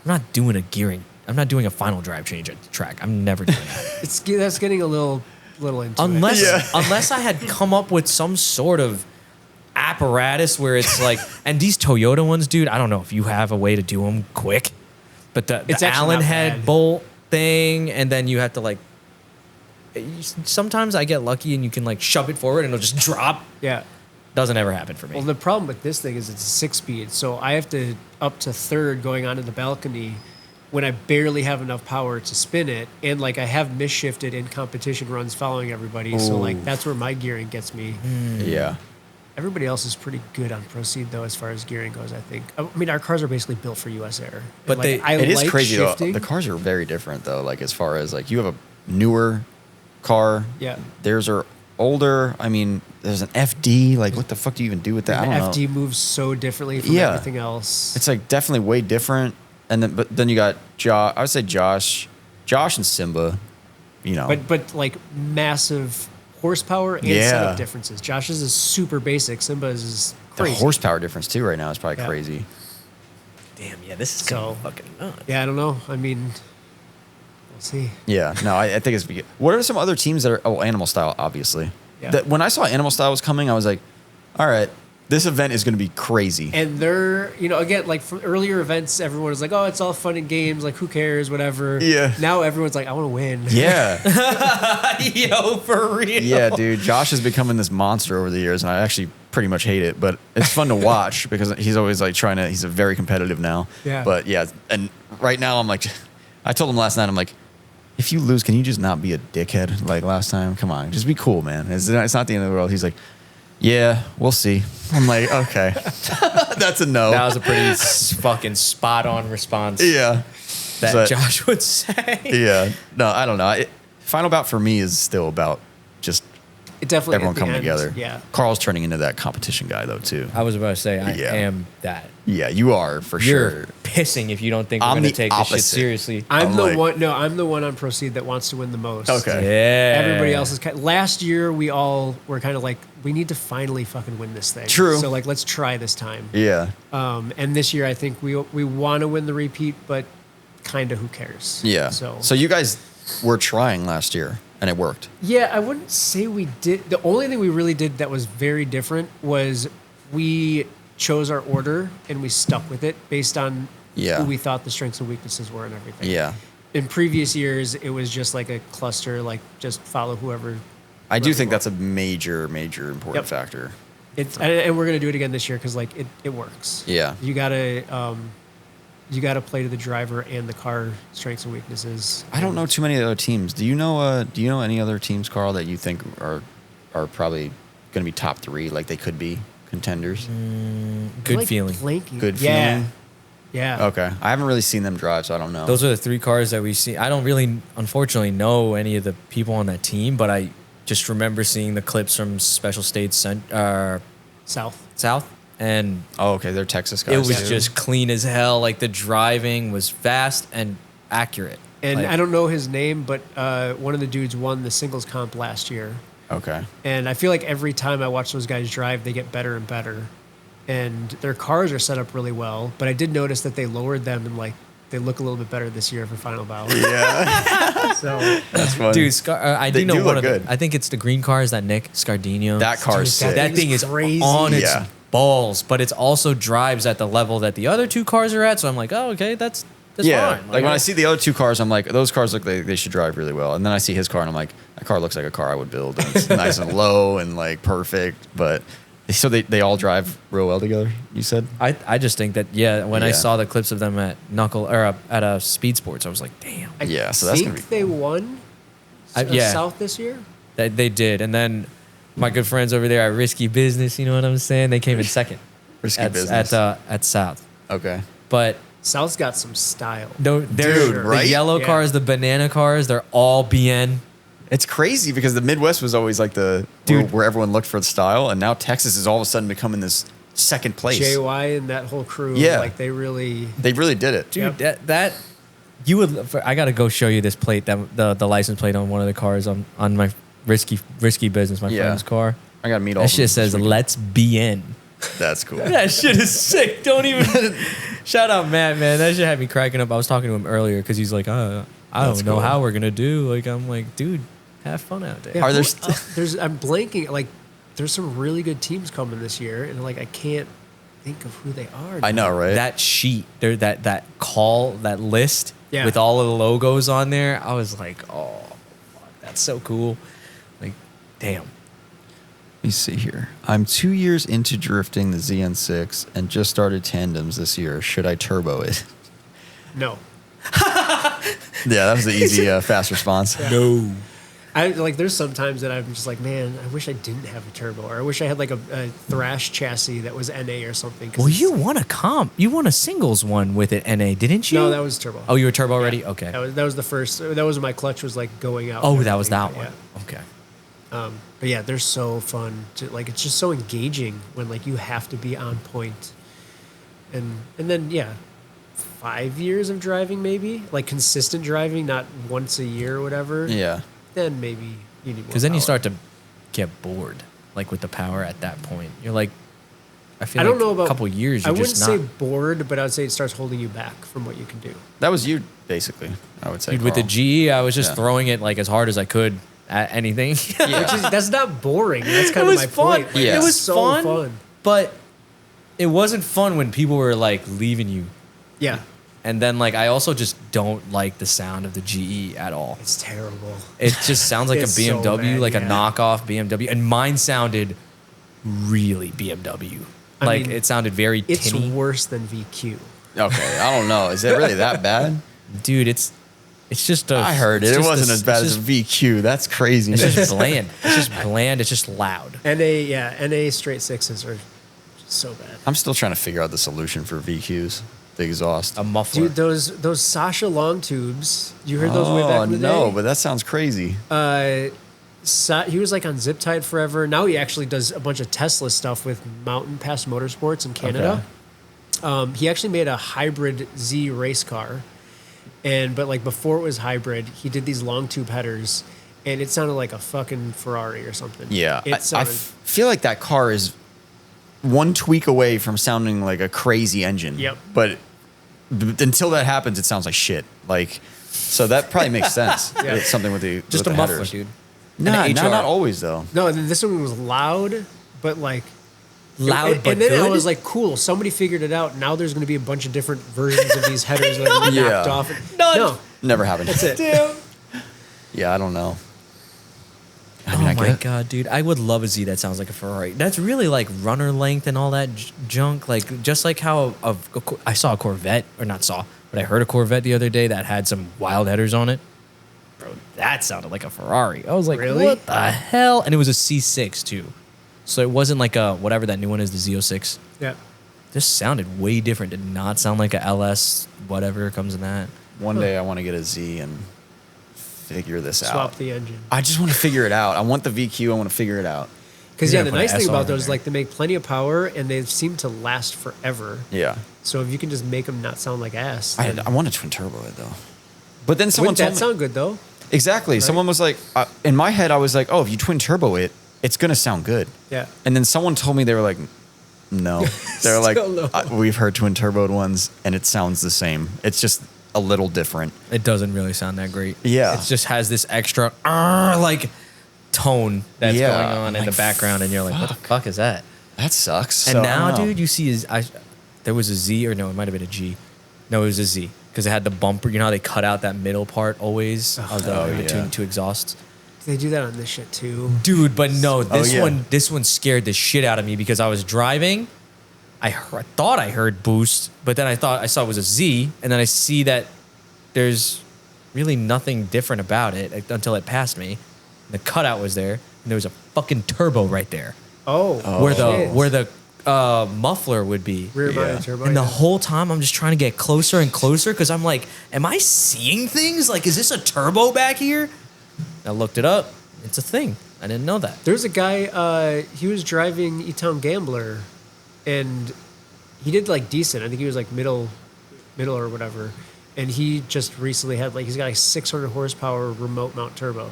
I'm not doing a gearing. I'm not doing a final drive change at the track. I'm never doing that. That's getting a little into unless it. unless I had come up with some sort of apparatus where it's like, and these Toyota ones, dude, I don't know if you have a way to do them quick, but the It's actually Allen not head bad. bolt thing, and then you have to like. Sometimes I get lucky and you can like shove it forward and it'll just drop. Yeah. Doesn't ever happen for me. Well, the problem with this thing is it's a 6-speed, so I have to up to third going onto the balcony when I barely have enough power to spin it, and like I have misshifted in competition runs following everybody, so like that's where my gearing gets me. Yeah. Everybody else is pretty good on Proceed though, as far as gearing goes. I think. I mean, our cars are basically built for U.S. Air. But And, like, It is like crazy shifting. though. The cars are very different though. Like as far as like you have a newer car. Yeah. Theirs are older. I mean, there's an FD. Like what the fuck do you even do with that? The I don't FD know. moves so differently from Yeah. everything else. It's like definitely way different. And then but then you got Josh. I would say Josh and Simba. You know. But like massive horsepower and Yeah. setup differences. Josh's is super basic. Simba's is the crazy. horsepower difference too right now is probably Yeah. crazy. Damn, yeah, this is So- fucking nuts. Yeah, I don't know. I mean, we'll see. Yeah, no, I think it's. What are some other teams that are? Oh, Animal Style, obviously. Yeah. That when I saw Animal Style was coming, I was like, all right, this event is going to be crazy. And they're, again, like from earlier events, everyone was like, oh, it's all fun and games. Like, who cares? Whatever. Yeah. Now everyone's like, I want to win. Yeah, Yo, for real. yeah, dude. Josh is becoming this monster over the years, and I actually pretty much hate it, but it's fun to watch because he's always like trying to. He's a very competitive now. Yeah. But yeah, and right now I'm like, I told him last night, I'm like, if you lose, can you just not be a dickhead like last time? Come on, just be cool, man. It's not the end of the world. He's like, yeah, we'll see. I'm like, okay, that's a no. That was a pretty fucking spot on response. Yeah. That But- Josh would say. Yeah. No, I don't know. Final Bout for me is still about just It definitely everyone at the coming end, together. Yeah. Carl's turning into that competition guy though too. I was about to say, I Yeah. am that. Yeah, you are for You're sure. pissing if you don't think we're I'm going to the take this shit opposite. seriously. I'm I'm the like- one. No, I'm the one on Proceed that wants to win the most. Okay. Yeah. Everybody else is last year we all were kind of like, we need to finally fucking win this thing. True. So like, let's try this time. Yeah. And this year I think we want to win the repeat, but kind of who cares? Yeah. So you guys were trying last year and it worked. yeah, I wouldn't say we did. The only thing we really did that was very different was we chose our order and we stuck with it based on Yeah. who we thought the strengths and weaknesses were and everything. Yeah. In previous years, it was just like a cluster, like just follow whoever. I do whoever think you that's a major important Yep. factor. It's and we're gonna do it again this year because like it works. Yeah. You gotta play to the driver and the car strengths and weaknesses. I don't know too many other teams. Do you know any other teams, Carl, that you think are probably going to be top 3 like they could be contenders? I'm, Good like, feeling. blanking. Good Yeah. feeling? Yeah. Okay. I haven't really seen them drive, so I don't know. Those are the 3 cars that we see. I don't really, unfortunately, know any of the people on that team, but I just remember seeing the clips from Special States South. South, and Oh, okay. They're Texas guys. it was too. just clean as hell. Like the driving was fast and accurate. And Like, I don't know his name, but one of the dudes won the singles comp last year. Okay. And I feel like every time I watch those guys drive, they get better and better. And their cars are set up really well. But I did notice that they lowered them and like they look a little bit better this year for Final Bout. Yeah. So That's funny. Dude, I They do know do one look of good. them. I think it's the green car. Is that Nick Scardino? That car is Dude, sick. That thing is crazy. on its Yeah. balls, but it also drives at the level that the other 2 cars are at. So I'm like, oh, okay, that's yeah. fine. Like when I see the other 2 cars, I'm like, those cars look like they should drive really well. And then I see his car and I'm like, that car looks like a car I would build. And it's nice and low and like perfect. But so they all drive real well together, you said? I just think that when I Yeah. saw the clips of them at at Speed Sports, I was like, damn, I Yeah, so that's think gonna be they won yeah. South this year. they did. And then my good friends over there at Risky Business, you know what I'm saying? They came in second Risky at, business. at South. Okay. But South's got some style. they're Dude, the right? yellow Yeah. cars, the banana cars, they're all BN. It's crazy because the Midwest was always like where everyone looked for the style. And now Texas is all of a sudden becoming this second place. JY and that whole crew, Yeah. like they really. They really did it. Dude, Yep. that you would. I gotta go show you this plate, that the license plate on one of the cars on my risky business, my Yeah. friend's car. I got to meet all That of them shit says this weekend. "Let's be in." That's cool. That shit is sick. Don't even. Shout out Matt, man. That shit had me cracking up. I was talking to him earlier because he's like, I That's don't know cool. how we're gonna do. Like, I'm like, dude, have fun out there. Yeah, Are there I'm blanking. Like, there's some really good teams coming this year, and like I can't think of who they are. I know, right? That sheet, there, that call, that list Yeah. with all of the logos on there. I was like, oh, fuck, that's so cool. Like, damn. Let me see here. I'm 2 years into drifting the ZN6 and just started tandems this year. Should I turbo it? No. Yeah, that was the easy, fast response. No. There's some times that I'm just like, man, I wish I didn't have a turbo, or I wish I had like a Thrash chassis that was NA or something. Well, you won a singles one with it NA, didn't you? No, that was turbo. Oh, you were turbo already? Okay. That was the first. That was when my clutch was like going out. Oh, and that was that everything, one. Okay. But yeah, they're so fun. It's just so engaging when like you have to be on point. And then 5 years of driving, maybe like consistent driving, not once a year or whatever. Yeah. Then maybe you need more. Because then you power. start to get bored, like with the power at that point. You're like, I feel I like don't know about a couple years. I You're wouldn't just say not. bored, but I would say it starts holding you back from what you can do. That was you, basically, I would say. Dude, with the Karl. GE, I was just Yeah. throwing it like as hard as I could at anything. That's not boring. That's kind It of was my fun. point. Yeah. It was It's so fun, but it wasn't fun when people were like leaving you. Yeah, And then like I also just don't like the sound of the GE at all. it's terrible. It just sounds like a It's so BMW, bad, like a yeah. knockoff BMW, and mine sounded really BMW. I Like mean, it sounded very It's tinny. worse than VQ. Okay, I don't know. Is it really that bad? Dude, it's just a. I heard it. it's It just wasn't a- as bad it's as a VQ. That's crazy. It's just bland. It's just bland. It's just loud. NA straight sixes are so bad. I'm still trying to figure out the solution for VQs, the exhaust. A muffler. Dude, those Sasha long tubes. You heard those way back in the no, day? but that sounds crazy. He was like on Zip Tide forever. Now he actually does a bunch of Tesla stuff with Mountain Pass Motorsports in Canada. He actually made a hybrid Z race car, but like before it was hybrid, he did these long tube headers, and it sounded like a fucking Ferrari or something. Yeah, it I sounded. feel like that car is one tweak away from sounding like a crazy engine. Yep. But until that happens, it sounds like shit. Like, so that probably makes sense. Yeah. It's something with the just with a the muffler, headers. dude. Nah, And the not HR. always though. No, and then this one was loud, but like Loud, and, but and then I good? was like, cool. Somebody figured it out. Now there's going to be a bunch of different versions of these headers that are Yeah. knocked off. None. No, Never happened. that's it. Damn. Yeah, I don't know. I Oh mean, I my get- god, dude! I would love a Z that sounds like a Ferrari. That's really like runner length and all that junk. Like just like how I saw a Corvette, or not saw, but I heard a Corvette the other day that had some wild headers on it. Bro, that sounded like a Ferrari. I was like, Really? what the hell? And it was a C6 too, so it wasn't like a whatever that new one is, the Z06. Yeah. This sounded way different. Did not sound like a LS, whatever comes in that. One day I want to get a Z and figure this Swap out. the engine. I just want to figure it out. I want the VQ. I want to figure it out. Because You're yeah, the gonna put nice an thing SR about in those is there. like they make plenty of power and they seem to last forever. Yeah. So if you can just make them not sound like ass, I then- want a twin turbo it though. But then someone wouldn't told that me sound good though? exactly. Someone was like, in my head, I was like, oh, if you twin turbo it, it's gonna sound good. Yeah. And then someone told me they were like, no. They're like, Still no. We've heard twin turboed ones, and it sounds the same. It's just a little different. It doesn't really sound that great. Yeah. It just has this extra like tone that's Yeah. going on in Like, the background, and you're like, what the fuck is that? That sucks. And So, I now, don't know. dude, you see there was a Z, or no, it might have been a G. No, it was a Z because it had the bumper. You know how they cut out that middle part always of the Oh, between yeah. two exhausts. They do that on this shit too. Dude, but no, this yeah. one scared the shit out of me because I was driving. I thought I heard boost, but then I saw it was a Z, and then I see that there's really nothing different about it until it passed me. The cutout was there, and there was a fucking turbo right there Oh, where the muffler would be. rear mounted Yeah. turbo. And the yeah. whole time I'm just trying to get closer and closer because I'm like, am I seeing things? Like, is this a turbo back here? I looked it up. It's a thing. I didn't know that. There's a guy. He was driving E-Town Gambler, and he did like decent. I think he was like middle or whatever. And he just recently had he's got a 600 horsepower remote mount turbo.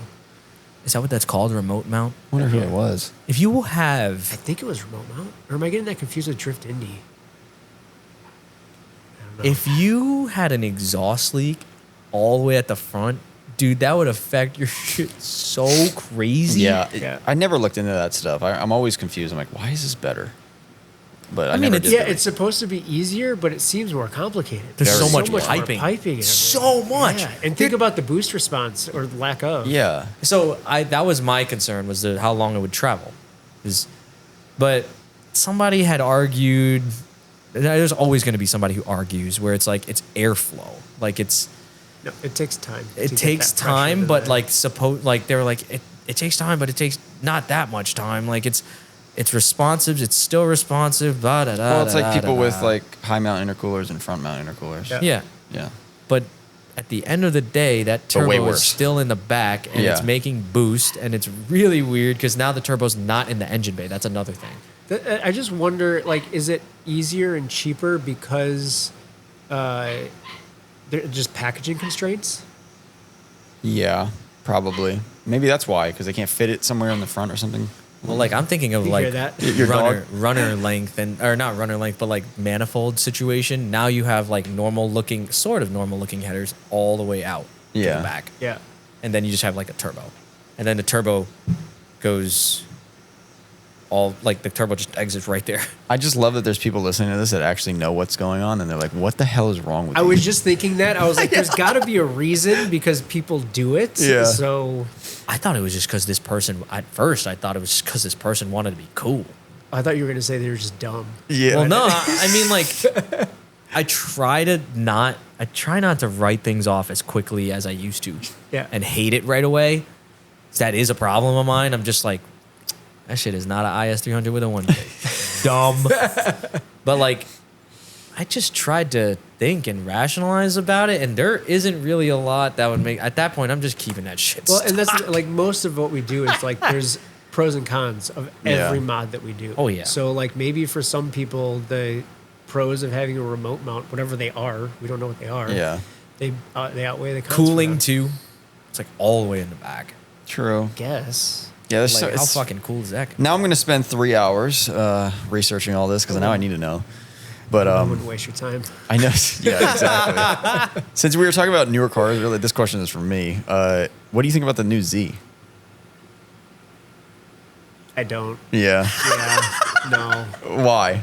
Is that what that's called? Remote mount? I wonder who it was. If you will I have, think it was remote mount, or am I getting that confused with Drift Indy? I don't know. if you had an exhaust leak all the way at the front, dude, that would affect your shit so crazy. Yeah, Yeah. I never looked into that stuff. I'm always confused. I'm like, why is this better? But I, mean, never it's- did Yeah, that. it's supposed to be easier, but it seems more complicated. There's so much more piping. piping and So everything. much. Yeah. And think about the boost response or lack of. Yeah. So that was my concern, was how long it would travel. But somebody had argued. There's always going to be somebody who argues where it's like it's airflow, like it's No, it takes time. It to get takes that pressure time, to but the- like they were like it takes time, but it takes not that much time. Like it's responsive. It's still responsive. Blah, da, da, Well, it's da, like da, people da, with da. like high mount intercoolers and front mount intercoolers. Yeah. Yeah, Yeah. but at the end of the day, that But way turbo is worse. still in the back, and it's Yeah. making boost, and it's really weird because now the turbo's not in the engine bay. That's another thing. I just wonder, like, is it easier and cheaper because they're just packaging constraints? Yeah, probably. Maybe that's why, because they can't fit it somewhere in the front or something. Well, like I'm thinking of You like hear that? Your dog? runner length or not runner length, but like manifold situation. Now you have like sort of normal looking headers all the way out to Yeah. the back, Yeah. and then you just have like a turbo, and then the turbo goes all like the turbo just exits right there. I just love that there's people listening to this that actually know what's going on, and they're like, "What the hell is wrong with I you?" was just thinking that. I was like, there's got to be a reason because people do it. Yeah. So I thought it was just because this person. At first, I thought it was just because this person wanted to be cool. I thought you were going to say they were just dumb. Yeah. Well, no, I mean like I try not to write things off as quickly as I used to. Yeah. And hate it right away. That is a problem of mine. I'm just like, that shit is not an IS300 with a 1J. Dumb. But like, I just tried to think and rationalize about it, and there isn't really a lot that would make. At that point, I'm just keeping that shit. Well, and stock. that's like most of what we do is like there's pros and cons of every Yeah. mod that we do. Oh, yeah. So like maybe for some people the pros of having a remote mount, whatever they are, we don't know what they are. Yeah. They outweigh the cons. for cooling them. too. It's like all the way in the back. True. Guess. Yeah. There's Like, how it's- fucking cool is that? Now I'm going to spend 3 hours researching all this because now I need to know. But I wouldn't waste your time. I know. Yeah, exactly. Since we were talking about newer cars, really, this question is for me. What do you think about the new Z? I don't. Yeah. Yeah. No. Why?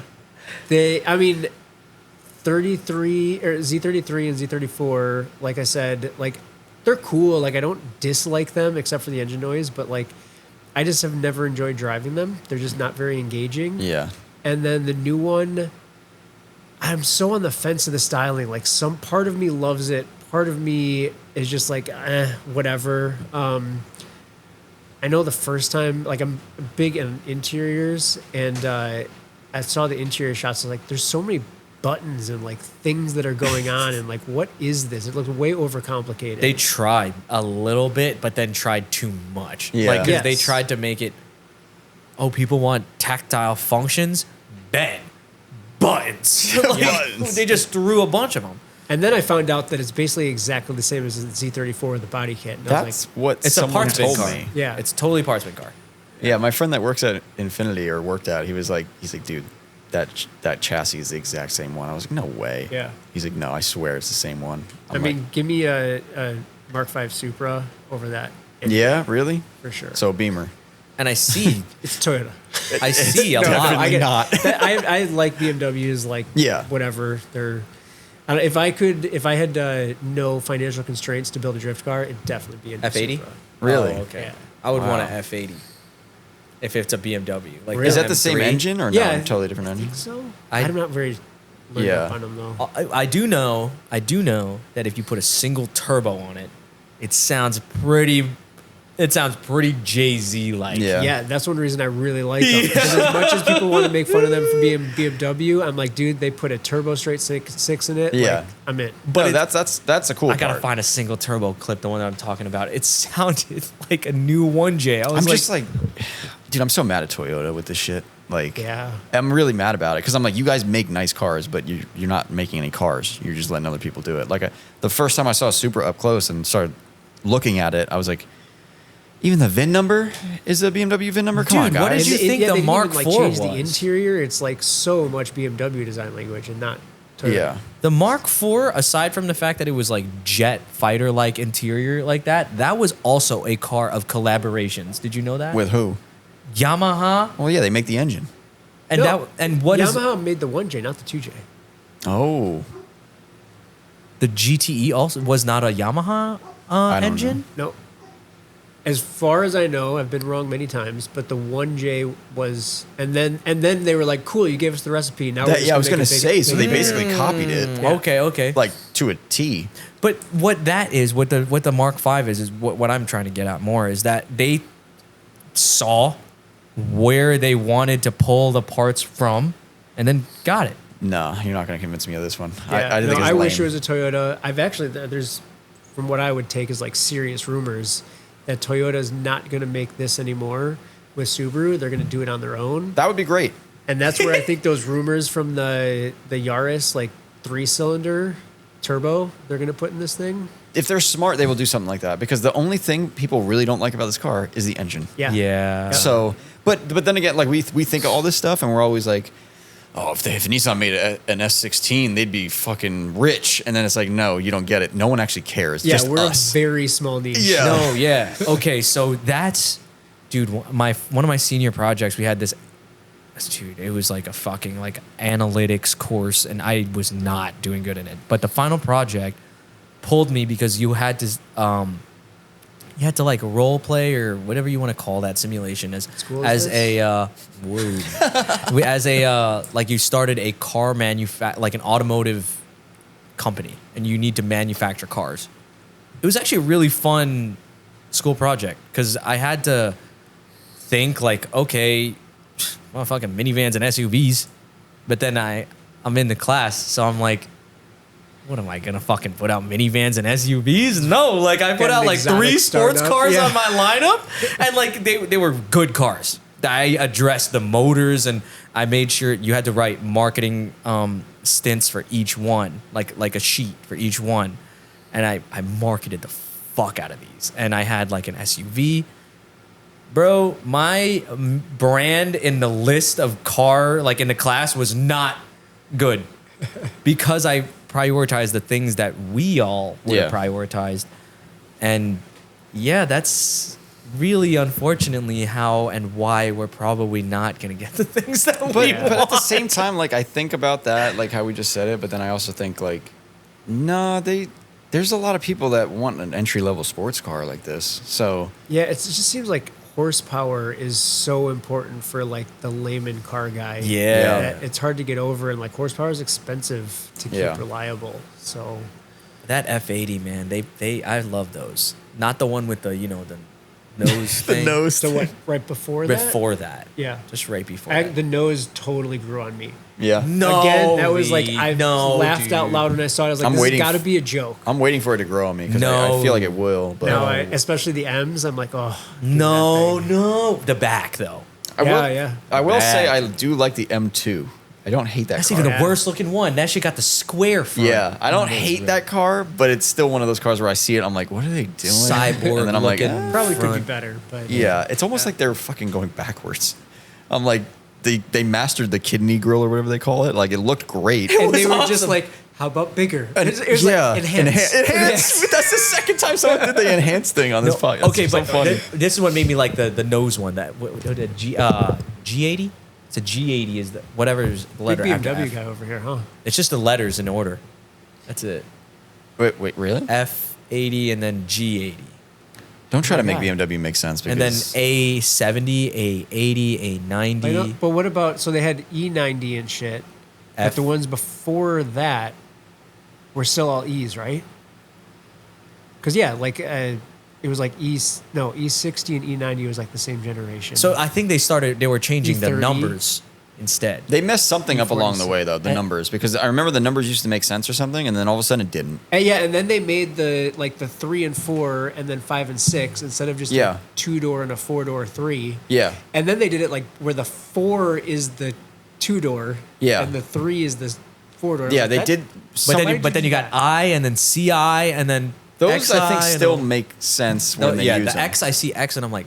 I mean, 33 or Z33 and Z34, like I said, like they're cool. Like I don't dislike them except for the engine noise, but like I just have never enjoyed driving them. They're just not very engaging. Yeah. And then the new one, I'm so on the fence of the styling. Like some part of me loves it. Part of me is just like, whatever. I know the first time, like I'm big in interiors, and I saw the interior shots. I was like, there's so many buttons and like things that are going on, and like, what is this? It looks way overcomplicated. They tried a little bit, but then tried too much. Yeah. Like, 'cause they Yes. tried to make it, oh, people want tactile functions? Ben. Buttons. Like, Buttons. They just threw a bunch of them. And then I found out that it's basically exactly the same as the Z34 with the body kit. And I was That's like, what It's a someone parts bin told car. me. yeah. It's totally parts bin car. Yeah, my friend that works at Infinity or worked at, he's like, dude, that chassis is the exact same one. I was like, no way. Yeah. He's like, no, I swear it's the same one. I mean, give me a Mark V Supra over that. yeah, really? For sure. So Beamer. And I see, It's Toyota. I see a No, lot. I get- not. I like BMWs, like Yeah. whatever. They're I don't, if I had no financial constraints to build a drift car, it'd definitely be a F80? Supra. Really? Oh, okay. Yeah. I would want Wow. an F80 if it's a BMW. Like Really? Is that the same M3. engine or Yeah. no? Totally different engine? So I- I'm not very learned Yeah. up on them though. I do know that if you put a single turbo on it, it sounds pretty Jay-Z like. Yeah. Yeah, that's one reason I really like them. Because as much as people want to make fun of them for being BMW, I'm like, dude, they put a turbo straight six in it. Yeah. Like, I'm in. But But that's a cool I gotta part. find a single turbo clip, the one that I'm talking about. It sounded like a new 1J. I was I'm just like, dude, I'm so mad at Toyota with this shit. Like, Yeah. I'm really mad about it because I'm like, you guys make nice cars, but you're not making any cars. You're just letting other people do it. Like, the first time I saw a Supra up close and started looking at it, I was like, even the VIN number is a BMW VIN number? Come on, Dude, what guys. did you think yeah, the they didn't Mark even, like, IV change the was? interior. It's like so much BMW design language and not Toyota. Yeah. the Mark IV, aside from the fact that it was like jet fighter like interior like that was also a car of collaborations. Did you know that? With who? Yamaha Well, yeah, they make the engine. and No, what is Yamaha made the 1J, not the 2J. Oh. the GTE also was not a Yamaha I don't engine? No. As far as I know, I've been wrong many times, but the 1J was, and then they were like, "Cool, you gave us the recipe." Now, I was gonna say, so they basically copied it, Okay. like to a T. But what the Mark V is what I'm trying to get at more is that they saw where they wanted to pull the parts from, and then got it. No, you're not gonna convince me of this one. Yeah, I think I it's wish it lame. was a Toyota. I've actually there's, from what I would take as like serious rumors, that Toyota's not going to make this anymore with Subaru. They're going to do it on their own, That would be great. and that's where I think those rumors from the Yaris, like 3-cylinder turbo, they're going to put in this thing. If they're smart, they will do something like that because the only thing people really don't like about this car is the engine. Yeah. So, but then again, like we think of all this stuff, and we're always like, oh, if Nissan made an S16, they'd be fucking rich. And then it's like, no, you don't get it. No one actually cares. Yeah, Just we're us. a very small niche. Yeah. No, yeah. Okay, so that's, dude, one of my senior projects, we had this, dude, it was like a fucking like analytics course, and I was not doing good in it. But the final project pulled me because you had to like role play or whatever you want to call that simulation as School is like you started a car like an automotive company, and you need to manufacture cars. It was actually a really fun school project because I had to think like, okay, well, fucking minivans and SUVs, but then I'm in the class, so I'm like, what am I gonna fucking put out minivans and SUVs? No, like I put Got an out like exotic 3 sports startup. cars Yeah. on my lineup, and like they were good cars. I addressed the motors, and I made sure you had to write marketing stints for each one, like a sheet for each one, and I marketed the fuck out of these, and I had like an SUV. Bro, my brand in the list of car, like in the class, was not good because I prioritized the things that we all would have prioritized. And yeah, that's really unfortunately how and why we're probably not going to get the things that we But at the want. same time, like I think about that, like how we just said it, but then I also think like, no, there's a lot of people that want an entry-level sports car like this. So Yeah, it just seems like horsepower is so important for like the layman car guy. Yeah. that it's hard to get over, and like horsepower is expensive to keep Yeah. reliable. So That F80, man, I love those. Not the one with the, the nose thing. so what? Right before that? Before that. Yeah. Just right before that. The nose totally grew on me. yeah, No, Again, that was like Lee, I no, laughed out dude. loud when I saw it. I was like, I'm "This waiting has got to f- be a joke." I'm waiting for it to grow on me because No. I feel like it will. But No, especially the M's. I'm like, oh, give me No, that thing. no. The back, though. I will, Yeah. I will say I Bad. do like the M2. I don't hate that That's car. even Yeah. the worst looking one. That shit got the square front. Yeah, I don't hate that car, but it's still one of those cars where I see it, I'm like, what are they doing? Cyborg and then I'm like, looking. Probably could be Front. better, but yeah, it's almost like they're fucking going backwards. I'm like, they mastered the kidney grill or whatever they call it. Like it looked great. And they was were just awesome. like, how about bigger? And- It was like, enhance. enhance. That's the second time someone did the enhance thing on this podcast. Okay, It's so but funny. this is what made me like the nose one. That G80. It's a G80 is the whatever's the Big letter after BMW F. guy over here, huh? It's just the letters in order. That's it. Wait, really? F80 and then G80. Don't try to my make God. BMW make sense. Because And then A70, A80, A90. But what about, so they had E90 and shit, but F- the ones before that were still all E's, right? Because, yeah, like, it was like E60 and E90 was like the same generation. So I think they were changing the E30. numbers instead. they messed something up along the way, though, the And- numbers. Because I remember the numbers used to make sense or something, and then all of a sudden it didn't. And then they made the 3 and 4 and then 5 and 6 instead of just Yeah. a 2-door and a 4-door 3. Yeah. And then they did it like where the 4 is the 2-door, Yeah. and the 3 is the 4-door. Yeah, they did. But then you got I and then CI and then Those, I think, XI and still all- make sense No, when they yeah, use the them. X, I see X and I'm like,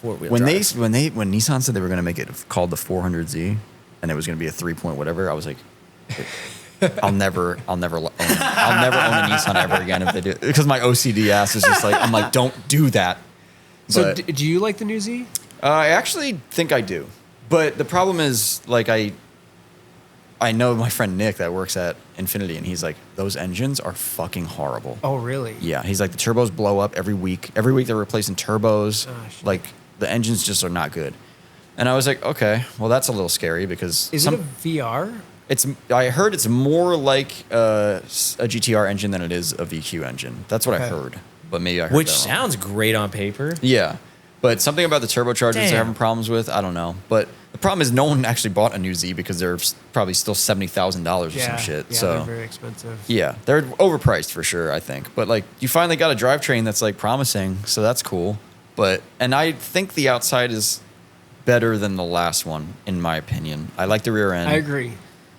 four-wheel When drive. when Nissan said they were going to make it called the 400Z, and it was going to be a 3-point whatever, I was like, I'll never own a Nissan ever again if they do, because my OCD ass is just like, I'm like, don't do that. So But, do you like the new Z? I actually think I do, but the problem is like I I know my friend Nick that works at Infinity, and he's like, those engines are fucking horrible. Oh, really? Yeah, he's like, the turbos blow up every week. Every week they're replacing turbos. Oh, shit. Like, the engines just are not good. And I was like, okay, well, that's a little scary because Is it a VR? I heard it's more like a GTR engine than it is a VQ engine. That's what I Okay. heard, but maybe I heard Which that wrong. sounds great on paper. Yeah, but something about the turbochargers they're Damn. having problems with. I don't know, but the problem is no one actually bought a new Z because they're probably still $70,000 or some shit. Yeah, So they're very expensive. yeah, they're overpriced for sure, I think. But like, you finally got a drivetrain that's like promising, so that's cool. And I think the outside is better than the last one, in my opinion. I like the rear end. I agree.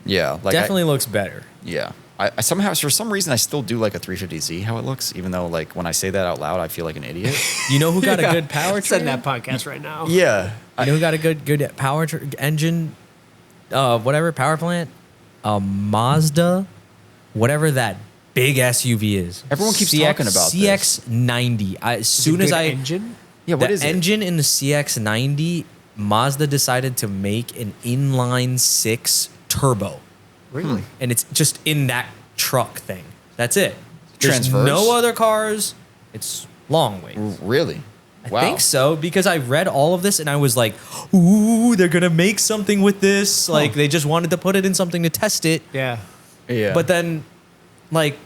Yeah, like Definitely looks better. yeah. I somehow, for some reason, I still do like a 350Z how it looks, even though like when I say that out loud, I feel like an idiot. You know who got Yeah. a good powertrain? It's in that podcast right now. Yeah, You know who got a good power engine? Whatever power plant, Mazda, whatever that big SUV is. Everyone keeps talking about this. CX-90. As Is it soon as good I engine. yeah. What the is it? engine in the CX-90, Mazda decided to make an inline six turbo, Really? and it's just in that truck thing. That's it. There's Transverse? no other cars. It's long ways. Really? Wow. I think so because I read all of this and I was like, "Ooh, they're gonna make something with this." Like they just wanted to put it in something to test it. Yeah. Yeah. But then, like,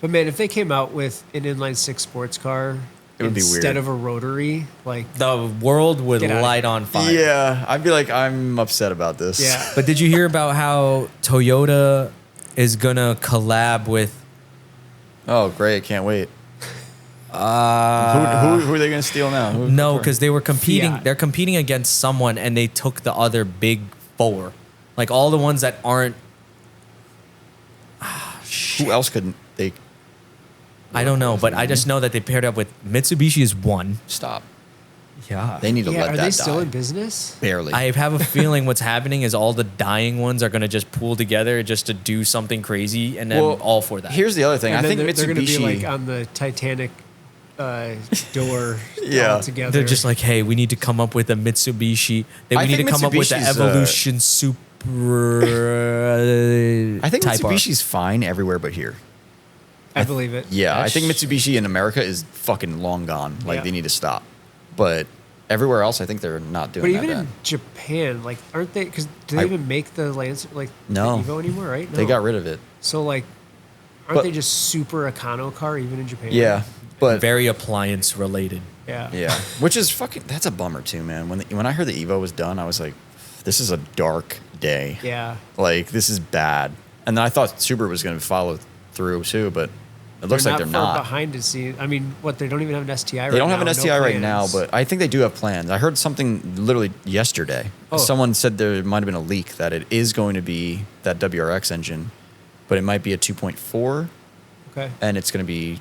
But man, if they came out with an inline six sports car It would be instead weird. of a rotary, like the world would Get outta light here. on fire. yeah, I'd be like, I'm upset about this. yeah. But did you hear about how Toyota is gonna collab with? Oh, great! Can't wait. Who are they going to steal now? No, because they were competing. Fiat. They're competing against someone, and they took the other big four, like all the ones that aren't. who else could they I don't know, but I just know that they paired up with Mitsubishi is one. stop? Yeah, They need to Yeah, let are that they still die. in business? Barely. I have a feeling what's happening is all the dying ones are going to just pool together just to do something crazy, and then all for that. Here's the other thing. And I then think they're going to be Mitsubishi. like on the Titanic door Yeah. all together. They're just like, hey, we need to come up with a Mitsubishi. We I need to think come up with the Mitsubishi's, Evolution Supra. I think Type R. Mitsubishi's fine everywhere but here. I believe it. Yeah, I That's- think Mitsubishi in America is fucking long gone. Like Yeah. they need to stop. But everywhere else, I think they're not doing But that even bad. in Japan, like, aren't they? Because do they I- even make the Lancer, like No. the Evo anymore? Right? They No. got rid of it. So like, aren't But- they just super econo car even in Japan? Yeah, but Very appliance related. Yeah. yeah, which is fucking. That's a bummer too, man. When I heard the Evo was done, I was like, this is a dark day. Yeah. Like this is bad. And then I thought Subaru was going to follow through too, but it looks like they're far not. behind to see. I mean, what they don't even have an STI. They don't have an no STI right now, plans. but I think they do have plans. I heard something literally yesterday. Oh. Someone said there might have been a leak that it is going to be that WRX engine, but it might be a 2.4, okay. and it's going to be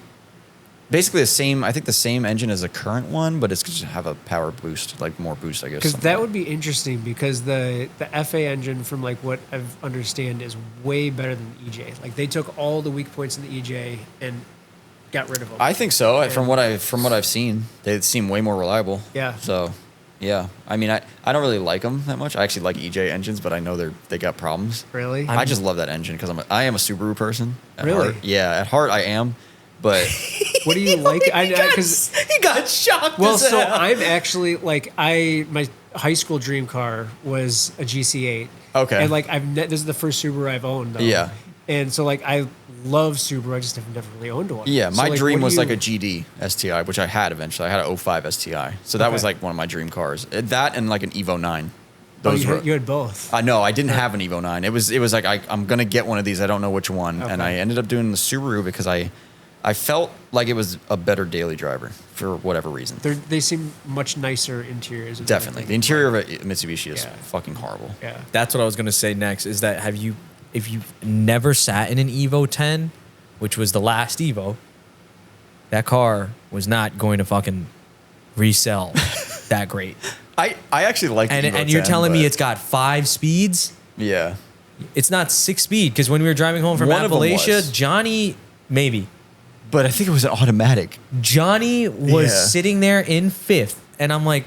basically the same. I think the same engine as the current one, but it's going to have a power boost, like more boost, I guess. Because something that like would be interesting because the FA engine, from like what I understand, is way better than the EJ. Like they took all the weak points in the EJ and got rid of them. I think so. Yeah. From what I've seen, they seem way more reliable. Yeah. So, yeah. I mean, I don't really like them that much. I actually like EJ engines, but I know they got problems. Really? I just love that engine because I am a Subaru person. At Really? Heart. Yeah, at heart I am. But What do you like? Because he got shocked. well, as so hell. I'm actually like my high school dream car was a GC8. Okay. And like this is the first Subaru I've owned. Though. Yeah. And so like I love Subaru. I just have never really owned one. yeah, So, my like, dream what was do like a you- GD STI, which I had eventually. I had an 05 STI. So that was Okay. like one of my dream cars. That and like an Evo 9. Oh, Those were. you had both. I know I didn't have an Evo 9. It was like I'm gonna get one of these. I don't know which one, and I Okay. ended up doing the Subaru because I felt like it was a better daily driver for whatever reason. They seem much nicer interiors. and Definitely, the everything. interior of a Mitsubishi is Yeah. fucking horrible. Yeah. That's what I was gonna say next. Is that if you never sat in an Evo 10, which was the last Evo, that car was not going to fucking resell that great. I actually like. And you're telling me it's got 5 speeds? yeah. It's not 6 speed because when we were driving home from One of them Appalachia, was. Johnny maybe. But I think it was an automatic. Johnny was Yeah. sitting there in 5th, and I'm like,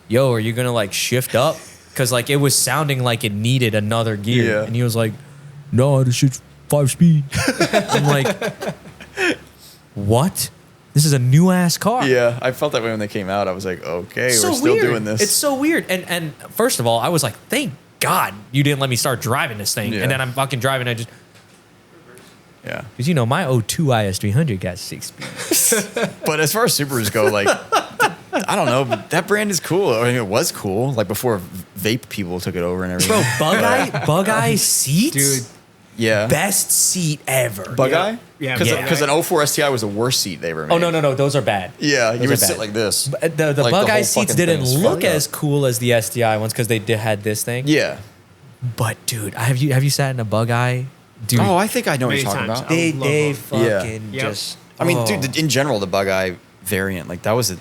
"Yo, are you gonna like shift up?" Because like it was sounding like it needed another gear, Yeah. and he was like, no, this shit's 5-speed. I'm like, what? This is a new ass car. Yeah, I felt that way when they came out. I was like, okay, So we're still weird. doing this. It's so weird. And first of all, I was like, thank God you didn't let me start driving this thing. Yeah. And then I'm fucking driving. I just, yeah. because you know, my 02 IS300 got 6 speed. But as far as Subarus go, like, I don't know, but that brand is cool. I mean, it was cool, like before vape people took it over and everything. Bro, bug eye seats? Dude. Yeah. Best seat ever. Bug eye? Yeah, Because Bug Eye. an 04 STI was the worst seat they ever made. Oh, no, those are bad. Yeah, you Those would are sit bad. like this. The Like bug the eye whole seats fucking didn't thing is look fucked as up. cool as the STI ones because they had this thing. Yeah. But dude, have you sat in a bug eye? Dude, Oh, I think I know what Many you're talking times. about. they love them. fucking Yeah. just. I mean, oh. dude, in general, the bug eye variant, like that was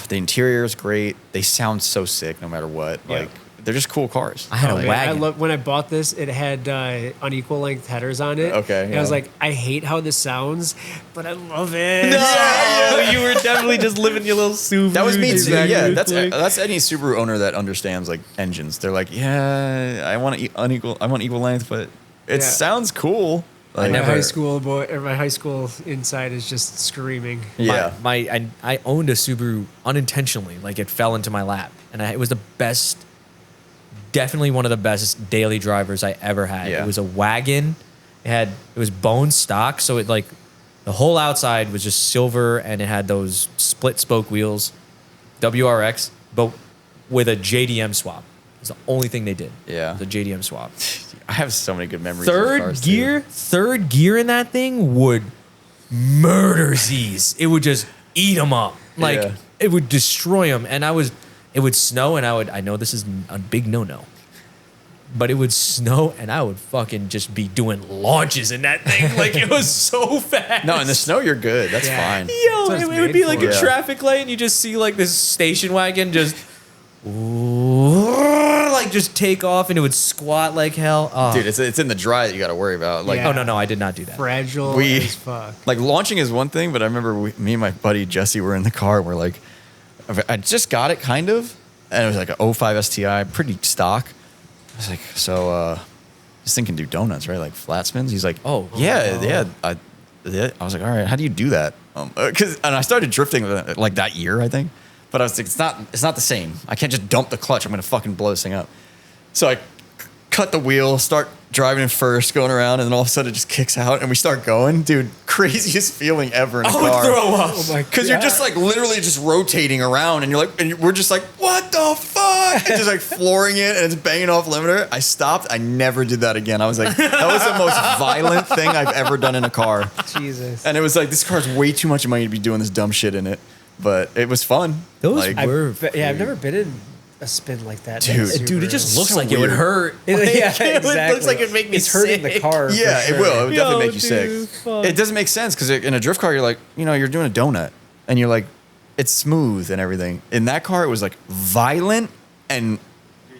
the interior is great. They sound so sick no matter what. Yeah. Like they're just cool cars. I had Oh, a man, wagon. I love when I bought this. It had unequal length headers on it. Okay, and I was yeah. like, I hate how this sounds, but I love it. No, you were definitely just living your little Subaru. That was me too. Exactly. Yeah, Like- that's any Subaru owner that understands like engines. They're like, yeah, I want equal length, but it Yeah. sounds cool. Like, My never- high school boy, or my high school inside is just screaming. Yeah. I owned a Subaru unintentionally. Like it fell into my lap, and it was the best. Definitely one of the best daily drivers I ever had. Yeah. It was a wagon. It was bone stock, so it like the whole outside was just silver, and it had those split spoke wheels, WRX, but with a JDM swap. It's the only thing they did. Yeah. the JDM swap. I have so many good memories. of cars, too. Third gear in that thing would murder Z's. It would just eat them up. Like Yeah. it would destroy them. And it would snow, and I know this is a big no-no, but it would snow, and I would fucking just be doing launches in that thing. Like it was so fast. No, in the snow you're good. That's Yeah. fine. Yo, what it's it would made be for. like a Yeah. traffic light, and you just see like this station wagon just like just take off, and it would squat like hell. Oh. Dude, it's in the dry that you got to worry about. Like, Yeah. Oh no, I did not do that. Fragile We- as fuck. like launching is one thing, but I remember me and my buddy Jesse were in the car. And we're like, I just got it kind of, and it was like an 05 STI, pretty stock. I was like, so this thing can do donuts, right? Like flat spins. He's like, Oh. yeah. I was like, all right, how do you do that? And I started drifting like that year, I think. But I was like, it's not the same. I can't just dump the clutch. I'm gonna fucking blow this thing up. So I cut the wheel, start driving in first, going around, and then all of a sudden it just kicks out, and we start going. Dude, craziest feeling ever in a I would car. throw up. Oh my Because you're just like literally just rotating around, and we're just like, what the fuck? And just like flooring it, and it's banging off limiter. I stopped. I never did that again. I was like, that was the most violent thing I've ever done in a car. Jesus. And it was like, this car's way too much money to be doing this dumb shit in it. But it was fun. Those like, were- I've never been in a spin like that. Dude. in a Dude, it Subaru. just looks so like it would weird. hurt. Yeah, Like, exactly. It looks like it would make me It's hurting the sick. car. for yeah, it sure. will. It would definitely Yo, make you dude, sick. fuck. It doesn't make sense because in a drift car, you're like, you're doing a donut, and you're like, it's smooth and everything. In that car, it was like violent and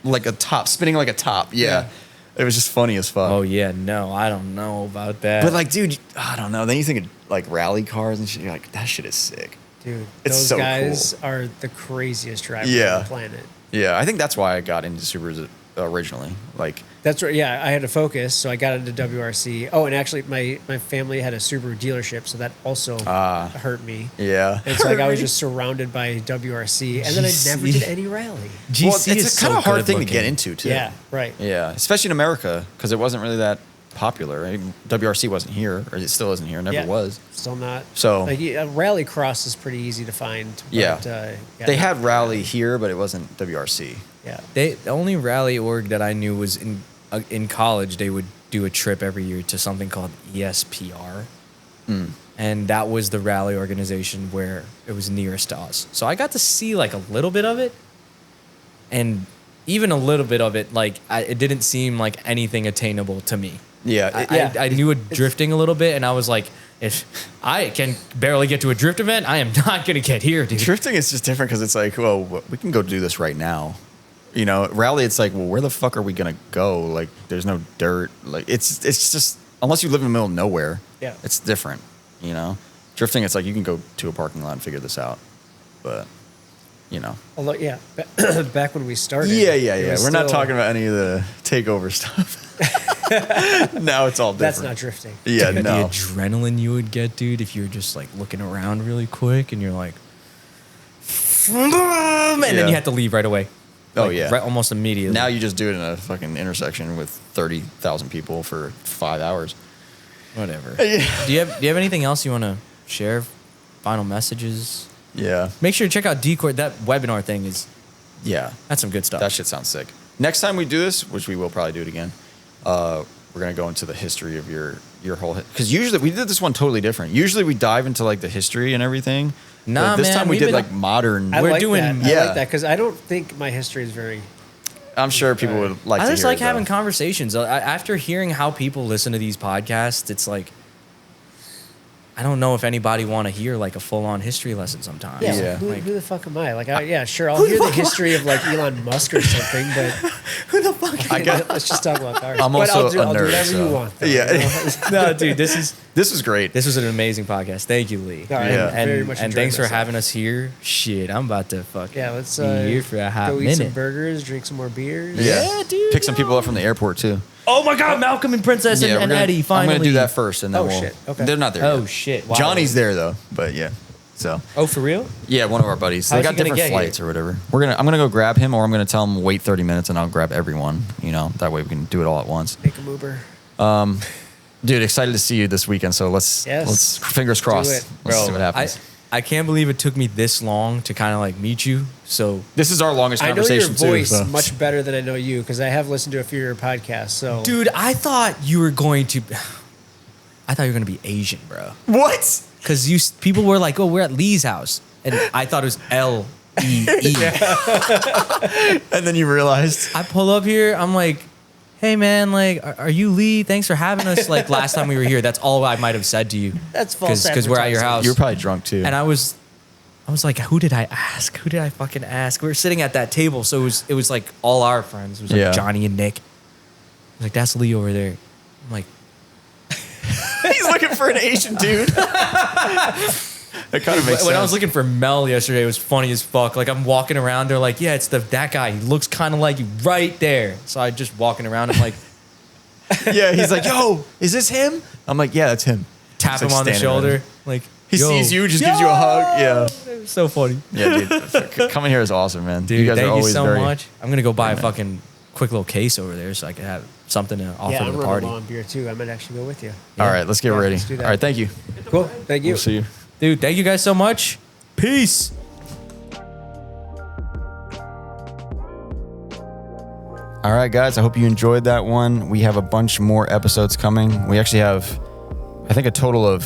like a top, spinning like a top. Yeah. It was just funny as fuck. Oh yeah, no, I don't know about that. But like, dude, I don't know. Then you think of like rally cars and shit. You're like, that shit is sick. Dude, It's those so guys are the craziest drivers Yeah. on the planet. Yeah, I think that's why I got into Subarus originally. Like, That's right. Yeah, I had a Focus, so I got into WRC. Oh, and actually, my family had a Subaru dealership, so that also hurt me. yeah. And so like I was just surrounded by WRC, and then I never did any rally. GC Well, is it's a kind so of hard good thing to looking. get into too. Yeah, right. Yeah, especially in America because it wasn't really that popular. Right? WRC wasn't here, or it still isn't here. Never Yeah. was. Still not. So- like rally cross is pretty easy to find. But, Yeah. They had rally here, but it wasn't WRC. Yeah. The only rally org that I knew was in college. They would do a trip every year to something called ESPR, and that was the rally organization where it was nearest to us. So I got to see like a little bit of it, and even a little bit of it, like it didn't seem like anything attainable to me. Yeah, I knew it drifting a little bit, and I was like, if I can barely get to a drift event, I am not going to get here, dude. drifting is just different because it's like, well, we can go do this right now. Rally, it's like, well, where the fuck are we gonna go? Like, there's no dirt. Like, it's just unless you live in the middle of nowhere. Yeah. It's different. Drifting, it's like you can go to a parking lot and figure this out. But, Although, yeah, back when we started. yeah. it was We're not still- talking about any of the takeover stuff. Now it's all different. That's not drifting. Yeah, The no. adrenaline you would get, dude, if you're just like looking around really quick and you're like, and then Yeah. you have to leave right away. Oh, Like, yeah. right, almost immediately. Now you just do it in a fucking intersection with 30,000 people for 5 hours. Whatever. Do you have anything else you want to share? Final messages? Yeah. Make sure to check out D-Corp. That webinar thing Yeah. that's some good stuff. That shit sounds sick. Next time we do this, which we will probably do it again, we're gonna go into the history of your whole. Because usually we did this one totally different. Usually we dive into like the history and everything. Nah, But this man, time we we've did been- like modern. I We're like doing- that. I Yeah. like that because I don't think my history is very. I'm sure people would like. I to just hear like it, though. having conversations. After hearing how people listen to these podcasts, it's like, I don't know if anybody want to hear like a full-on history lesson sometimes. Yeah, Yeah. Who, Like, who the fuck am I? Like, sure, I'll hear the history of like Elon Musk or something, but who the fuck? let's just talk about cars. I'm But also I'll a do nerd, whatever so- you want. Though, Yeah. you know? No, dude, this This was great. was an amazing podcast. Thank you, Lee. All right, Yeah. I very much And enjoyed thanks for myself. having us here. Shit, I'm about to fucking Yeah, let's be here for a hot go eat some minute. burgers, drink some more beers. Yeah, dude. Pick some people up from the airport too. Oh my God, Malcolm and Princess Yeah, and, we're and gonna- Eddie. Finally, I'm gonna do that first, and then Oh, we'll. shit. Okay. They're not there. Oh yet. shit, wow. Johnny's there though, but yeah. So Oh, for real? yeah, one of our buddies. How's They got he gonna different get here? flights or whatever. I'm gonna go grab him, or I'm gonna tell him wait 30 minutes, and I'll grab everyone. You know, that way we can do it all at once. Take a Uber. Dude, excited to see you this weekend. So let's fingers crossed. it. Let's see what happens. I can't believe it took me this long to kind of like meet you. So This is our longest I know your conversation voice too. So. much better than I know you because I have listened to a few of your podcasts. So, dude, I thought you were going to be Asian, bro. What? Because people were like, "Oh, we're at Lee's house," and I thought it was Lee. And then you realized. I pull up here, I'm like, "Hey, man, like, are you Lee? Thanks for having us." Like last time we were here, that's all I might have said to you. that's false. Because we're at your advertising. house. You were probably drunk too. And I was like, who did I ask? Who did I fucking ask? We were sitting at that table, so it was like all our friends. It was like Yeah. Johnny and Nick. I was like, that's Lee over there. I'm like, He's looking for an Asian dude. That kind of makes sense. when I was looking for Mel yesterday, it was funny as fuck. Like I'm walking around, they're like, yeah, it's that guy. He looks kind of like you right there. So I just walking around, I'm like, Yeah, he's like, yo, is this him? I'm like, yeah, that's him. tap He's him like on the standing shoulder. there. Like He yo. sees you, just gives you a hug. Yeah. It was so funny. Yeah, dude. Coming here is awesome, man. Dude, you guys thank are you always so very much. I'm going to go buy a fucking quick little case over there so I can have something to offer Yeah, to I'm the running party. low on beer too. I might actually go with you. All right, let's get Yeah, ready. let's do that. All right, thank you. Cool. Thank you. We'll see you. Dude, thank you guys so much. Peace. All right, guys, I hope you enjoyed that one. We have a bunch more episodes coming. We actually have, I think, a total of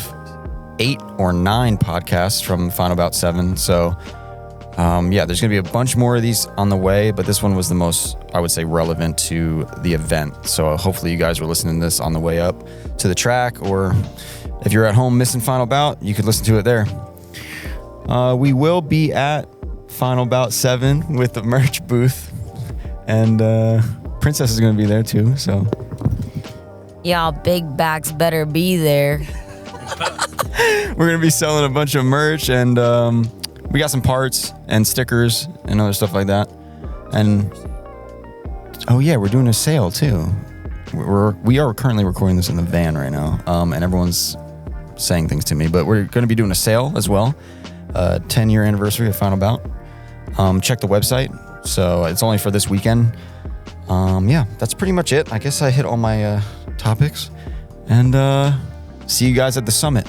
8 or 9 podcasts from Final Bout 7. So, yeah, there's going to be a bunch more of these on the way, but this one was the most, I would say, relevant to the event. So hopefully you guys were listening to this on the way up to the track, or if you're at home missing Final Bout, you could listen to it there. We will be at Final Bout 7 with the merch booth, and Princess is going to be there too. So Y'all big backs better be there. we're going to be selling a bunch of merch, and we got some parts and stickers and other stuff like that. And oh yeah, we're doing a sale too. We are currently recording this in the van right now, and everyone's saying things to me, but we're going to be doing a sale as well. 10-year anniversary of Final Bout. Check the website. So it's only for this weekend. Yeah, that's pretty much it. I guess I hit all my topics. And see you guys at the summit.